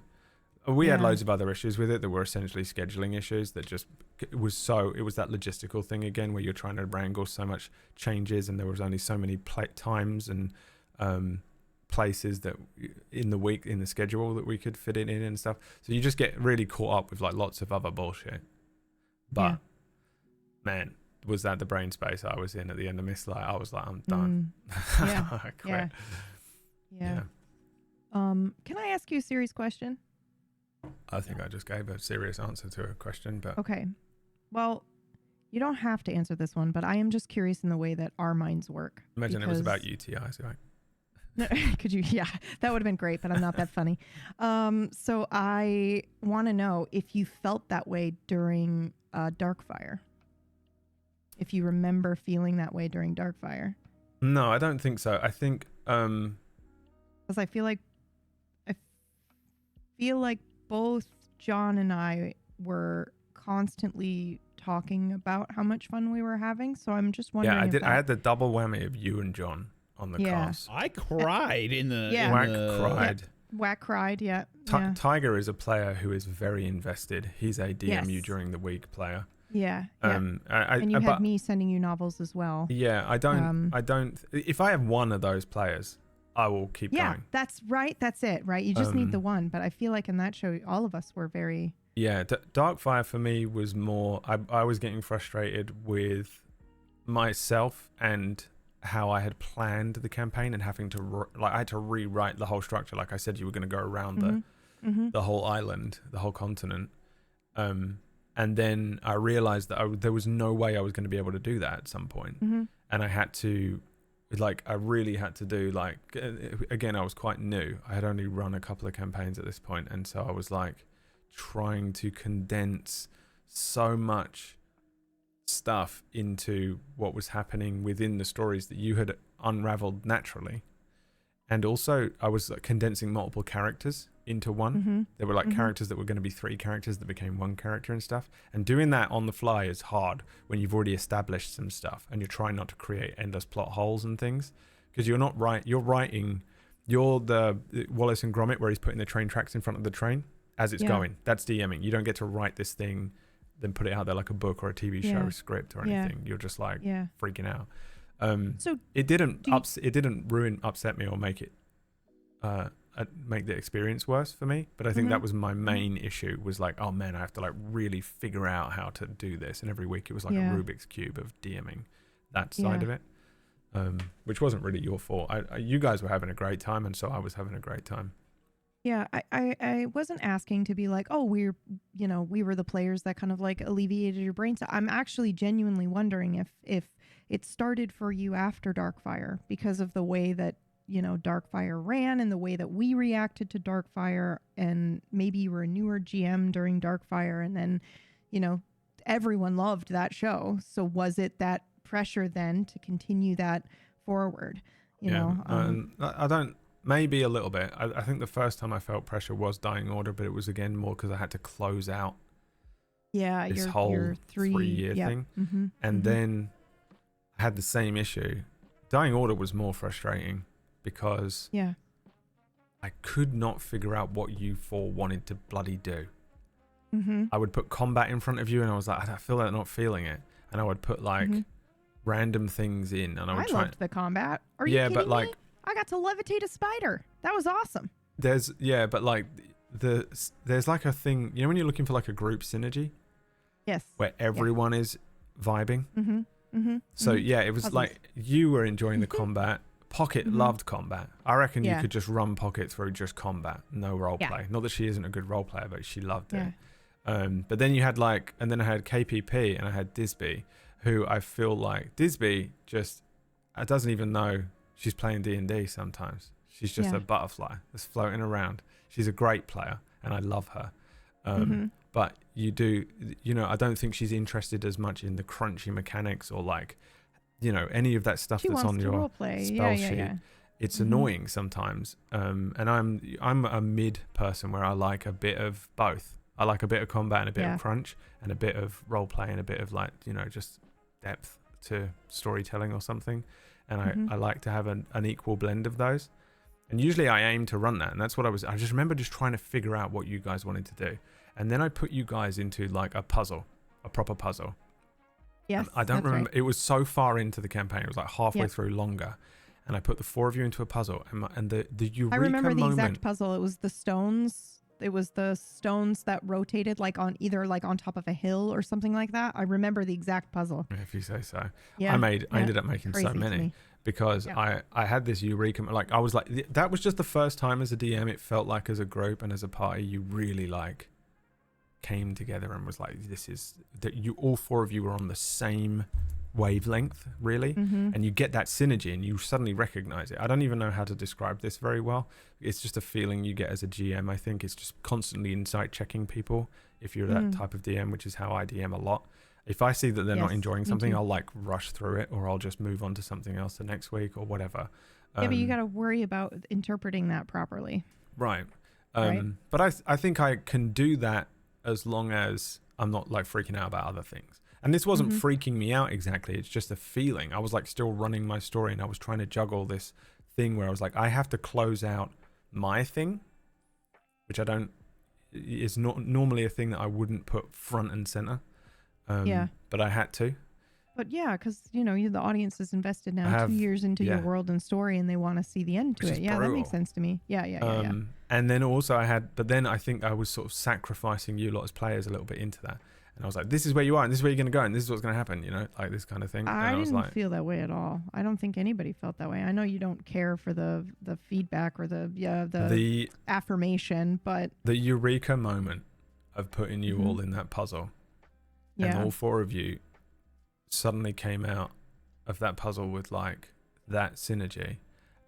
We had loads of other issues with it that were essentially scheduling issues that just it was that logistical thing again, where you're trying to wrangle so much changes, and there was only so many times and places that in the week in the schedule that we could fit it in and stuff. So you just get really caught up with like lots of other bullshit. But man, was that the brain space I was in at the end of Mistlight? I was like, I'm done. I quit. Yeah. Can I ask you a serious question? I think I just gave a serious answer to a question, but okay. Well, you don't have to answer this one, but I am just curious in the way that our minds work. Imagine it was about UTIs, right? No, could you? Yeah, that would have been great, but I'm not that funny. So I want to know if you felt that way during Darkfire. If you remember feeling that way during Darkfire. No, I don't think so. I think Because I feel like both John and I were constantly talking about how much fun we were having. So I'm just wondering. Yeah, I did. If I had the double whammy of you and John on the cast. I cried in the. Yeah. Whack cried. Whack cried. Yeah. Tiger is a player who is very invested. He's a DMU Yes. during the week player. Yeah. And you had me sending you novels as well. Yeah, I don't. If I have one of those players, I will keep going. That's right. That's it. Right. You just need the one. But I feel like in that show, all of us were very. Yeah, Darkfire for me was more. I was getting frustrated with myself and how I had planned the campaign and having to I had to rewrite the whole structure. Like I said, you were going to go around the whole island, the whole continent. And then I realized that there was no way I was going to be able to do that at some point. And I had to, I really had to do, again, I was quite new. I had only run a couple of campaigns at this point, and so I was trying to condense so much stuff into what was happening within the stories that you had unraveled naturally. And also I was condensing multiple characters into one. There were characters that were going to be 3 characters that became 1 character and stuff. And doing that on the fly is hard when you've already established some stuff and you're trying not to create endless plot holes and things, because you're not right. You're the Wallace and Gromit where he's putting the train tracks in front of the train as it's going. That's DMing. You don't get to write this thing, then put it out there like a book or a TV show script or anything. You're just freaking out. So it didn't upset me or make it make the experience worse for me, but I think that was my main issue, was oh man, I have to really figure out how to do this, and every week it was a Rubik's cube of DMing that side of it, which wasn't really your fault. You guys were having a great time, and so I was having a great time. Yeah, I wasn't asking to be we were the players that kind of alleviated your brain. So I'm actually genuinely wondering if it started for you after Darkfire because of the way that, Darkfire ran and the way that we reacted to Darkfire, and maybe you were a newer GM during Darkfire, and then, everyone loved that show. So was it that pressure then to continue that forward? You know? I don't. Maybe a little bit. I think the first time I felt pressure was Dying Order, but it was again more because I had to close out this whole 3-year thing. And then I had the same issue. Dying Order was more frustrating because I could not figure out what you 4 wanted to bloody do. I would put combat in front of you and I was like, I feel like I'm not feeling it. And I would put random things in, and I would loved the combat. Are you kidding me? I got to levitate a spider. That was awesome. There's a thing, when you're looking for a group synergy? Yes. Where everyone is vibing. So it was you were enjoying the combat. Pocket loved combat. I reckon you could just run Pocket through just combat, no role play. Not that she isn't a good role player, but she loved it. But then you had and then I had KPP and I had Disby, who I feel Disby just doesn't even know she's playing D&D sometimes. She's just a butterfly that's floating around. She's a great player and I love her. But I don't think she's interested as much in the crunchy mechanics or any of that stuff that's on your spell sheet. It's annoying sometimes. And I'm a mid person where I like a bit of both. I like a bit of combat and a bit of crunch and a bit of role play and a bit of just depth to storytelling or something. And I like to have an equal blend of those. And usually I aim to run that. And that's what I just remember just trying to figure out what you guys wanted to do. And then I put you guys into a puzzle, a proper puzzle. Yes, and I don't remember. Right. It was so far into the campaign. It was halfway through longer. And I put the 4 of you into a puzzle. And the Eureka I remember the moment, exact puzzle. It was the stones. It was the stones that rotated on either on top of a hill or something like that. I remember the exact puzzle. If you say so. Yeah. I ended up making so many because I had this Eureka. I was that was just the first time as a DM it felt like as a group and as a party you really came together and was this is that you all 4 of you were on the same wavelength really, and you get that synergy and you suddenly recognize it. I don't even know how to describe this very well. It's just a feeling you get as a GM. I think it's just constantly insight checking people if you're that type of DM, which is how I DM a lot. If I see that they're not enjoying something, I'll rush through it, or I'll just move on to something else the next week or whatever. Yeah, but you got to worry about interpreting that properly. Right. Right. But I think I can do that as long as I'm not like freaking out about other things. And this wasn't freaking me out exactly. It's just a feeling. I was like still running my story, and I was trying to juggle this thing where I was like, I have to close out my thing, which I don't, is not normally a thing that I wouldn't put front and center. Yeah. But I had to. But yeah, because the audience is invested now have- 2 years into your yeah. world and story, and they want to see the end to Which it. is Yeah, that brutal. makes sense to me. Yeah. And then also but then I think I was sort of sacrificing you lot as players a little bit into that. And I was like, this is where you are, and this is where you're going to go, and this is what's going to happen, like this kind of thing. I and was didn't like, feel that way at all. I don't think anybody felt that way. I know you don't care for the feedback or the affirmation, but the eureka moment of putting you all in that puzzle, and all 4 of you suddenly came out of that puzzle with like that synergy.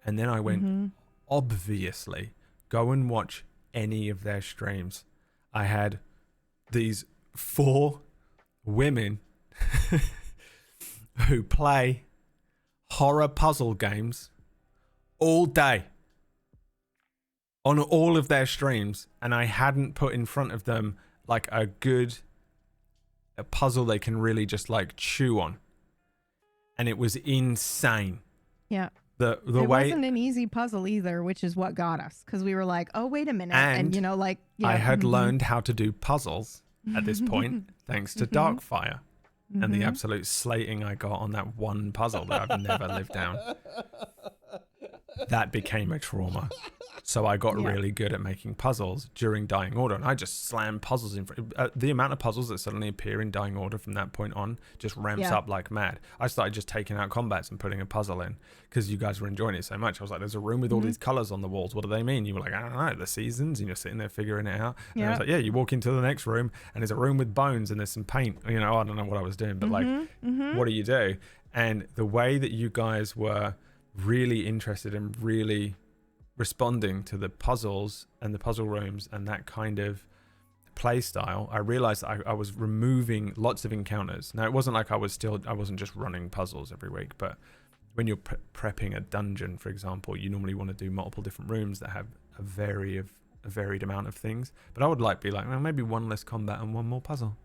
And then I went, obviously, go and watch any of their streams. I had these 4 women who play horror puzzle games all day on all of their streams, and I hadn't put in front of them like a puzzle they can really just like chew on, and it was insane. Yeah. The it way wasn't an easy puzzle either, which is what got us, because we were like, oh, wait a minute, and I had learned how to do puzzles at this point thanks to Darkfire and the absolute slating I got on that one puzzle that I've never lived down. That became a trauma. So I got really good at making puzzles during Dying Order, and I just slammed puzzles in front. The amount of puzzles that suddenly appear in Dying Order from that point on just ramps up like mad. I started just taking out combats and putting a puzzle in because you guys were enjoying it so much. I was like, there's a room with all these colors on the walls. What do they mean? You were like, I don't know, the seasons, and you're sitting there figuring it out. And I was like, yeah, you walk into the next room and there's a room with bones and there's some paint. I don't know what I was doing, but what do you do? And the way that you guys were really interested and really responding to the puzzles and the puzzle rooms and that kind of play style, I realized I was removing lots of encounters. Now, it wasn't like I wasn't just running puzzles every week, but when you're prepping a dungeon, for example, you normally want to do multiple different rooms that have a varied amount of things. But I would be like, well, maybe one less combat and one more puzzle.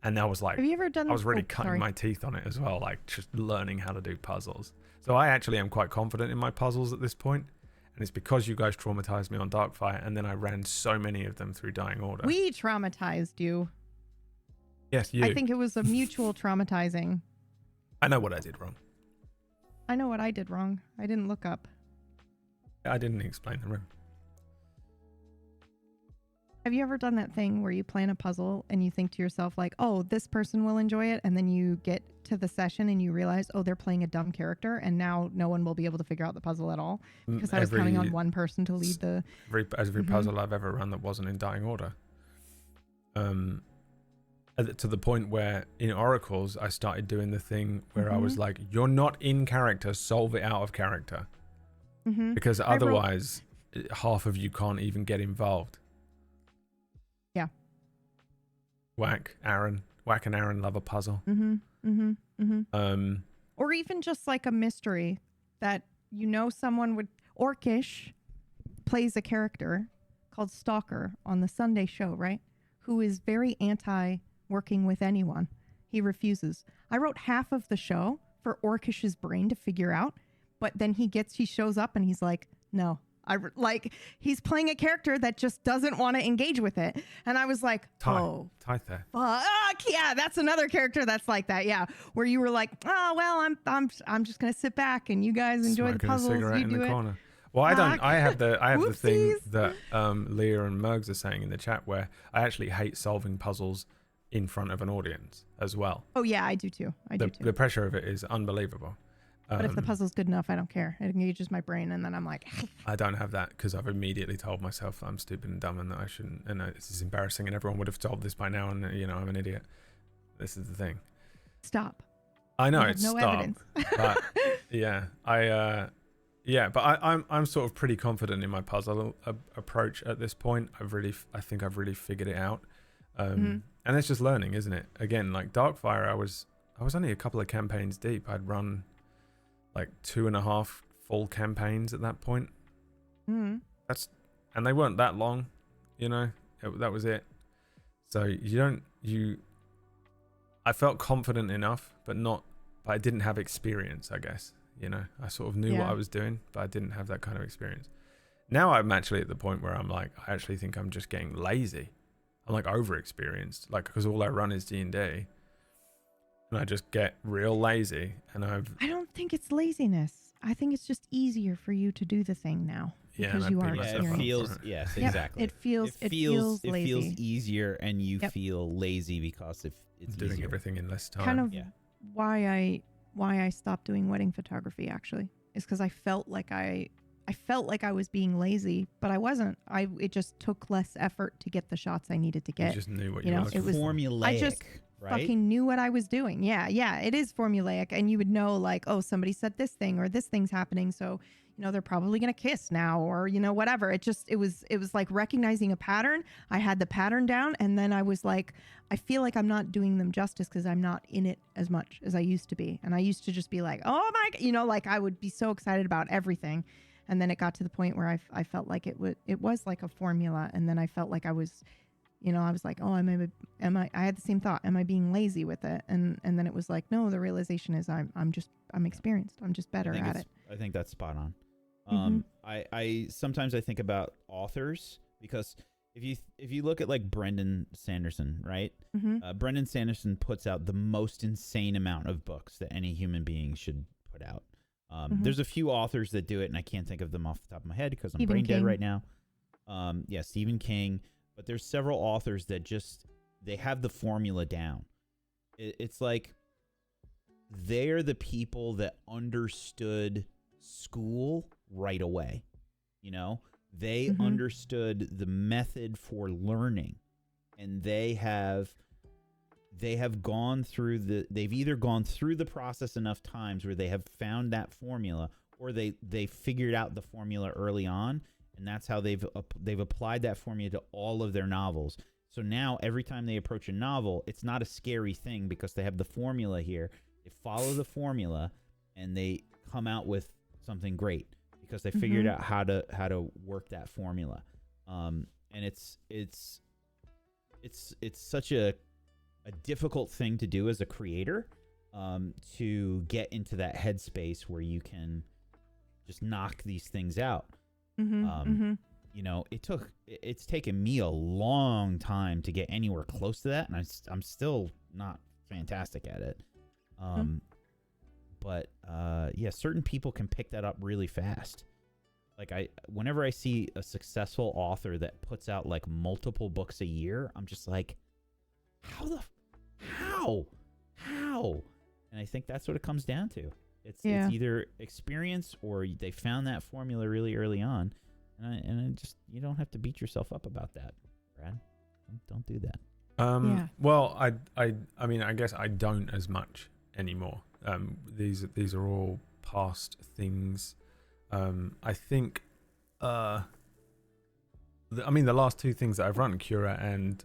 And I was like, have you ever done? I was really cutting my teeth on it as well, like just learning how to do puzzles. So I actually am quite confident in my puzzles at this point. And it's because you guys traumatized me on Darkfire, and then I ran so many of them through Dying Order. We traumatized you. Yes, you. I think it was a mutual traumatizing. I know what I did wrong. I know what I did wrong. I didn't look up. I didn't explain the room. Have you ever done that thing where you plan a puzzle and you think to yourself like, oh, this person will enjoy it, and then you get to the session and you realize, oh, they're playing a dumb character, and now no one will be able to figure out the puzzle at all because I was counting on one person to lead the every puzzle I've ever run that wasn't in Dying Order. To the point where in Oracles I started doing the thing where I was like, you're not in character, solve it out of character, because otherwise half of you can't even get involved. Yeah. Whack and Aaron love a puzzle. Or even just like a mystery that someone would. Orcish plays a character called Stalker on the Sunday show, right? Who is very anti working with anyone. He refuses. I wrote half of the show for Orcish's brain to figure out, but then he shows up and he's like, no. He's playing a character that just doesn't want to engage with it, and I was like, oh, Tythe there. Fuck yeah, that's another character that's like that. Yeah, where you were like, oh well, I'm just gonna sit back and you guys enjoy the puzzles. Smoking a cigarette you in do the it. corner. Well, I don't. I have the thing Whoopsies. that Leah and Mergs are saying in the chat, where I actually hate solving puzzles in front of an audience as well. Oh yeah, I do too. The pressure of it is unbelievable. But if the puzzle's good enough, I don't care. It engages my brain, and then I'm like, I don't have that because I've immediately told myself that I'm stupid and dumb and that I shouldn't, and this is embarrassing, and everyone would have solved this by now, and I'm an idiot. This is the thing. stop. I know You have it's no stop, evidence. but I'm sort of pretty confident in my puzzle approach at this point. I think I've really figured it out, and it's just learning, isn't it? Again, like Darkfire, I was only a couple of campaigns deep. I'd run like 2.5 full campaigns at that point. Mm. And they weren't that long, you know. That was it. So I felt confident enough, but I didn't have experience, I guess. You know, I sort of knew what Yeah. I was doing, but I didn't have that kind of experience. Now I'm actually at the point where I'm like, I actually think I'm just getting lazy. I'm like over experienced, like, because all I run is D&D, and I just get real lazy. And I don't think it's laziness. I think it's just easier for you to do the thing now because and you I are beat myself Yeah, up it for feels. it. Yes, Yep, exactly. it feels lazy. It feels easier, and you Yep. feel lazy because it's doing easier. everything in less time. Kind of Yeah. why I stopped doing wedding photography actually is because I felt like I was being lazy, but I wasn't. It just took less effort to get the shots I needed to You get. just knew what you you know, were It's looking was- for. formulaic, I just right? Fucking knew what I was doing. Yeah, it is formulaic, and you would know like, oh, somebody said this thing or this thing's happening, so you know they're probably gonna kiss now, or you know whatever. It was like recognizing a pattern. I had the pattern down, and then I was like, I feel like I'm not doing them justice because I'm not in it as much as I used to be, and I used to just be like, oh my, you know, like I would be so excited about everything, and then it got to the point where I felt like it was like a formula, and then I felt like I was. You know, I was like, oh, I had the same thought. Am I being lazy with it? And then it was like, no, the realization is I'm experienced. I'm just better at it. I think that's spot on. Mhm. I sometimes I think about authors because if you look at like Brendan Sanderson, right? Mm-hmm. Brendan Sanderson puts out the most insane amount of books that any human being should put out. Mhm. There's a few authors that do it, and I can't think of them off the top of my head because I'm Stephen brain dead King. right now. Yeah, Stephen King. But there's several authors that they have the formula down. It's like they're the people that understood school right away. You know, they Mhm. understood the method for learning, and they've either gone through the process enough times where they have found that formula, or they figured out the formula early on. And that's how they've applied that formula to all of their novels. So now every time they approach a novel, it's not a scary thing because they have the formula here. They follow the formula, and they come out with something great because they figured Mhm. out how to work that formula. And it's such a difficult thing to do as a creator, to get into that headspace where you can just knock these things out. Mm-hmm. You know, it's taken me a long time to get anywhere close to that, and I'm still not fantastic at it. But yeah, certain people can pick that up really fast. Like whenever I see a successful author that puts out like multiple books a year, I'm just like, how? And I think that's what it comes down to. It's either experience or they found that formula really early on. And I just, you don't have to beat yourself up about that, Brad. Don't do that. Yeah. Well, I mean, I guess I don't as much anymore. These are all past things. I think, I mean, the last two things that I've run, Cura and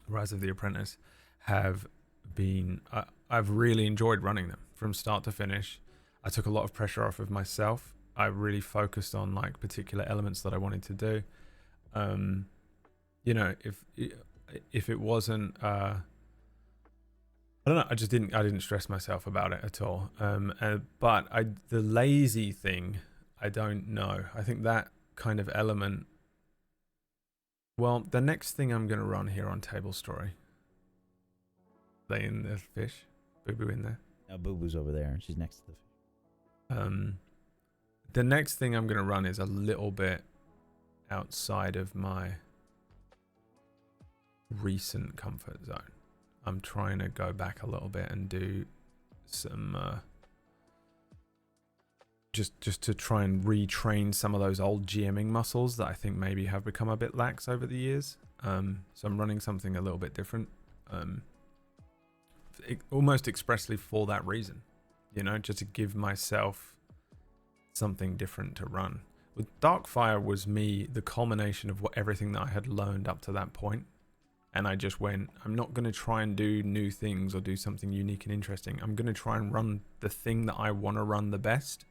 Rise of the Apprentice, have been, I've really enjoyed running them from start to finish. I took a lot of pressure off of myself. I really focused on like particular elements that I wanted to do. You know, if it wasn't, I don't know, I didn't stress myself about it at all. But the lazy thing, I don't know. I think that kind of element. Well, the next thing I'm going to run here on Tablestory. They in the fish, Boo Boo in there. No, Boo Boo's over there, and she's next to the fish. The next thing I'm going to run is a little bit outside of my recent comfort zone. I'm trying to go back a little bit and do some just to try and retrain some of those old GMing muscles that I think maybe have become a bit lax over the years. So I'm running something a little bit different, almost expressly for that reason, you know, just to give myself something different to run. With Darkfire was the culmination of everything that I had learned up to that point. And I just went, I'm not going to try and do new things or do something unique and interesting. I'm going to try and run the thing that I want to run the best.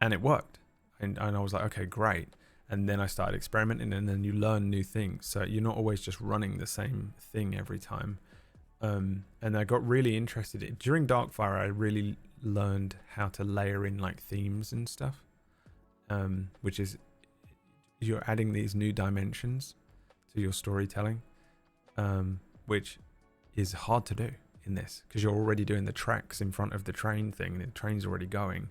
and it worked. And I was like, okay, great. And then I started experimenting, and then you learn new things. So you're not always just running the same thing every time. And I got really interested during Darkfire. I really learned how to layer in like themes and stuff, which is you're adding these new dimensions to your storytelling, which is hard to do in this because you're already doing the tracks in front of the train thing, and the train's already going,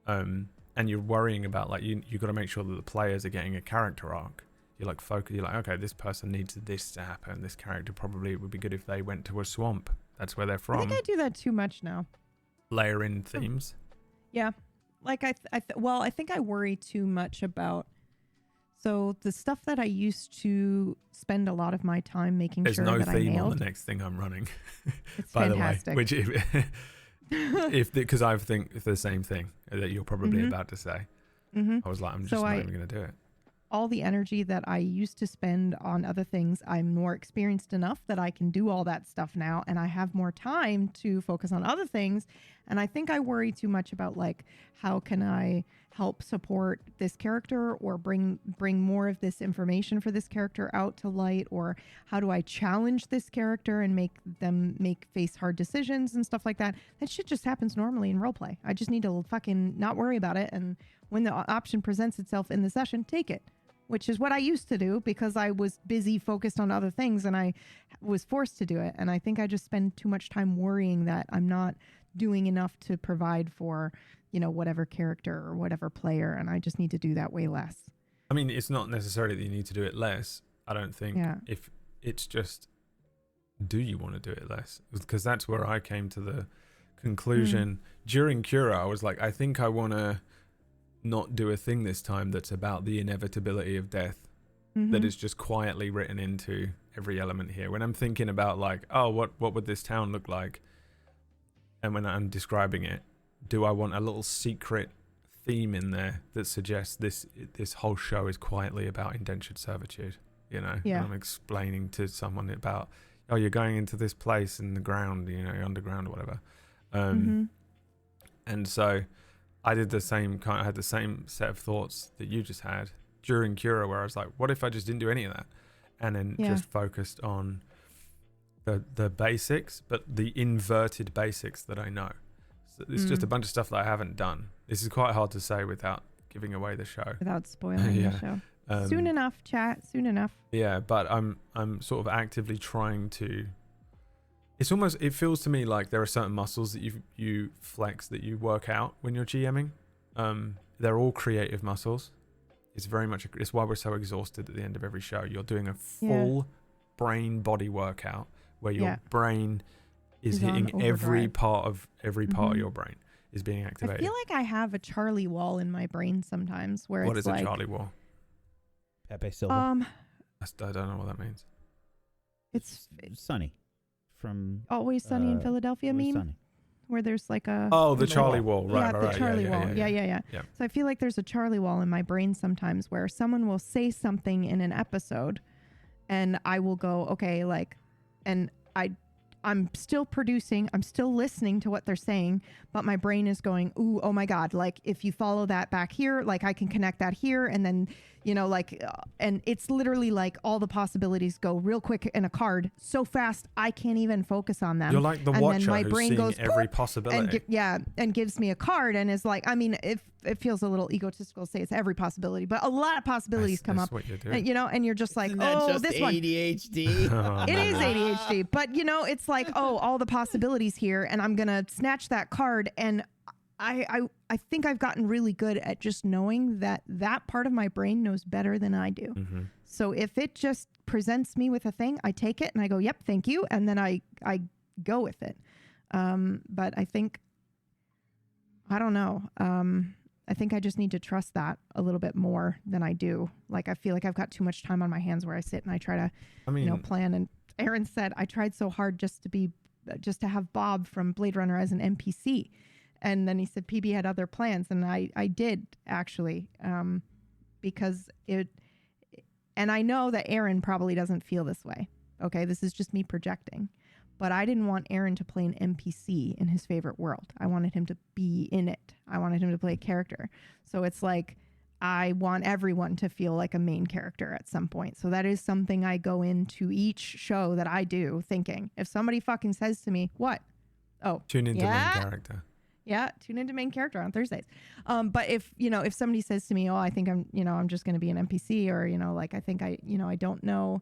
and you're worrying about like you got to make sure that the players are getting a character arc. You're like you're like, okay, this person needs this to happen. This character probably would be good if they went to a swamp. That's where they're from. I think I do that too much now. Layer in themes. Yeah. Like I think I worry too much about. So the stuff that I used to spend a lot of my time making There's sure no that I theme nailed. on the next thing I'm running. It's by fantastic. the way, which because I think it's the same thing that you're probably about to say. I was like, I'm just not even going to do it. All the energy that I used to spend on other things, I'm more experienced enough that I can do all that stuff now, and I have more time to focus on other things. And I think I worry too much about like, how can I help support this character, or bring more of this information for this character out to light, or how do I challenge this character and make them face hard decisions and stuff like that. That shit just happens normally in roleplay. I just need to fucking not worry about it, and when the option presents itself in the session, take it. Which is what I used to do because I was busy focused on other things, and I was forced to do it. And I think I just spend too much time worrying that I'm not doing enough to provide for, whatever character or whatever player. And I just need to do that way less. I mean, it's not necessarily that you need to do it less. I don't think. Yeah. If it's just, do you want to do it less? Because that's where I came to the conclusion. During Cura, I was like, I think I want to not do a thing this time that's about the inevitability of death, that is just quietly written into every element here. When I'm thinking about like, oh, what would this town look like, and when I'm describing it, do I want a little secret theme in there that suggests this whole show is quietly about indentured servitude? Yeah. And I'm explaining to someone about, oh, you're going into this place in the ground, underground or whatever. And so I did the same I had the same set of thoughts that you just had during Cura, where I was like, what if I just didn't do any of that, and then just focused on the basics, but the inverted basics that I know. So it's just a bunch of stuff that I haven't done. This is quite hard to say without giving away the show. Without spoiling the show. Soon enough, chat. Soon enough. Yeah, but I'm sort of actively trying to. It feels to me like there are certain muscles that you flex, that you work out when you're GMing. They're all creative muscles. It's very much. It's why we're so exhausted at the end of every show. You're doing a full brain body workout where your brain is hitting every part of your brain is being activated. I feel like I have a Charlie wall in my brain sometimes where what it's is like, a Charlie wall? Pepe Silva. I don't know what that means. It's Sunny from Always Sunny in Philadelphia Always meme. Sunny. Where there's like a the Charlie wall, right? The Charlie wall. Yeah. So I feel like there's a Charlie wall in my brain sometimes where someone will say something in an episode, and I will go, okay, like, and I'm still producing, I'm still listening to what they're saying, but my brain is going, ooh, oh my God, like if you follow that back here, like I can connect that here, and then and it's literally like all the possibilities go real quick in a card so fast I can't even focus on them. You're like the and watcher then my who's brain seeing goes every possibility. and gives me a card and is like, I mean, if it feels a little egotistical to say it's every possibility, but a lot of possibilities come up. What you're doing. And you're just like, Isn't that oh, just this one. ADHD? It is ADHD, but it's like, oh, all the possibilities here, and I'm gonna snatch that card, and I think I've gotten really good at just knowing that part of my brain knows better than I do. So if it just presents me with a thing, I take it and I go, yep, thank you, and then I go with it. But I think, I don't know. I think I just need to trust that a little bit more than I do. Like, I feel like I've got too much time on my hands where I sit and I try to, plan. And Aaron said, I tried so hard just to have Bob from Blade Runner as an NPC. And then he said PB had other plans. And I did actually, because and I know that Aaron probably doesn't feel this way. Okay. This is just me projecting, but I didn't want Aaron to play an NPC in his favorite world. I wanted him to be in it. I wanted him to play a character. So it's like, I want everyone to feel like a main character at some point. So that is something I go into each show that I do thinking, if somebody fucking says to me, what? Oh, Tune into main character. Yeah, tune into main character on Thursdays. But if somebody says to me, oh, I think I'm just going to be an NPC, or, like, I think I don't know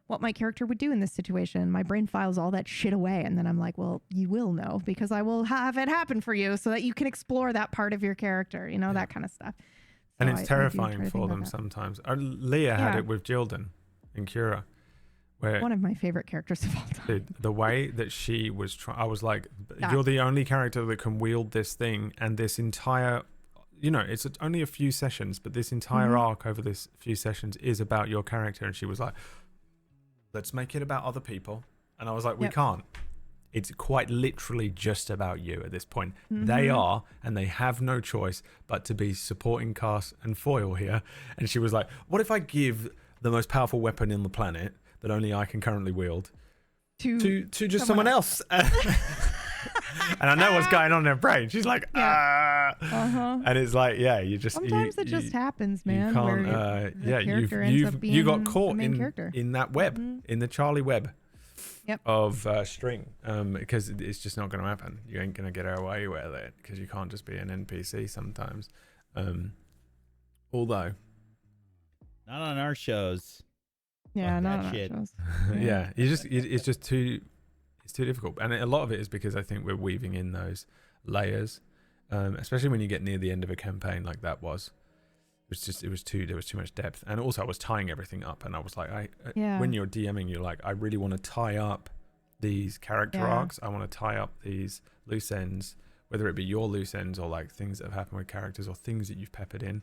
what my character would do in this situation. My brain files all that shit away. And then I'm like, well, you will know, because I will have it happen for you so that you can explore that part of your character, that kind of stuff. And So it's I terrifying for them sometimes. Leah had it with Jildan in Cura. Where, one of my favorite characters of all time. Dude, the way that she was I was like, you're the only character that can wield this thing, and this entire, it's only a few sessions, but this entire arc over this few sessions is about your character. And she was like, let's make it about other people. And I was like, we can't. It's quite literally just about you at this point. They are, and they have no choice but to be supporting cast and foil here. And she was like, what if I give the most powerful weapon on the planet that only I can currently wield to just someone else? And I know what's going on in her brain. She's like, and it's like, you just sometimes it just happens, man. You can't. You got caught in that web, in the Charlie web of string, because it's just not going to happen. You ain't going to get away with it, because you can't just be an NPC sometimes. Although, not on our shows. Yeah, like not on shit. our shows. it's just too difficult, and a lot of it is because I think we're weaving in those layers, especially when you get near the end of a campaign like that was. There was too much depth, and also I was tying everything up, and I was like, when you're DMing, you're like, I really want to tie up these character arcs. I want to tie up these loose ends, whether it be your loose ends or like things that have happened with characters or things that you've peppered in.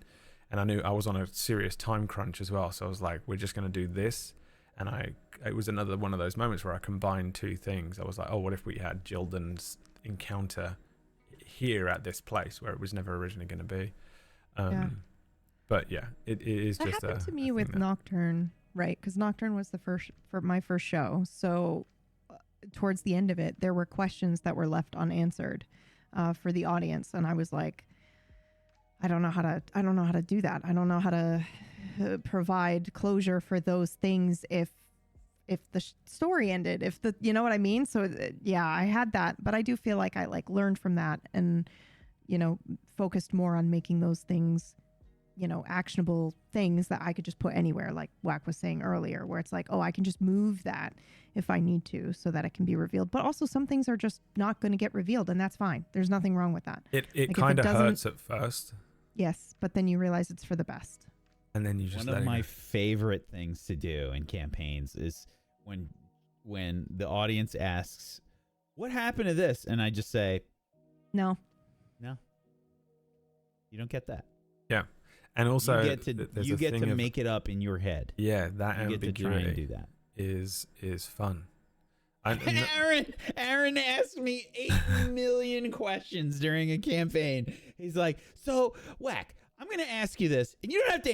And I knew I was on a serious time crunch as well, so I was like, we're just going to do this. And it was another one of those moments where I combined two things. I was like, oh, what if we had Jildan's encounter here at this place where it was never originally going to be? But yeah, it is that just happened to me with Nocturne, right? Because Nocturne was my first show. So towards the end of it, there were questions that were left unanswered for the audience, and I was like, I don't know how to do that. I don't know how to provide closure for those things if the story ended, you know what I mean? So I had that, but I do feel like I learned from that and, focused more on making those things, actionable things that I could just put anywhere, like Wack was saying earlier, where it's like, oh, I can just move that if I need to so that it can be revealed. But also some things are just not going to get revealed, and that's fine. There's nothing wrong with that. It kind of hurts at first. Yes, but then you realize it's for the best. And then you just one of my favorite things to do in campaigns is when the audience asks, what happened to this? And I just say, no, you don't get that. Yeah. And also you get to make it up in your head. Yeah, that you ambiguity get to try and do that. is fun. Aaron asked me 8 million questions during a campaign. He's like, so Wack, I'm going to ask you this, and you don't have to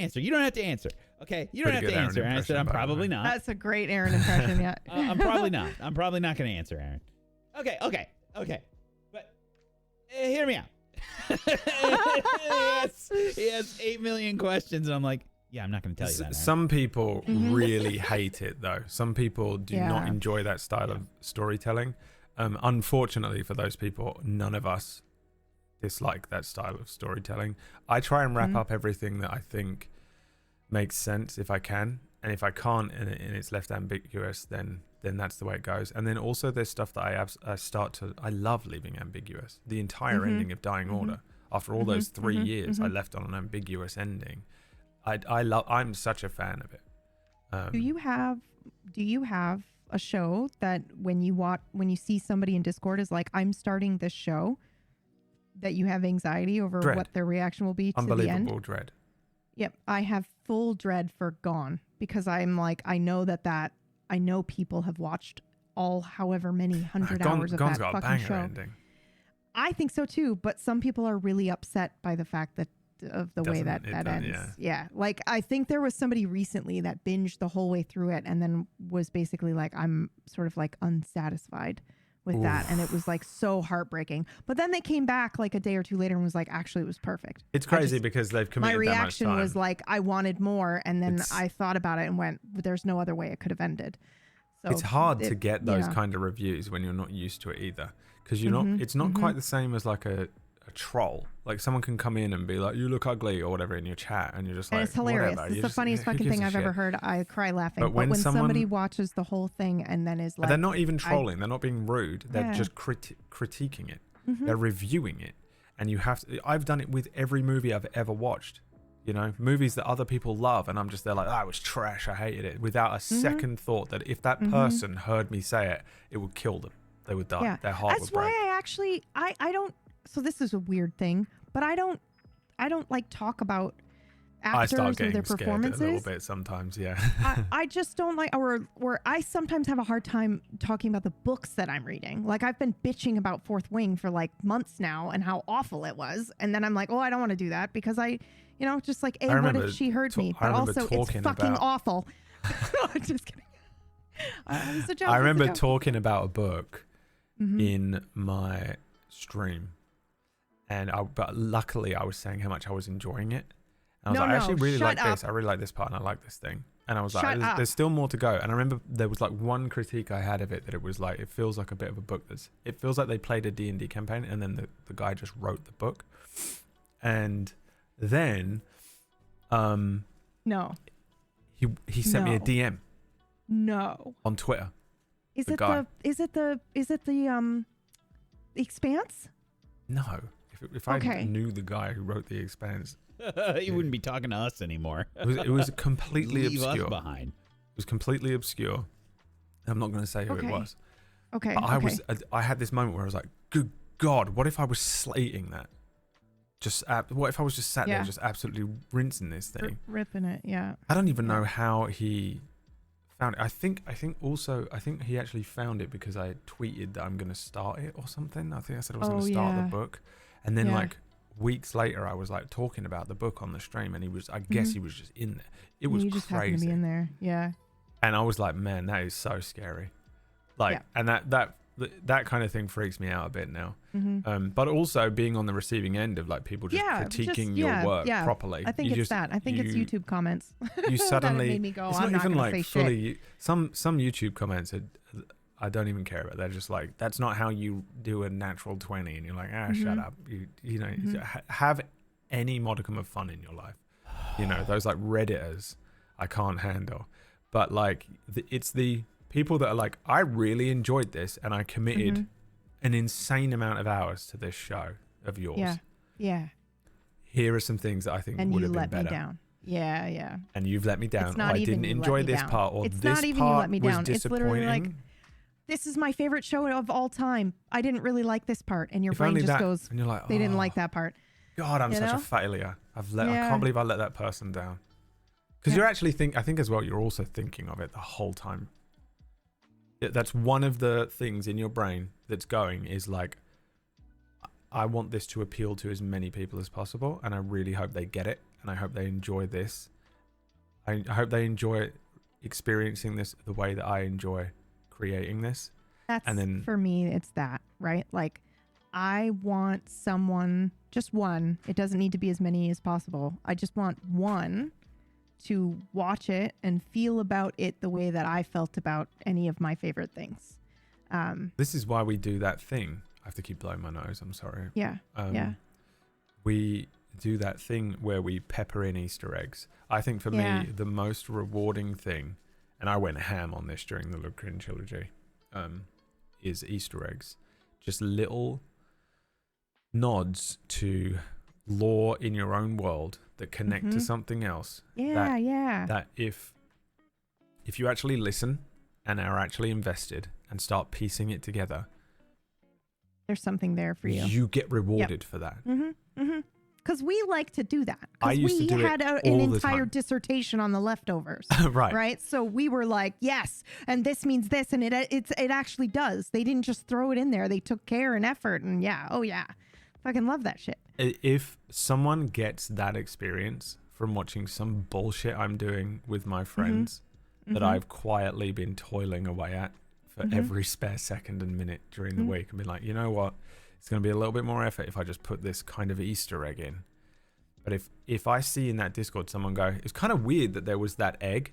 answer. Okay, you don't have to answer. And I said, I'm probably not. That's a great Aaron impression. Yeah. I'm probably not. I'm probably not going to answer, Aaron. Okay. But hear me out. he has 8 million questions, and I'm like, yeah, I'm not going to tell you that. Aaron. Some people really hate it, though. Some people do not enjoy that style of storytelling. Unfortunately for those people, none of us dislike that style of storytelling. I try and wrap up everything that I think makes sense if I can, and if I can't and it's left ambiguous, then that's the way it goes. And then also there's stuff that I love leaving ambiguous. The entire ending of Dying Order, after all those 3 years, I left on an ambiguous ending. I'm such a fan of it. Do you have a show that when you see somebody in Discord is like, I'm starting this show, that you have anxiety over what their reaction will be to the end? Unbelievable dread. Yep, I have full dread for Gone, because I'm like, I know people have watched however many hundred hours of Gone's that got fucking a banger show. ending. I think so too, but some people are really upset by the fact that of the way that ends. Yeah. Like I think there was somebody recently that binged the whole way through it and then was basically like, I'm sort of like unsatisfied with that. And it was like so heartbreaking. But then they came back like a day or two later and was like, actually it was perfect. It's crazy because they've committed my that much reaction time. was like, I wanted more. And then I thought about it and went, there's no other way it could have ended. So it's hard to get those kind of reviews when you're not used to it either. Because you're not, it's not quite the same as like a troll. Like someone can come in and be like, you look ugly or whatever in your chat, and you're just like, and it's hilarious. Whatever. It's the funniest fucking thing I've ever heard. I cry laughing. But when somebody watches the whole thing and then is like, they're not even trolling, they're not being rude, they're just critiquing it. They're reviewing it. And you have to, I've done it with every movie I've ever watched. You know, movies that other people love, and I'm just there like, it was trash, I hated it, without a second thought that if that person heard me say it, it would kill them. They would die. Yeah. Their heart would break. That's why I actually, I don't, so this is a weird thing, but I don't like talk about actors or their performances. A little bit sometimes, yeah. I just don't like, or I sometimes have a hard time talking about the books that I'm reading. Like I've been bitching about Fourth Wing for like months now and how awful it was. And then I'm like, oh, I don't want to do that because just like, what if she heard me? But also it's fucking awful. I'm just kidding. I remember talking about a book in my stream. But luckily I was saying how much I was enjoying it. And I was I actually really like this. I really like this part and I like this thing. And I was like, there's still more to go. And I remember there was like one critique I had of it, that it was like, it feels like a bit of a book. It feels like they played a D&D campaign and then the guy just wrote the book. And then no. He sent me a DM. No. On Twitter. Is it the Expanse? No. If I knew the guy who wrote the Expanse, he wouldn't be talking to us anymore. It was completely obscure. Leave us behind. It was completely obsure. I'm not going to say who it was. Okay. But I had this moment where I was like, good God, what if I was slating that? What if I was just sat there just absolutely rinsing this thing? Ripping it, yeah. I don't even know how he found it. I think he actually found it because I tweeted that I'm going to start it or something. I think I said I was going to start the book. And then like weeks later, I was like talking about the book on the stream, and I guess he was just in there. It was you just crazy. happened to be in there, yeah. And I was like, man, that is so scary. Like, and that kind of thing freaks me out a bit now. But also being on the receiving end of like people just critiquing your work properly. I think it's YouTube comments. You suddenly that made me go, it's I'm not even gonna like say fully. shit. Some YouTube comments I don't even care about. They're just like, that's not how you do a natural 20, and you're like, shut up. You know, have any modicum of fun in your life. You know, those like Redditors I can't handle. But like it's the people that are like, I really enjoyed this and I committed an insane amount of hours to this show of yours. Yeah. Here are some things that I think would have been better. And you let me down. Yeah. And you've let me down. It's not I didn't enjoy this part, or it's this not even you part let me was down. It's literally like, disappointing. this is my favorite show of all time. I didn't really like this part. And your brain just goes, and you're like, they didn't like that part. God, I'm such a failure. I can't believe I let that person down. Because you're actually I think as well, you're also thinking of it the whole time. That's one of the things in your brain that's going is like, I want this to appeal to as many people as possible, and I really hope they get it, and I hope they enjoy this. I hope they enjoy experiencing this the way that I enjoy creating this. And then for me, it's that, right? Like, I want someone, just one. It doesn't need to be as many as possible. I just want one to watch it and feel about it the way that I felt about any of my favorite things. This is why we do that thing. I have to keep blowing my nose. I'm sorry. Yeah. We do that thing where we pepper in Easter eggs. I think for me, the most rewarding thing, and I went ham on this during the Lucrin trilogy, is Easter eggs. Just little nods to lore in your own world that connect to something else. That if you actually listen and are actually invested and start piecing it together, there's something there for you. You get rewarded for that. Because we like to do that. I used to do had it an all the entire time. dissertation on the leftovers. Right. So we were like, yes, and this means this, and it actually does. They didn't just throw it in there. They took care and effort, and fucking love that shit. if someone gets that experience from watching some bullshit I'm doing with my friends that I've quietly been toiling away at for every spare second and minute during the week, and be like, you know what, it's going to be a little bit more effort if I just put this kind of Easter egg in. But if I see in that Discord someone go, it's kind of weird that there was that egg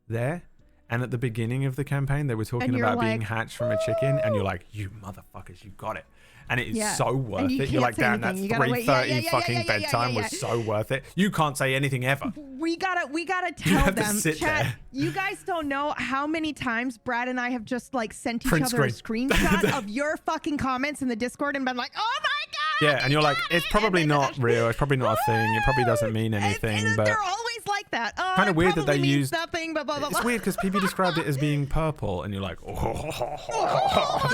there, and at the beginning of the campaign they were talking about being hatched from a chicken, and you're like, you motherfuckers, you got it. And it is so worth it. You're like, damn, that 3:30 fucking bedtime was so worth it. You can't say anything ever. We gotta tell them, chat. You guys don't know how many times Brad and I have just like sent each other a screenshot of your fucking comments in the Discord and been like, oh my god. Yeah, and you're like, it's probably not real. It's probably not a thing. It probably doesn't mean anything. But they're always like that. Oh, kind of weird that they use nothing. But blah blah blah. It's weird because PB described it as being purple, and you're like, oh.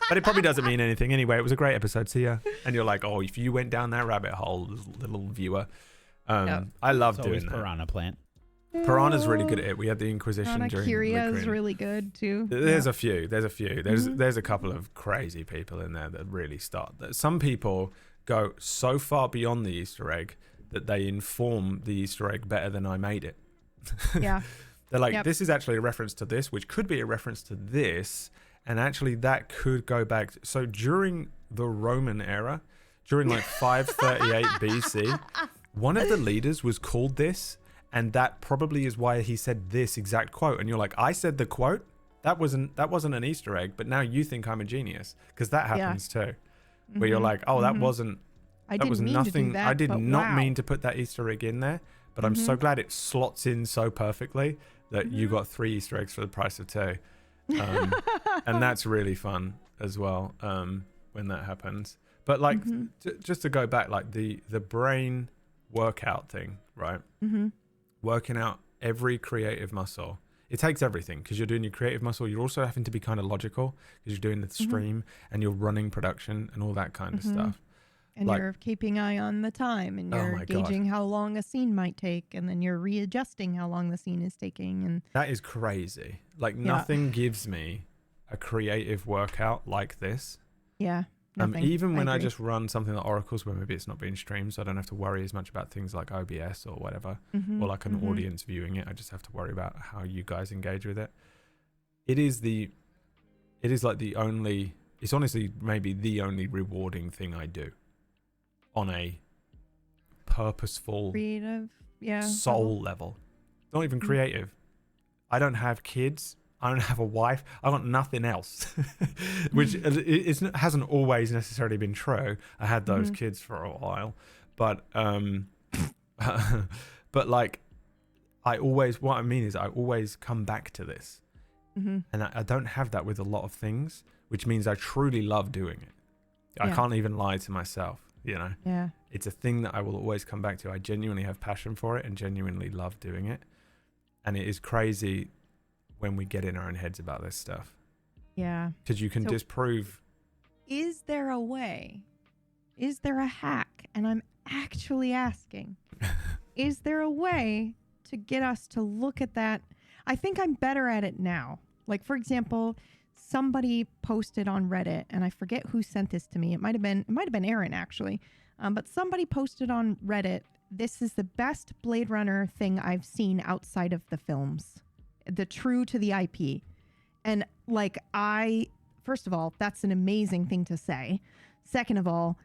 But it probably doesn't mean anything anyway. It was a great episode, see ya. And you're like, oh, if you went down that rabbit hole, little viewer. I love doing that. Piranha Plant. Piranha's really good at it. We had the Inquisition during Kyria is really good too. There's a few. There's a couple of crazy people in there that really start. Some people go so far beyond the Easter egg that they inform the Easter egg better than I made it. Yeah. They're like, this is actually a reference to this, which could be a reference to this. And actually that could go back. So during the Roman era, during like 538 BC, one of the leaders was called this. And that probably is why he said this exact quote. And you're like, I said the quote. That wasn't an Easter egg, but now you think I'm a genius, because that happens too. Where you're like, oh, that wasn't. That was nothing. I did not mean to put that Easter egg in there, but I'm so glad it slots in so perfectly that you got 3 Easter eggs for the price of 2. And that's really fun as well when that happens. But like, just to go back, like the brain workout thing, right? Working out every creative muscle. It takes everything, because you're doing your creative muscle. You're also having to be kind of logical, because you're doing the stream and you're running production and all that kind of stuff. And like, you're keeping eye on the time, and you're gauging how long a scene might take, and then you're readjusting how long the scene is taking. And that is crazy. Like nothing gives me a creative workout like this. Yeah. Even when I just run something like Oracles, where maybe it's not being streamed, so I don't have to worry as much about things like OBS or whatever, or like an audience viewing it. I just have to worry about how you guys engage with it. It's honestly maybe the only rewarding thing I do on a purposeful, creative, soul level. Not even creative. I don't have kids. I don't have a wife. I got nothing else, which hasn't always necessarily been true. I had those kids for a while, but but like, what I mean is I always come back to this, and I don't have that with a lot of things, which means I truly love doing it. I can't even lie to myself, you know? Yeah. It's a thing that I will always come back to. I genuinely have passion for it and genuinely love doing it. And it is crazy when we get in our own heads about this stuff. Yeah. Because you can disprove. Is there a way? Is there a hack? And I'm actually asking, is there a way to get us to look at that? I think I'm better at it now. Like, for example, somebody posted on Reddit, and I forget who sent this to me. It might have been Aaron, actually. But somebody posted on Reddit, this is the best Blade Runner thing I've seen outside of the films. The true to the IP. And like, first of all, that's an amazing thing to say. Second of all,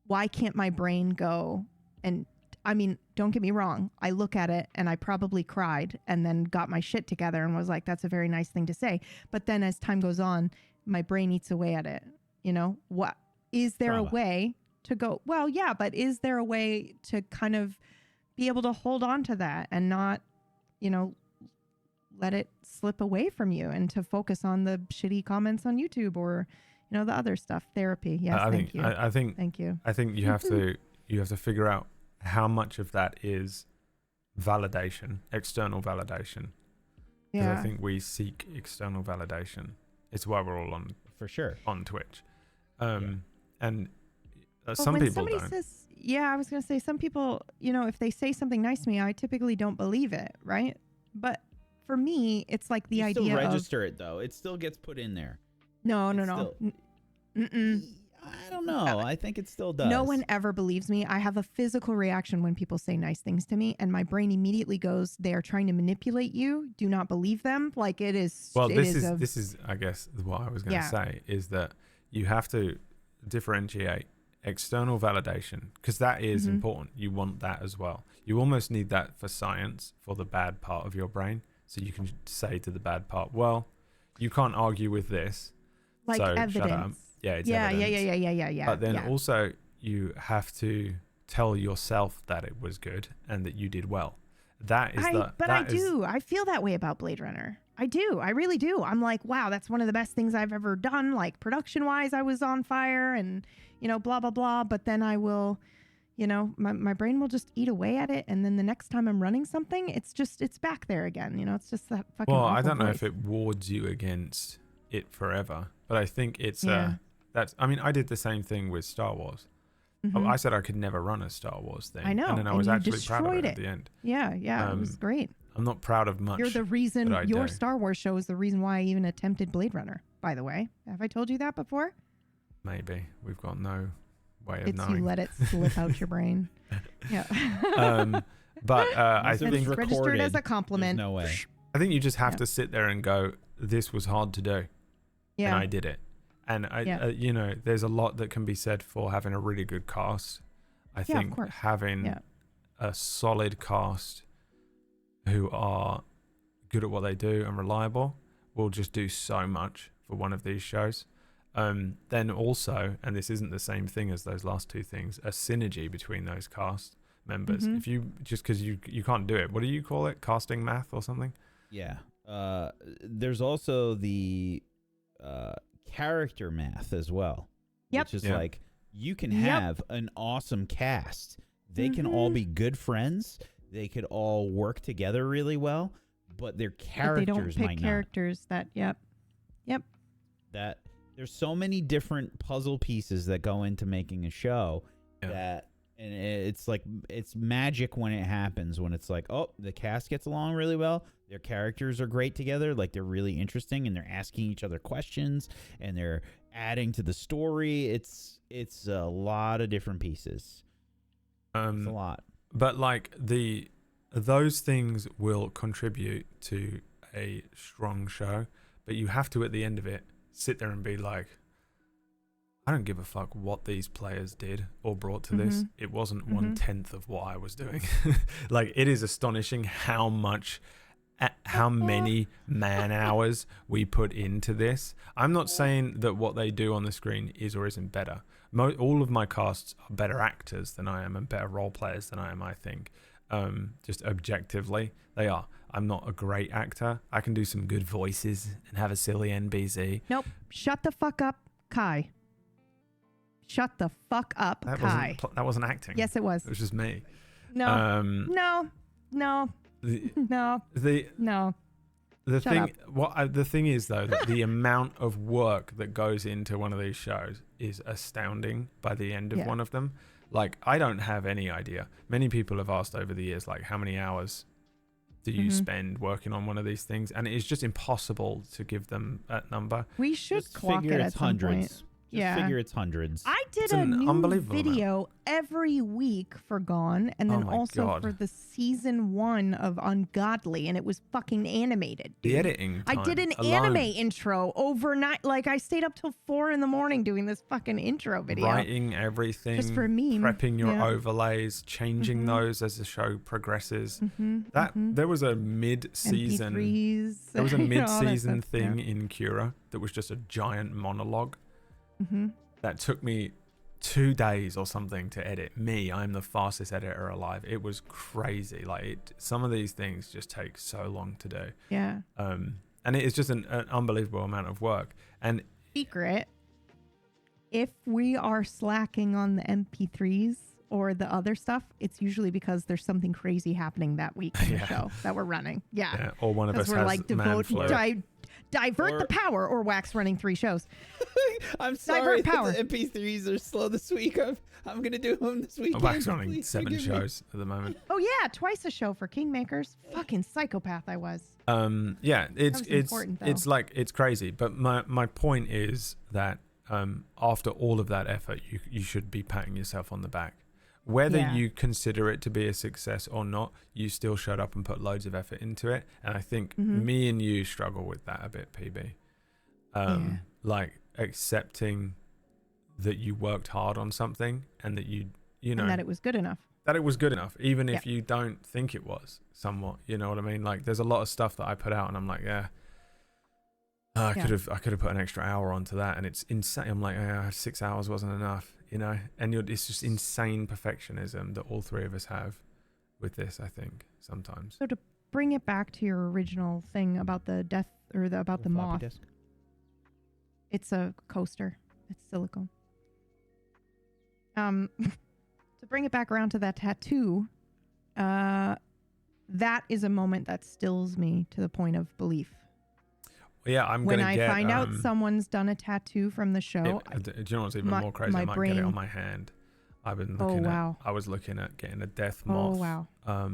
why can't my brain go? And I mean, don't get me wrong. I look at it and I probably cried and then got my shit together and was like, that's a very nice thing to say. But then as time goes on, my brain eats away at it. You know, what is there a way to go? Well, yeah, but is there a way to kind of be able to hold on to that and not, you know, let it slip away from you, and to focus on the shitty comments on YouTube or, you know, the other stuff? Therapy. Yes. Thank you. Thank you. I think you have to figure out how much of that is validation, external validation. Because I think we seek external validation. It's why we're all on, for sure, on Twitch. And some people don't. I was going to say, some people, you know, if they say something nice to me, I typically don't believe it, right? But for me, it's like the idea still register it, though. It still gets put in there. No. I don't know. I think it still does. No one ever believes me. I have a physical reaction when people say nice things to me, and my brain immediately goes, "They are trying to manipulate you. Do not believe them." Like it is. Well, it this is I guess what I was going to say is that you have to differentiate external validation, because that is important. You want that as well. You almost need that for science, for the bad part of your brain, so you can say to the bad part, well, you can't argue with this, like so evidence. shut up. Yeah, it's Yeah. evidence. But then also you have to tell yourself that it was good and that you did well. That is I feel that way about Blade Runner. I do. I really do. I'm like, wow, that's one of the best things I've ever done. Like production wise, I was on fire and, blah, blah, blah. But then I will, my brain will just eat away at it. And then the next time I'm running something, it's back there again. It's just that fucking Well, awful I don't know voice. if it wards you against it forever, but I think it's, I did the same thing with Star Wars. I said I could never run a Star Wars thing. I know. And then I and was you actually proud of it destroyed at the end. Yeah. It was great. I'm not proud of much. You're the reason, that I your do. Star Wars show is the reason why I even attempted Blade Runner, by the way. Have I told you that before? Maybe. We've got no way of It's knowing. you let it slip out your brain. Yeah. But I If it's think registered as a There's compliment. no way. I think you just have to sit there and go, this was hard to do. Yeah. And I did it. And there's a lot that can be said for having a really good cast. I Yeah, of think course. having a solid cast who are good at what they do and reliable will just do so much for one of these shows. Then also, and this isn't the same thing as those last two things, a synergy between those cast members. If you just because you can't do it, what do you call it? Casting math or something? Yeah. There's also the character math as well. Yep. Which is Yeah. like you can Yep. have an awesome cast. They can all be good friends. They could all work together really well, but their But they characters don't pick might characters that, Yep. not. That there's so many different puzzle pieces that go into making a show that, and it's like it's magic when it happens, when it's like, oh, the cast gets along really well, their characters are great together, like they're really interesting and they're asking each other questions and they're adding to the story. It's a lot of different pieces. It's a lot. But like those things will contribute to a strong show, but you have to at the end of it sit there and be like, I don't give a fuck what these players did or brought to this. It wasn't 1/10 of what I was doing. Like it is astonishing how many man hours we put into this. I'm not saying that what they do on the screen is or isn't better. All of my casts are better actors than I am and better role players than I am, I think. Just objectively, they are. I'm not a great actor. I can do some good voices and have a silly NBC. Nope. Shut the fuck up, Kai. Shut the fuck up, Kai. That wasn't acting. Yes, it was. It was just me. No. The No. the Shut thing up. the thing is though that the amount of work that goes into one of these shows is astounding by the end of one of them. Like I don't have any idea. Many people have asked over the years, like, how many hours do you spend working on one of these things? And it is just impossible to give them that number. We should Just clock figure it it's at some hundreds. point. Just figure it's hundreds. I did It's a an new unbelievable video every week for Gone, and Oh then my also God. for the season 1 of Ungodly, and it was fucking animated. The dude. editing I time did an alone, anime intro overnight. Like I stayed up till 4 a.m. doing this fucking intro video. writing everything, Just for a meme. prepping your Yeah. overlays, changing those as the show progresses. That mhm. there was a mid-season MP3s. there was a all that mid-season stuff, thing in Cura that was just a giant monologue that took me 2 days or something to edit. I'm the fastest editor alive. It was crazy. Like some of these things just take so long to do. Yeah. And it is just an unbelievable amount of work. And Secret. If we are slacking on the MP3s or the other stuff, it's usually because there's something crazy happening that week in the show that we're running. Yeah. or one of us Because we're has like man flu. divert the power, or Wax running 3 shows. I'm sorry Divert power. that the MP3s are slow this week. I'm gonna do them this weekend. I'm actually running Please 7 forgive me. shows at the moment. Oh yeah, twice a show for Kingmakers. Fucking psychopath I was. Yeah, it's was important, though. it's like it's crazy. But my point is that after all of that effort, you should be patting yourself on the back. Whether Yeah. you consider it to be a success or not, you still showed up and put loads of effort into it. And I think me and you struggle with that a bit, PB. Yeah. Like accepting that you worked hard on something and that you know And that it was good enough. that it was good enough, even if you don't think it was somewhat, you know what I mean? Like there's a lot of stuff that I put out and I'm like, I could have put an extra hour onto that, and it's insane. I'm like, 6 hours wasn't enough, you know? And it's just insane perfectionism that all three of us have with this, I think, sometimes. So to bring it back to your original thing about the death or about the Floppy moth, disk. it's a coaster. It's silicone. To bring it back around to that tattoo, that is a moment that stills me to the point of belief. Yeah, I'm When gonna I get, find out someone's done a tattoo from the show, do you know what's even my- more crazy? my I might get it on brain- my hand. I've been Oh, looking wow. I was looking at getting a death oh moth. wow,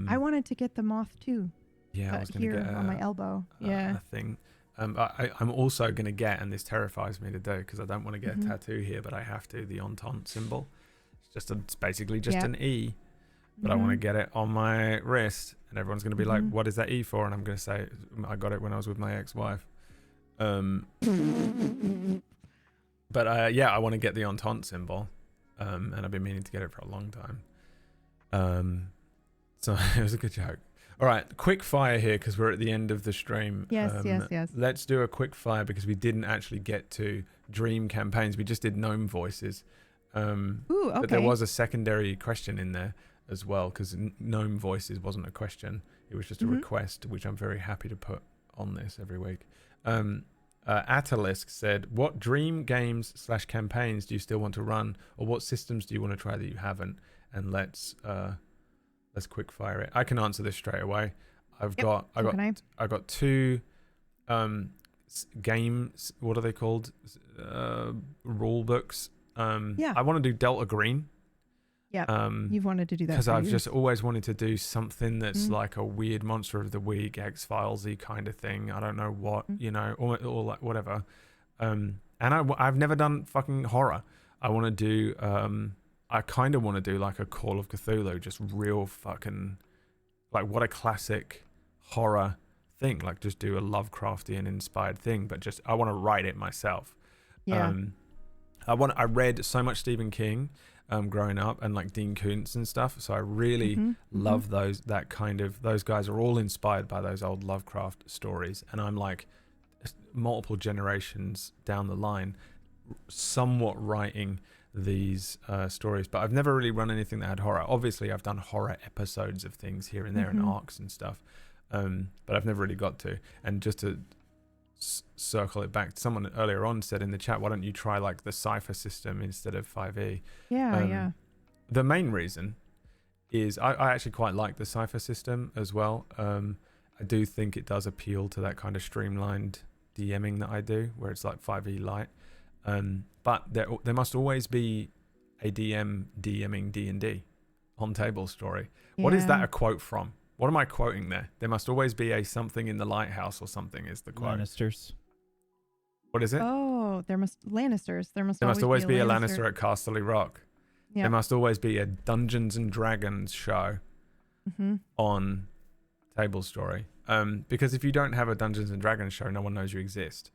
I wanted to get the moth too, Yeah, I but was gonna here get on my elbow. Yeah. a thing. I'm also gonna get, and this terrifies me to do because I don't want to get a tattoo here, but I have to, the entente symbol. It's basically just an E, but I want to get it on my wrist, and everyone's gonna be like, "What is that E for?" And I'm gonna say, "I got it when I was with my ex-wife." But I want to get the entente symbol, and I've been meaning to get it for a long time. So it was a good joke. All right, quick fire here because we're at the end of the stream. Yes. Let's do a quick fire because we didn't actually get to dream campaigns. We just did gnome voices. Ooh, okay. But there was a secondary question in there as well because gnome voices wasn't a question. It was just a request, which I'm very happy to put on this every week. Atalisk said, what dream games / campaigns do you still want to run, or what systems do you want to try that you haven't? And let's quick fire it. I can answer this straight away. I got two games, what are they called, rule books. I want to do Delta Green. You've wanted to do that because for I've years. just always wanted to do something that's like a weird monster of the week, X-Filesy kind of thing. I don't know what, you know, or like whatever. And I've never done fucking horror. I want to do I kind of want to do like a Call of Cthulhu, just real fucking, like, what a classic horror thing, like just do a Lovecraftian inspired thing, but just I want to write it myself. I read so much Stephen King growing up, and like Dean Koontz and stuff, so I really love those guys are all inspired by those old Lovecraft stories, and I'm like multiple generations down the line somewhat writing these stories, but I've never really run anything that had horror. Obviously I've done horror episodes of things here and there and arcs and stuff, but I've never really got to. And just to circle it back, someone earlier on said in the chat, why don't you try like the cipher system instead of 5e? The main reason is I actually quite like the cipher system as well. I do think it does appeal to that kind of streamlined DMing that I do, where it's like 5e light. But there must always be a DM DMing D&D on Tablestory. What is that a quote from? What am I quoting there? There must always be a something in the lighthouse or something is the quote. Lannisters. What is it? Oh, Lannisters. There must always be a Lannister at Casterly Rock. Yeah. There must always be a Dungeons and Dragons show on Tablestory. Because if you don't have a Dungeons and Dragons show, no one knows you exist.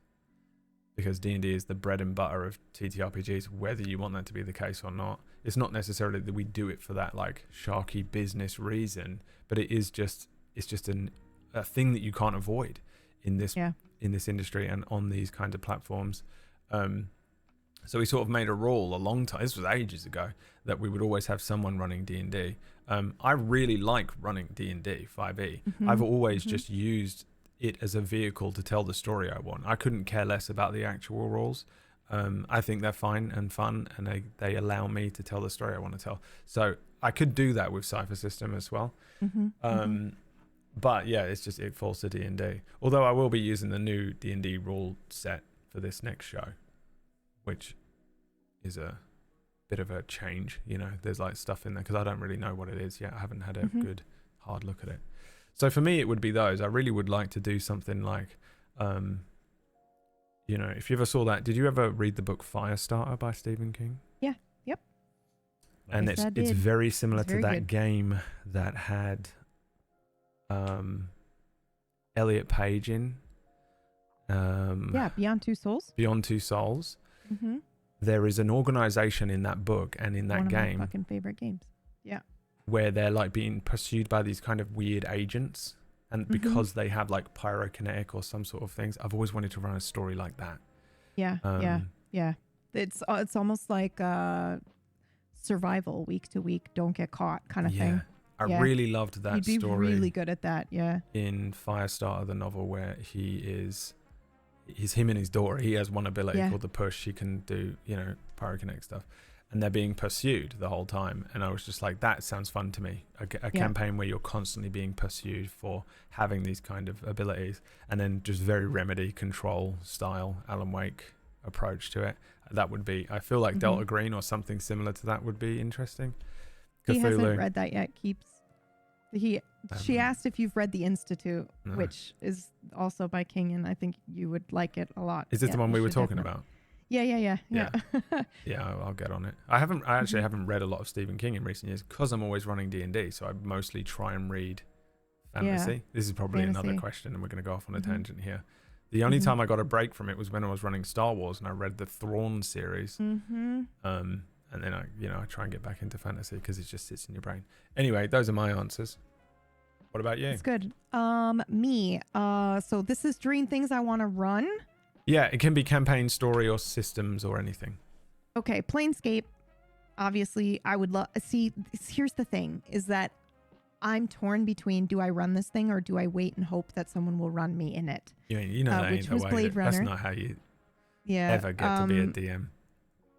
Because D&D is the bread and butter of TTRPGs, whether you want that to be the case or not. It's not necessarily that we do it for that like sharky business reason, but it's just a thing that you can't avoid in this industry and on these kinds of platforms. So we sort of made a rule a long time, this was ages ago, that we would always have someone running D&D. I really like running D&D 5e. I've always just used it as a vehicle to tell the story I want. I couldn't care less about the actual rules. I think they're fine and fun, and they allow me to tell the story I want to tell. So I could do that with Cypher System as well. But yeah, it falls to D&D. Although I will be using the new D&D rule set for this next show, which is a bit of a change. You know, there's like stuff in there because I don't really know what it is yet. I haven't had a good hard look at it. So for me, it would be those. I really would like to do something like, you know, if you ever saw that, did you ever read the book Firestarter by Stephen King? Yeah. Yep. And Yes, I it's did. very similar It's to very that good. game that had Elliot Page in. Yeah. Beyond Two Souls. Beyond Two Souls. Mm-hmm. There is an organization in that book and in that One of my game fucking favorite games. Yeah. where they're like being pursued by these kind of weird agents. And because they have like pyrokinetic or some sort of things, I've always wanted to run a story like that. Yeah. Yeah. It's almost like survival week to week, don't get caught kind of thing. I Yeah. really loved that You'd be story really good at that. Yeah. in Firestarter, the novel, where he's him and his daughter. He has one ability Yeah. called the push. He can do, you know, pyrokinetic stuff. And they're being pursued the whole time. And I was just like, that sounds fun to me. A campaign where you're constantly being pursued for having these kind of abilities. And then just very Remedy control style, Alan Wake approach to it. That would be, I feel like Delta Green or something similar to that would be interesting. He hasn't Cthulhu. read that yet. She asked if you've read The Institute, No. which is also by King, and I think you would like it a lot. Is this the one you we were should talking definitely- about? Yeah. Yeah, I'll get on it. I actually haven't read a lot of Stephen King in recent years because I'm always running D&D, so I mostly try and read fantasy. Yeah. This is probably another Fantasy. question, and we're going to go off on a Mhm. tangent here. The only Mhm. time I got a break from it was when I was running Star Wars, and I read the Thrawn series. Mm-hmm. And then I try and get back into fantasy because it just sits in your brain. Anyway, those are my answers. What about you? It's good. Me. So this is dream things I want to run. Yeah, it can be campaign, story, or systems, or anything. Okay, Planescape. Obviously, I would love. See, here's the thing: is that I'm torn between do I run this thing or do I wait and hope that someone will run me in it? You know that which ain't the was way. Blade That's Runner. not how you Yeah. ever get to be a DM.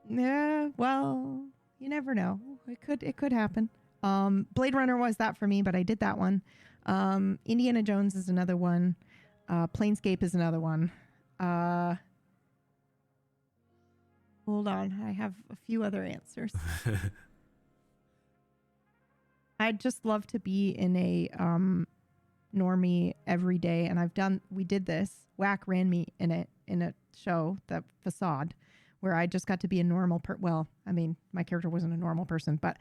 Yeah. Well, you never know. It could happen. Blade Runner was that for me, but I did that one. Indiana Jones is another one. Planescape is another one. Hold on, I have a few other answers. I'd just love to be in a normie every day, and we did this. Whack ran me in a show, The Facade, where I just got to be a normal well, I mean, my character wasn't a normal person, but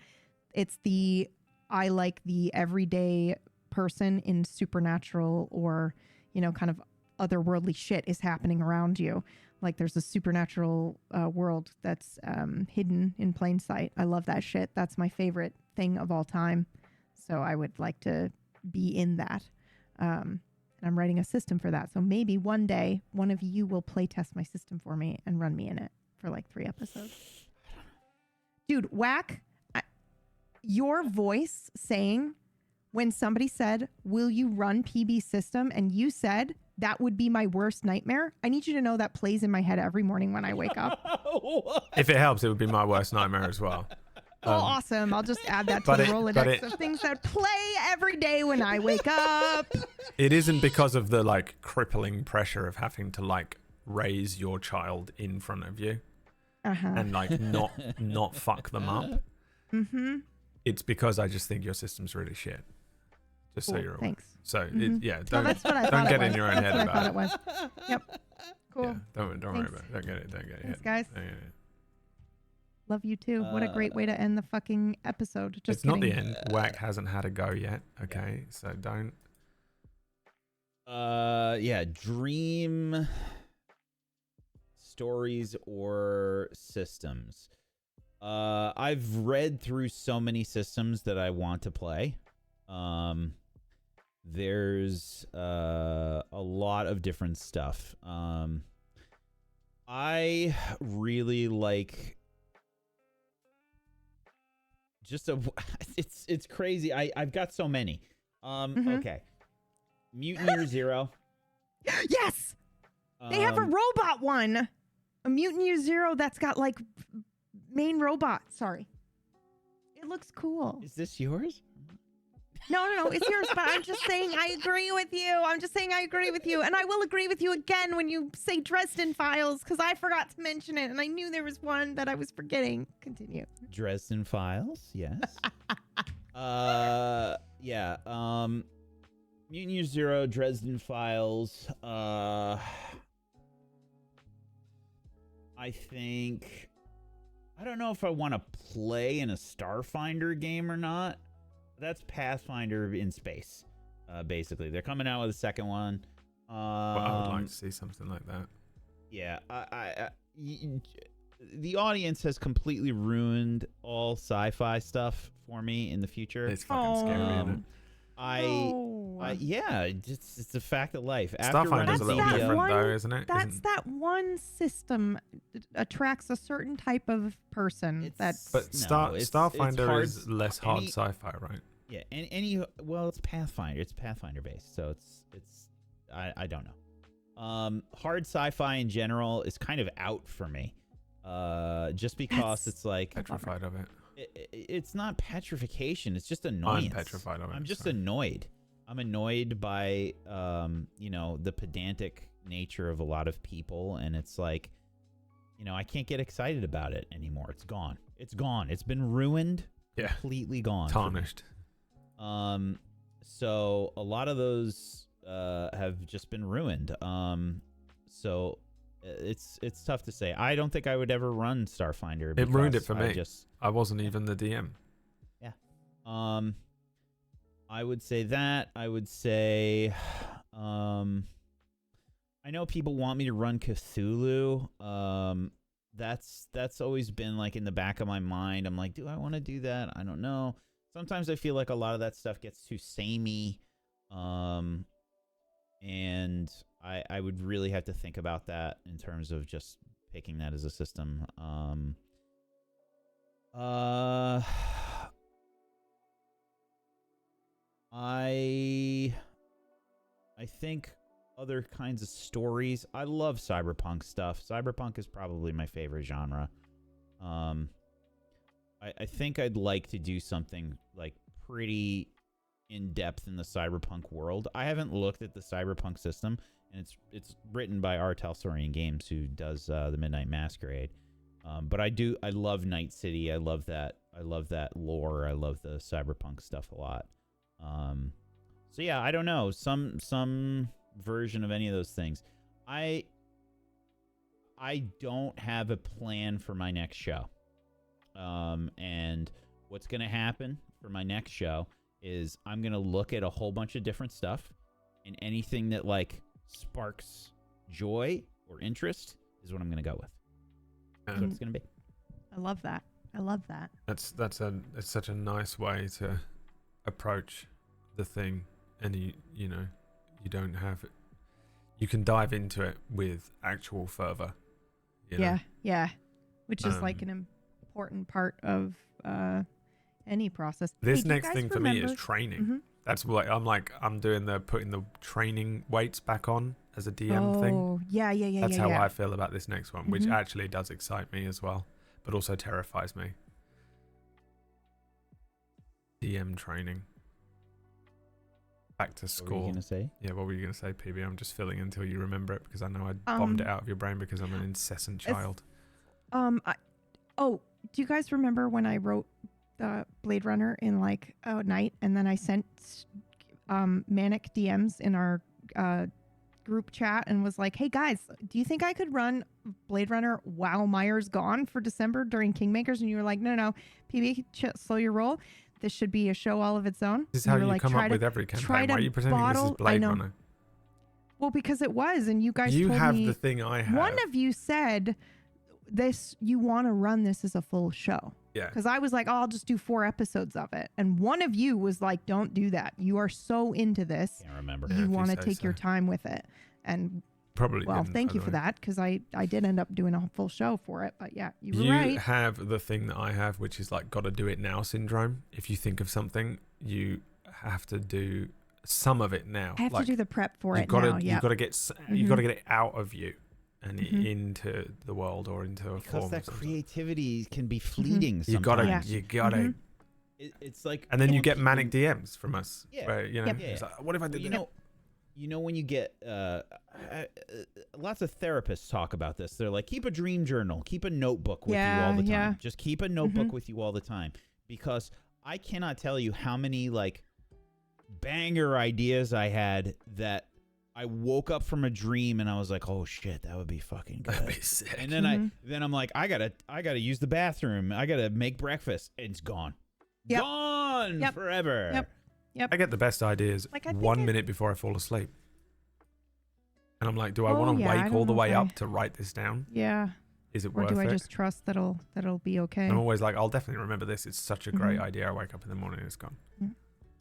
I like the everyday person in supernatural or, kind of otherworldly shit is happening around you. Like there's a supernatural world that's hidden in plain sight. I love that shit. That's my favorite thing of all time. So I would like to be in that. And I'm writing a system for that. So maybe one day one of you will play test my system for me and run me in it for like 3 episodes. Dude, Whack, your voice saying when somebody said, will you run PB system? And you said, that would be my worst nightmare. I need you to know that plays in my head every morning when I wake up. If it helps, it would be my worst nightmare as well. Awesome. I'll just add that to but the it- Rolodex but it- of things that play every day when I wake up. It isn't because of the like crippling pressure of having to like raise your child in front of you and like not fuck them up. Mm-hmm. It's because I just think your system's really shit. Just so Cool. you're aware. Thanks. So Mhm. don't Well, that's what I don't thought get it in was. your own That's head what I thought about it was. Yep. Cool. Yeah, don't worry Thanks. about it. Don't get it. Don't get Thanks, it. guys. Don't get it. Love you too. What a great way to end the fucking episode. Just It's kidding. not the end. Whack hasn't had a go yet. Okay, so don't. Yeah, dream stories or systems. I've read through so many systems that I want to play. There's a lot of different stuff. I really like just it's crazy. I've got so many. Okay. Mutant Year Zero. Yes! They have a robot one. A Mutant Year Zero that's got like main robot. Sorry. It looks cool. Is this yours? No, it's yours, but I'm just saying I agree with you. And I will agree with you again when you say Dresden Files, because I forgot to mention it, and I knew there was one that I was forgetting. Continue. Dresden Files, yes. Yeah. Mutant Year Zero, Dresden Files. I think I don't know if I want to play in a Starfinder game or not. That's Pathfinder in space. Basically, they're coming out with a second one. Well, I would like to see something like that. Yeah, the audience has completely ruined all sci-fi stuff for me in the future. It's fucking scary, isn't it? Yeah, it's a fact of life. Starfinder's a little different, though, isn't it? That's that one system attracts a certain type of person. But it's Starfinder hard, is less hard sci-fi, right? Yeah, and it's Pathfinder. It's Pathfinder based, so it's I don't know. Hard sci-fi in general is kind of out for me. Just because it's like petrified of it. It's not petrification. It's just annoyance. I'm petrified of it. I'm just annoyed. I'm annoyed by the pedantic nature of a lot of people, and it's like, I can't get excited about it anymore. It's gone. It's gone. It's been ruined. Yeah. Completely gone. Tarnished. So a lot of those have just been ruined. So it's tough to say. I don't think I would ever run Starfinder. It ruined it for me. I wasn't even the DM. Yeah. I would say that. I would say, I know people want me to run Cthulhu. That's always been like in the back of my mind. I'm like, do I want to do that? I don't know. Sometimes I feel like a lot of that stuff gets too samey. And I would really have to think about that in terms of just picking that as a system. I think other kinds of stories. I love cyberpunk stuff. Cyberpunk is probably my favorite genre. I think I'd like to do something like pretty in depth in the cyberpunk world. I haven't looked at the cyberpunk system, and it's written by R. Talsorian Games, who does the Midnight Masquerade. But I love Night City. I love that lore. I love the cyberpunk stuff a lot. So yeah, I don't know, some version of any of those things. I don't have a plan for my next show. And what's going to happen for my next show is I'm going to look at a whole bunch of different stuff, and anything that like sparks joy or interest is what I'm going to go with. That's what it's going to be. I love that. It's such a nice way to approach the thing, and you don't have it. You can dive into it with actual fervor. Yeah, which is like an important part of any process. This next thing for me is training. Mm-hmm. That's what I'm doing, putting the training weights back on as a DM thing. Oh, yeah. That's how I feel about this next one, which actually does excite me as well, but also terrifies me. DM training. Back to school. What were you going to say? Yeah, what were you going to say, PB? I'm just filling until you remember it, because I know I bombed it out of your brain because I'm an incessant child. Do you guys remember when I wrote the Blade Runner in like a night, and then I sent manic DMs in our group chat and was like, hey guys, do you think I could run Blade Runner while Myers gone for December during Kingmakers? And you were like, no, PB, slow your roll. This should be a show all of its own. This is how you come up with every campaign. Why are you pretending this is Blade Runner? Well, because it was, and you guys told me. You have the thing I have. One of you said this, you want to run this as a full show. Yeah. Because I was like, I'll just do 4 episodes of it. And one of you was like, don't do that. You are so into this. Can't remember. You want to take your time with it. And probably. Well, thank you for that, because I did end up doing a full show for it. But yeah, you were right. You have the thing that I have, which is like got to do it now syndrome. If you think of something, you have to do some of it now. I have to do the prep for it now. Yeah. You got to get it out of you and into the world or into a form. Because that creativity can be fleeting. You gotta. It's like, and then you get manic DMs from us. Yeah. Where, it's like, what if I did that? You know when you get lots of therapists talk about this. They're like, keep a dream journal, keep a notebook with you all the time. Yeah. Just keep a notebook with you all the time, because I cannot tell you how many like banger ideas I had that I woke up from a dream and I was like, oh shit, that would be fucking good. That'd be sick. And then I'm like, I gotta use the bathroom. I gotta make breakfast. And it's gone. Yep. Gone forever. Yep. I get the best ideas Like, I think 1 minute before I fall asleep. And I'm like, do I want to I wake don't all the know way if up to write this down? Yeah. Is it Or worth do I it? just trust that'll be okay? I'm always like, I'll definitely remember this. It's such a great Mhm. idea. I wake up in the morning and it's gone.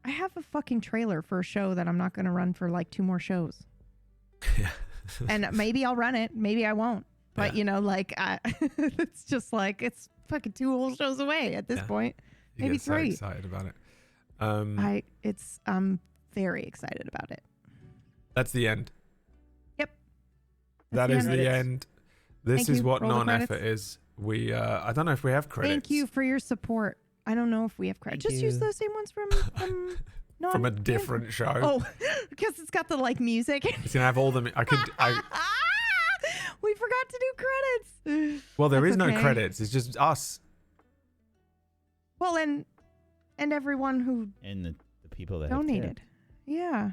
I have a fucking trailer for a show that I'm not going to run for like 2 more shows. Yeah. And maybe I'll run it. Maybe I won't. But, Yeah. like, it's just like, it's fucking 2 whole shows away at this Yeah. point. You Maybe get so 3. excited about it. I'm very excited about it. That's the end. Yep. That That's is the end. This Thank is you. what Roll the non-effort credits. is. We, I don't know if we have credits. Thank you for your support. I don't know if we have credits. Thank Just use you. those same ones from From a different show. Oh, because it's got the like music. It's gonna have all the. We forgot to do credits. Well, there That's is no okay. credits. It's just us. Well, and everyone who And the people that have donated. Yeah.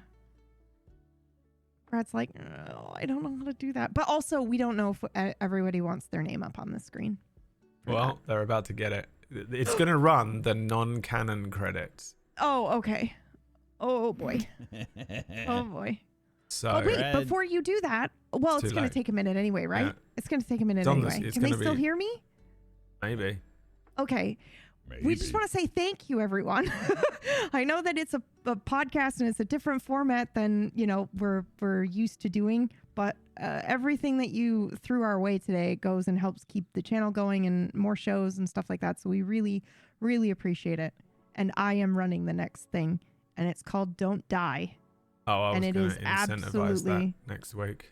Brad's like, oh, I don't know how to do that. But also, we don't know if everybody wants their name up on the screen. for Well, they're about to get it. It's gonna run the non-canon credits. that. Oh, okay. Oh boy. Oh boy. So Oh, wait, Brad- before you do that, well, It's it's too going late. to take a minute anyway, right? Yeah. It's going to take a minute It's on this- anyway. it's Can they gonna still be- hear me? maybe. Okay. We just want to say thank you, everyone. I know that it's a podcast and it's a different format than we're used to doing, but everything that you threw our way today goes and helps keep the channel going and more shows and stuff like that. So we really, really appreciate it. And I am running the next thing, and it's called Don't Die. Oh, I was And it gonna is incentivize that absolutely- next week.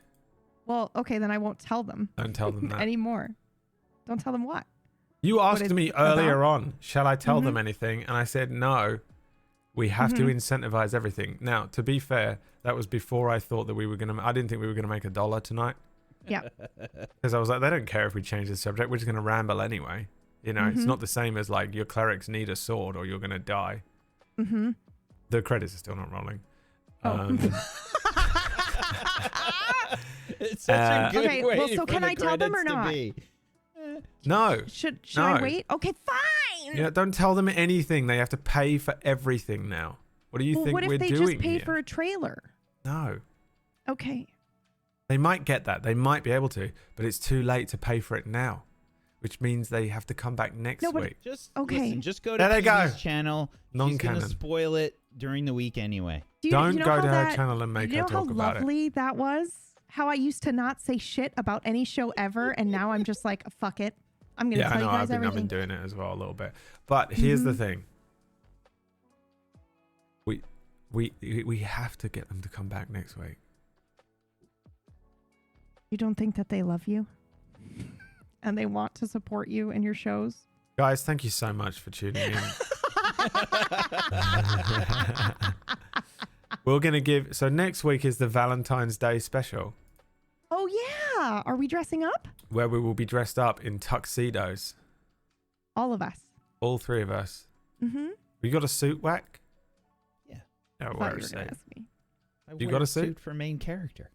Well, okay, then I won't tell them Don't tell them that. anymore. Don't tell them what. You asked it's me about? earlier on, shall I tell them Mhm. anything? And I said no. We have to Mhm. incentivize everything. Now, to be fair, that was before I thought that we were gonna. I didn't think we were gonna make $1 tonight. Yeah. Because I was like, they don't care if we change the subject. We're just gonna ramble anyway. It's Mhm. not the same as like your clerics need a sword or you're gonna die. Mm-hmm. The credits are still not rolling. Oh. It's such a good Okay, way well, so for can the I tell them or credits to not? be. No. Should I No. wait? Okay, fine. Don't tell them anything. They have to pay for everything now. What do you Well, think what if we're they doing just pay here? for a trailer? No. Okay. They might get that. They might be able to, but it's too late to pay for it now, which means they have to come back next No, but- week. Just Okay. listen, just go to There they go. PB's channel. She's Non-canon. gonna spoil it during the week anyway. Do you, Don't you know go how to her that, channel and make you know her how talk about it. lovely that was? How I used to not say shit about any show ever, and now I'm just like, fuck it. I'm gonna Yeah, I tell know. you guys I've been everything. doing it as well a little bit. But here's the Mhm. thing. We have to get them to come back next week. You don't think that they love you, and they want to support you in your shows? Guys, thank you so much for tuning in. We're going to give... So next week is the Valentine's Day special, Oh yeah. Are we dressing up? where we will be dressed up in tuxedos. All of us. All 3 of us. Mm-hmm. We got a suit, Whack? Yeah. No, I thought wear you a were gonna suit. ask me. I You wear got a suit? for main character.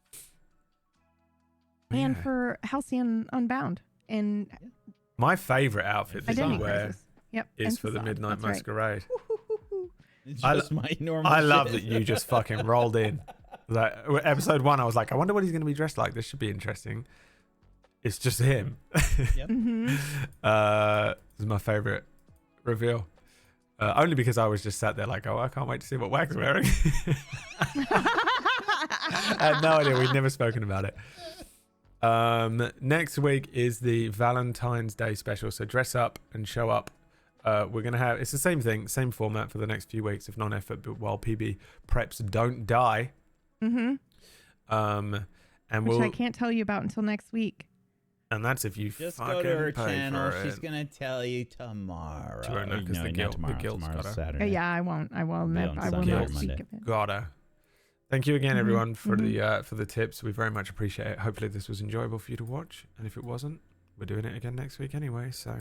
And Yeah. for Halcyon Unbound and My favourite outfit that Identity you wear Crisis. Yep. is and for the Facade. Midnight That's right. Masquerade. It's I just my normal. I love shit. that you just fucking rolled in. Like episode 1, I was like, I wonder what he's going to be dressed like. This should be interesting. It's just him. Mm-hmm. This is my favorite reveal. Only because I was just sat there like, oh, I can't wait to see what Wag's wearing. I had no idea. We'd never spoken about it. Next week is the Valentine's Day special. So dress up and show up. We're going to have... It's the same thing, same format for the next few weeks of non-effort, but while PB preps don't die. Mm-hmm. And Which we'll... I can't tell you about until next week. And that's if you Just fucking go to her pay channel. for She's it. gonna tell you tomorrow. She won't know 'cause the not guilt- the tomorrow. guilt's Tomorrow's gotta- Saturday. Yeah, I won't. I will Be never. on I will Sunday not or speak Monday. of it. Gotta. Thank you again, Mhm, everyone, for the tips. We very much appreciate it. Hopefully, this was enjoyable for you to watch. And if it wasn't, we're doing it again next week anyway. So,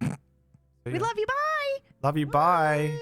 We love you. Bye. love you. Bye.